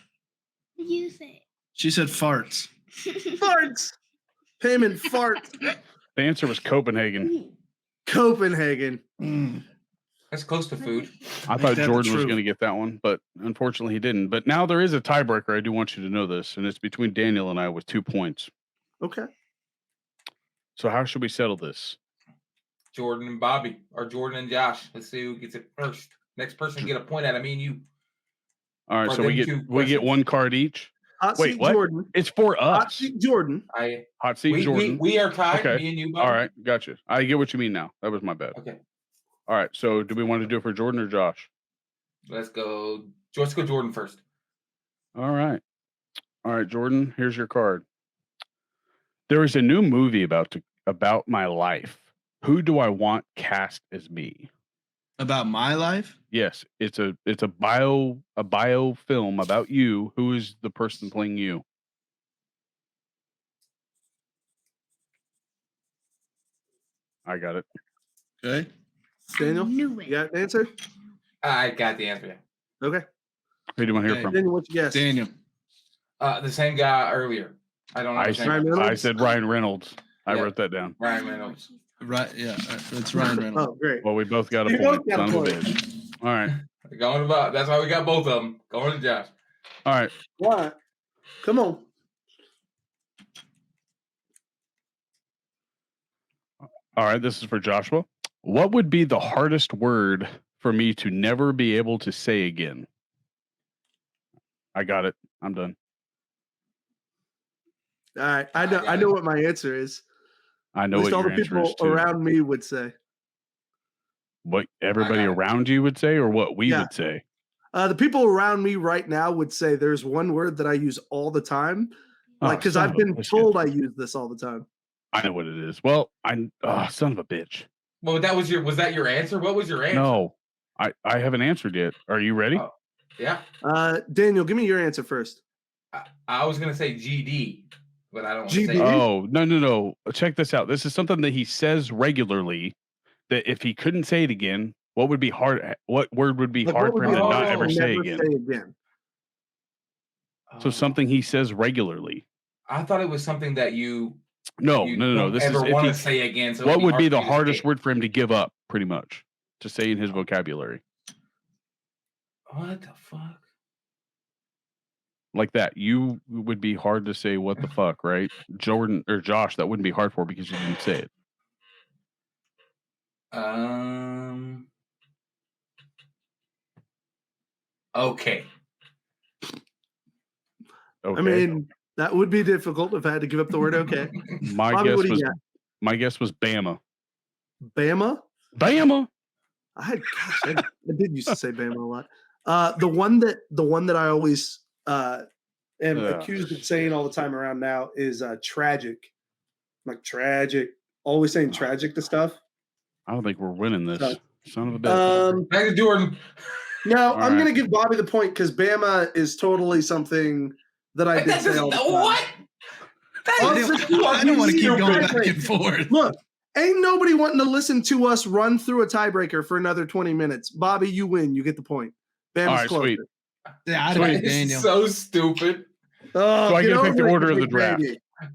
You say She said farts. Farts. Payment fart. The answer was Copenhagen. Copenhagen. That's close to food. I thought Jordan was going to get that one, but unfortunately he didn't. But now there is a tiebreaker. I do want you to know this, and it's between Daniel and I with 2 points. Okay. So how should we settle this? Jordan and Bobby, or Jordan and Josh. Let's see who gets it first. Next person get a point out of me and you. All right, Or so them we get one card each. Hot Wait, seat what? Jordan. It's for Hot us. seat Jordan. Hot seat Jordan. We are tied. Okay. Me and you, Bobby. All right, gotcha. I get what you mean now. That was my bad. Okay. All right, so do we want to do it for Jordan or Josh? Let's go Jordan first. All right, Jordan. Here's your card. There is a new movie about my life. Who do I want cast as me? About my life? Yes, it's a bio film about you. Who is the person playing you? I got it. Okay. Daniel, knew it. you got an answer? I got the answer. Okay. Who do you want to hear Okay. from? Daniel, what you guess? Daniel. The same guy earlier. I don't know. I his said, name. I said Ryan Reynolds. I Yeah. wrote that down. Ryan Reynolds. Right. Yeah. It's Ryan Reynolds. Oh, great. Well, we both got a You point. both got a Son of a point. bitch. All right. Going about. That's why we got both of them. Going to Josh. All right. What? Come on. All right. This is for Joshua. What would be the hardest word for me to never be able to say again? I got it. I'm done. All right. I know what my answer is. I know At least what all your the answer is people too. around me would say. What everybody around you would say, or what we would say? The people around me right now would say there's one word that I use all the time, like because I've been told I use this all the time. I know what it is. Well, son of a bitch. Well, was that your answer? What was your answer? No, I haven't answered yet. Are you ready? Oh, yeah. Daniel, give me your answer first. I was gonna say GD, but I don't. GD? Say Oh, no. Check this out. This is something that he says regularly. That if he couldn't say it again, what would be hard? What word would be hard for him to not ever say again? So something he says regularly. I thought it was something that you. No. This ever want to say again? So what would be the hardest word for him to give up? Pretty much to say in his vocabulary. What the fuck? Like that, you would be hard to say. What the fuck, right? Jordan or Josh, that wouldn't be hard for because you didn't say it. Okay. I mean, that would be difficult if I had to give up the word okay. My guess was Bama. Bama? Bama. I did used to say Bama a lot. The one that I always am accused of saying all the time around now is tragic. Like tragic. Always saying tragic to stuff. I don't think we're winning this. Son of a bitch. Back to Jordan. No, I'm going to give Bobby the point because Bama is totally something that I did say all the time. What? I don't want to keep going back and forth. Look, ain't nobody wanting to listen to us run through a tiebreaker for another 20 minutes. Bobby, you win. You get the point. Bama's closer. Sweet. Yeah, I don't Daniel. So stupid. So I get to pick the order of the draft.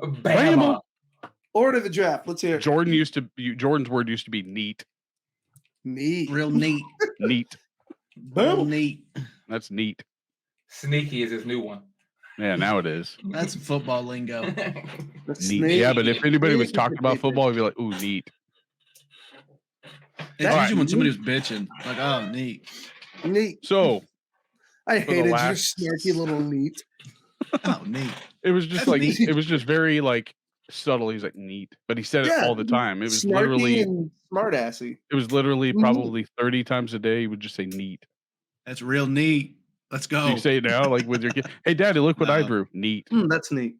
Bama. Order of the draft. Let's hear it. Jordan's word used to be neat. Neat. Real neat. Neat. Real neat. That's neat. Sneaky is his new one. Yeah, now it is. That's football lingo. Neat. Yeah, but if anybody was talking about football, it'd be like, ooh, neat. It's usually when somebody was bitching. Like, oh, neat. Neat. So I hated your snarky little neat. Oh, neat. It was just neat. It was just very like subtle. He's like neat, but he said it all the time. It was literally smart-assy. It was literally probably 30 times a day. He would just say neat. That's real neat. Let's go. You say it now, like with your kid. Hey, Daddy, look what I drew. Neat. That's neat.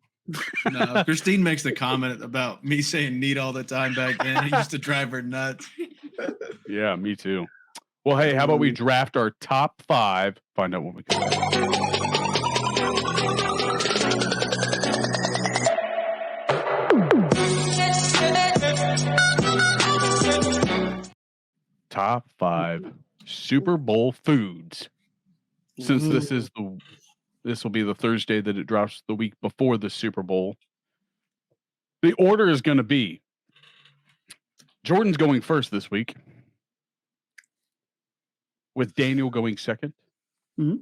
No, Christine makes the comment about me saying neat all the time back then. It used to drive her nuts. Yeah, me too. Well, hey, how about we draft our top 5? Find out what we can. Top 5 Super Bowl foods. Since this will be the Thursday that it drops the week before the Super Bowl. The order is going to be Jordan's going first this week, with Daniel going second. Mm-hmm.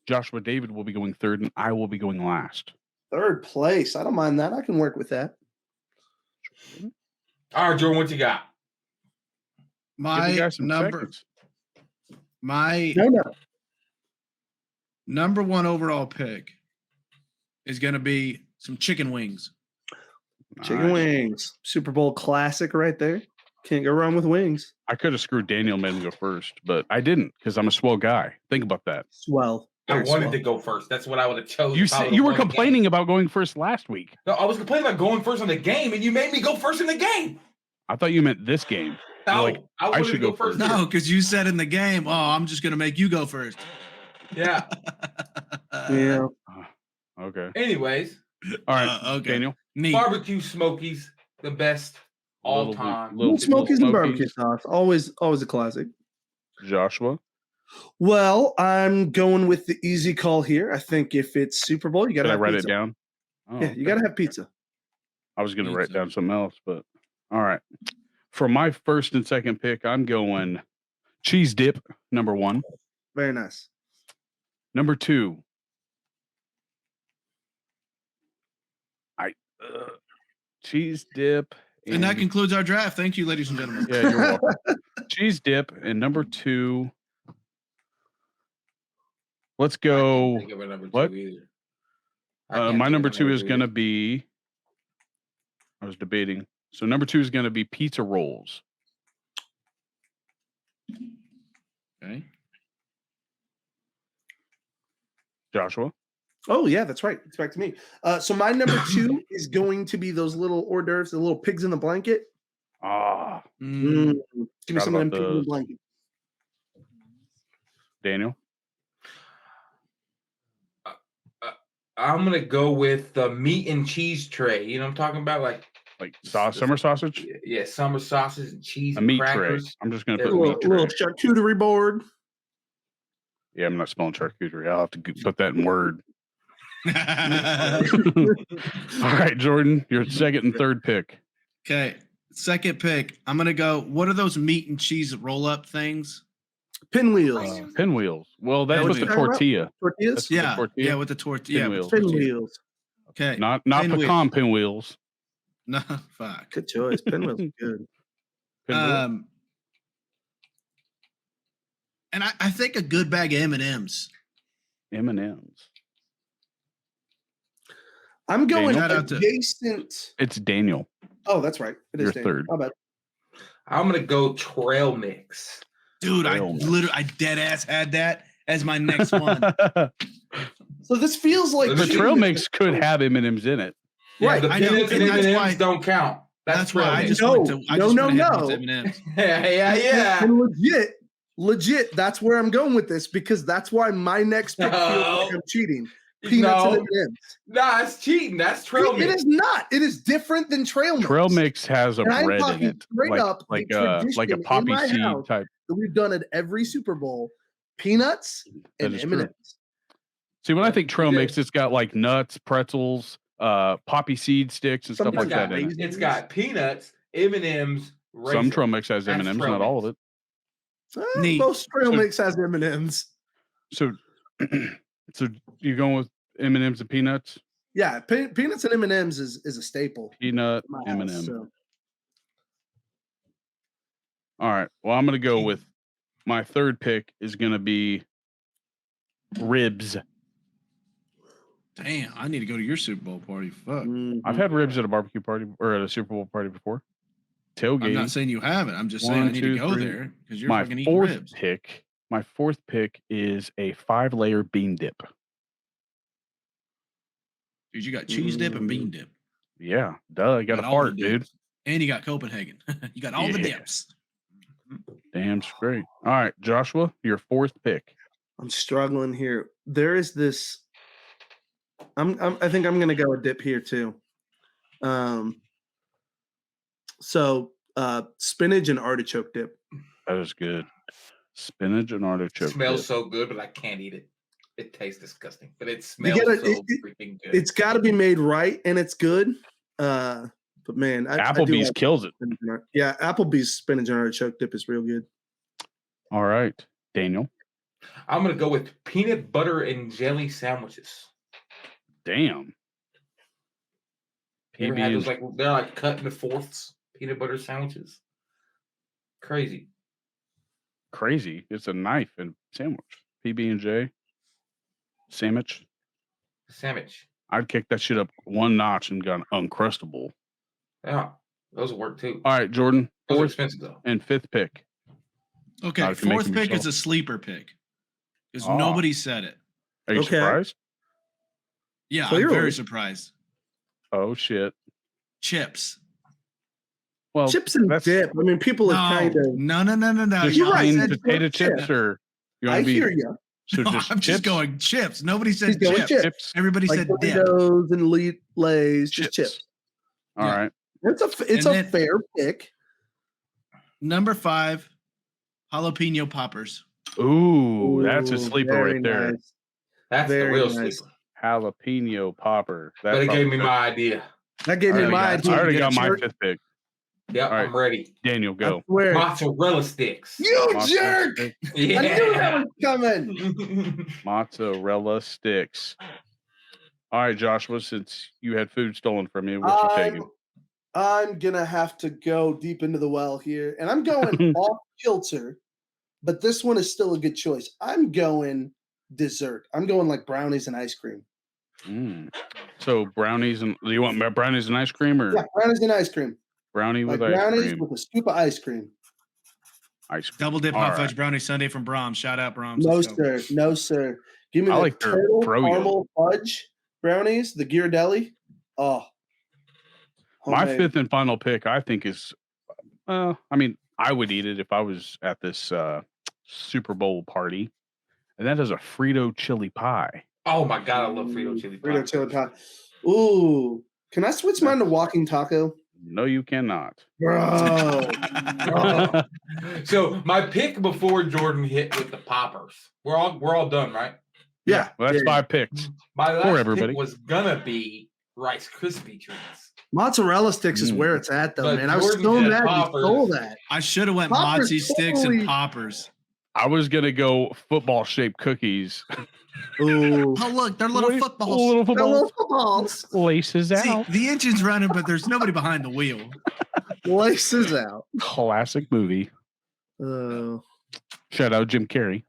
Joshua David will be going third, and I will be going last. Third place. I don't mind that. I can work with that. All right, Jordan, what you got? My number one overall pick is going to be some chicken wings. Chicken wings. Super Bowl classic right there. Can't go wrong with wings. I could have screwed Daniel and made him go first, but I didn't because I'm a swell guy. Think about that. Swell. I wanted to go first. That's what I would have chosen. You were complaining about going first last week. No, I was complaining about going first in the game, and you made me go first in the game. I thought you meant this game. No, like, I should go first. No, because you said in the game, oh, I'm just going to make you go first. Yeah. Yeah. Okay. Anyways. All right. Okay. Daniel. Neat. Barbecue Smokies, the best all time. Little Smokies and barbecue sauce. Always a classic. Joshua. Well, I'm going with the easy call here. I think if it's Super Bowl, you got to have pizza. Write it down? Oh, yeah, you got to have pizza. I was going to write down something else, but all right. For my first and second pick, I'm going cheese dip, number 1. Very nice. Number 2. Cheese dip. And that concludes our draft. Thank you, ladies and gentlemen. Yeah, you're welcome. Cheese dip. And number 2. Let's go. I can't think of a number 2 either. My number 2 is going to be. I was debating. So number 2 is going to be pizza rolls. Okay. Joshua. Oh yeah, that's right. It's back to me. So my number 2 is going to be those little hors d'oeuvres, the little pigs in the blanket. Give me some of them pigs in the blanket. Daniel. I'm gonna go with the meat and cheese tray. You know what I'm talking about, like summer sausage. Yeah, summer sausage and cheese. A meat crackers. tray. I'm just gonna put a little charcuterie board. Yeah, I'm not spelling charcuterie. I'll have to put that in Word. All right, Jordan, your second and third pick. Okay, second pick. I'm gonna go. What are those meat and cheese roll-up things? Pinwheels. Pinwheels. Well, that's with the tortilla. Tortillas? Yeah, with the tortilla. Pinwheels. Pinwheels. Okay. Not pecan pinwheels. No, fuck. Good choice. Pinwheels are good. And I think a good bag of M&Ms. M&Ms. I'm going adjacent. It's Daniel. Oh, that's right. It is Your Daniel. third. How about? I'm gonna go trail mix. Dude, I dead ass had that as my next one. So this feels like the trail mix could have M&Ms in it. Yeah, right. The peanuts and M&Ms don't count. That's why I just no. M&Ms. Yeah. And legit. That's where I'm going with this because that's why my next pick feels like I'm cheating. Peanuts and M&Ms. Nah, it's cheating. That's trail mix. It is not. It is different than trail mix. Trail mix has a bread in it, like a poppy seed type. That we've done at every Super Bowl. Peanuts and M&Ms. See, when I think trail mix, it's got like nuts, pretzels, poppy seed sticks, and stuff like that in it. It's got peanuts, M&Ms. Some trail mix has M&Ms, not all of it. Most trail mix has M&Ms. So you're going with M&Ms and peanuts? Yeah, peanuts and M&Ms is a staple. Peanut M&M. So. All right. Well, I'm going to go with my third pick is going to be ribs. Damn, I need to go to your Super Bowl party. Fuck. I've had ribs at a barbecue party or at a Super Bowl party before. Tailgate. I'm not saying you haven't. I'm just saying I need to go there because you're fucking eating ribs. My fourth pick is a 5-layer bean dip. Dude, you got cheese dip and bean dip. Yeah, duh. You got a heart, dude. And you got Copenhagen. You got all the dips. Damn straight. All right, Joshua, your fourth pick. I'm struggling here. There is this. I think I'm gonna go a dip here too. So spinach and artichoke dip. That is good. Spinach and artichoke. It smells so good, but I can't eat it. It tastes disgusting, but it smells freaking good. It's got to be made right, and it's good. But man, Applebee's kills it. Yeah, Applebee's spinach and artichoke dip is real good. All right, Daniel. I'm gonna go with peanut butter and jelly sandwiches. Damn. You ever had those, they're like cut into fourths peanut butter sandwiches? Crazy. It's a knife and sandwich. PB&J. Sandwich. I'd kick that shit up one notch and got Uncrustable. Yeah, those will work too. All right, Jordan. Those are expensive though. And fifth pick. Okay, fourth pick is a sleeper pick because nobody said it. Are you surprised? Yeah, I'm very surprised. Oh shit! Chips. Well, chips and dip. I mean, people are kind of no. You're right. Potato chips, or I hear you. So I'm just going chips. Nobody said chips. Everybody said dip. Doritos and Lay's, just chips. All right. It's a fair pick. Number 5, jalapeno poppers. Ooh, that's a sleeper right there. Nice. That's the real sleeper. Jalapeno popper. But it gave me my idea. That gave me my idea. I already got my fifth pick. Yeah, I'm ready. Daniel, go. Mozzarella sticks. You jerk! Yeah. I knew that was coming. Mozzarella sticks. All right, Joshua, since you had food stolen from you, what you taking? I'm going to have to go deep into the well here, and I'm going off kilter, but this one is still a good choice. I'm going dessert. I'm going like brownies and ice cream. So brownies and do you want brownies and ice cream or? Yeah, brownies and ice cream. Brownie with like ice brownies cream. with a scoop of ice cream. Ice cream. Double dip hot fudge brownie sundae from Brahms. Shout out Brahms. No sir, no sir. Give me the turtle caramel fudge brownies, the Ghirardelli. Oh, my fifth and final pick, I think, is. I mean, I would eat it if I was at this Super Bowl party, and that is a Frito chili pie. Oh my god, I love Frito chili pie. Frito chili pie. Ooh, can I switch mine to walking taco? No, you cannot, bro. So my pick before Jordan hit with the poppers. We're all done, right? Yeah, well, that's 5 picks. My last pick was gonna be Rice Krispie treats. Mozzarella sticks is where it's at, though, but man. I was so mad you stole that. I should have went Mozzie sticks and poppers. I was gonna go football-shaped cookies. Ooh. Oh, look, they're little footballs. Little footballs. Laces out. See, the engine's running, but there's nobody behind the wheel. Laces out. Classic movie. Shout out Jim Carrey.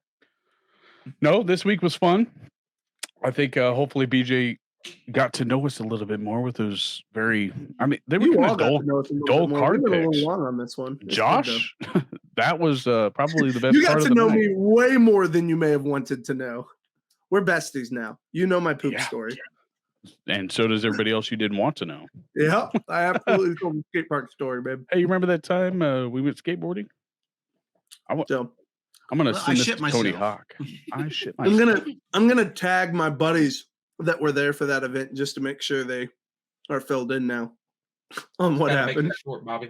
No, this week was fun. I think hopefully BJ got to know us a little bit more with those very. I mean, they were kind of dull card picks. On this one, Josh, that was probably the best. You got part to of the know night. me way more than you may have wanted to know. We're besties now. You know my poop story, and so does everybody else you didn't want to know. Yeah, I absolutely told the skate park story, babe. Hey, you remember that time we went skateboarding? I'm gonna send this to Tony Hawk. I shit myself. I'm gonna tag my buddies that were there for that event just to make sure they are filled in now on what happened. Make it short, Bobby.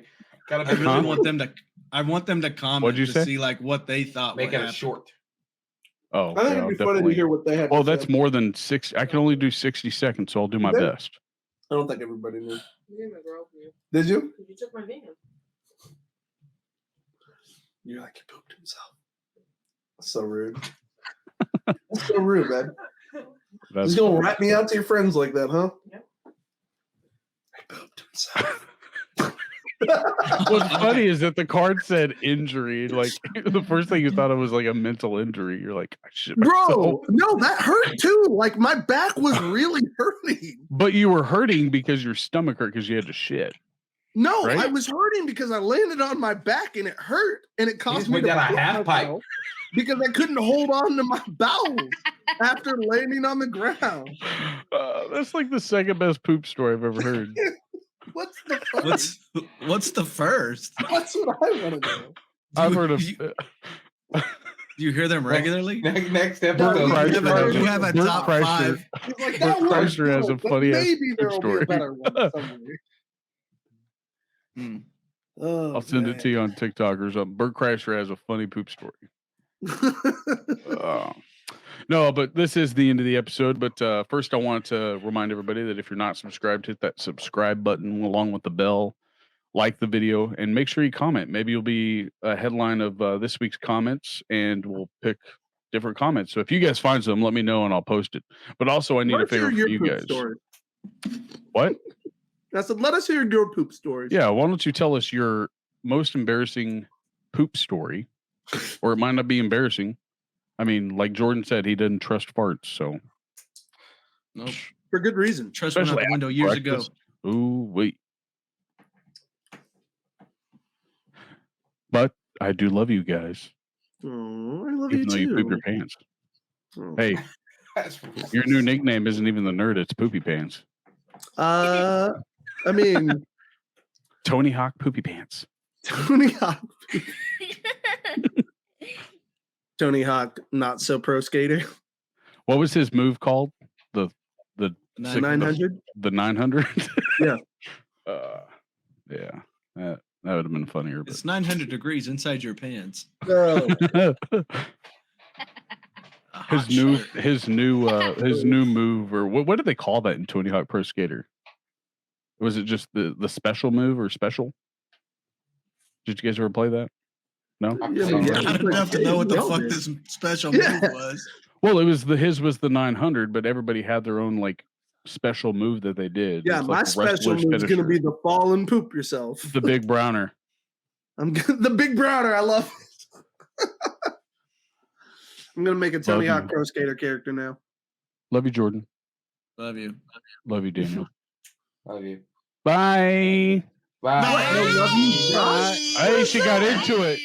I really want them to. I want them to comment to see like what they thought. Make it short. Oh, I think it'd be funny to hear what they had. Well, that's more than 6. I can only do 60 seconds, so I'll do my best. I don't think everybody knew. Did you? You took my van. You're like, he pooped himself. That's so rude. That's so rude, man. He's gonna rat me out to your friends like that, huh? Yep. He pooped himself. What's funny is that the card said injury. Like the first thing you thought it was like a mental injury. You're like, I shit myself. Bro, no, that hurt too. Like my back was really hurting. But you were hurting because your stomach hurt because you had to shit. No, right? I was hurting because I landed on my back and it hurt and it caused me to a half pipe because I couldn't hold on to my bowels after landing on the ground. That's like the second best poop story I've ever heard. What's the first? What's the first? That's what I want to know. I've heard of. Do you hear them regularly? Next episode, you have a top 5. He's like, Bert Kreischer has a funny ass maybe there will be story. a better one somewhere. I'll send it to you on TikTok or something. Bert Kreischer has a funny poop story. No, but this is the end of the episode. But first, I want to remind everybody that if you're not subscribed, hit that subscribe button along with the bell. Like the video and make sure you comment. Maybe you'll be a headline of this week's comments, and we'll pick different comments. So if you guys find some, let me know and I'll post it. But also, I need a favor from you guys. Story. What? I said, let us hear your poop stories. Yeah, why don't you tell us your most embarrassing poop story? Or it might not be embarrassing. I mean, like Jordan said, he didn't trust farts, so. Nope. For good reason. Trust went out the window years ago. Ooh, wait. But I do love you guys. Oh, I love even you though too. you poop your pants. Oh. Hey, your new nickname isn't even the nerd, it's Poopy Pants. I mean, Tony Hawk Poopy Pants. Tony Hawk. Tony Hawk, not so pro skater. What was his move called? The 900. The 900. Yeah. Yeah. That would have been funnier. But. It's 900 degrees inside your pants. His new move, or what did they call that in Tony Hawk Pro Skater? Was it just the special move or special? Did you guys ever play that? No. Not enough to know what the fuck this special move was. Well, it was his was the 900, but everybody had their own like special move that they did. Yeah, my special move is going to be the fall and poop yourself. The big browner. The big browner. I love it. I'm going to make a Tony Hawk Pro Skater character now. Love you, Jordan. Love you. Love you, Daniel. Love you. Bye. Bye. I love you. Bye. Hey, she got into it.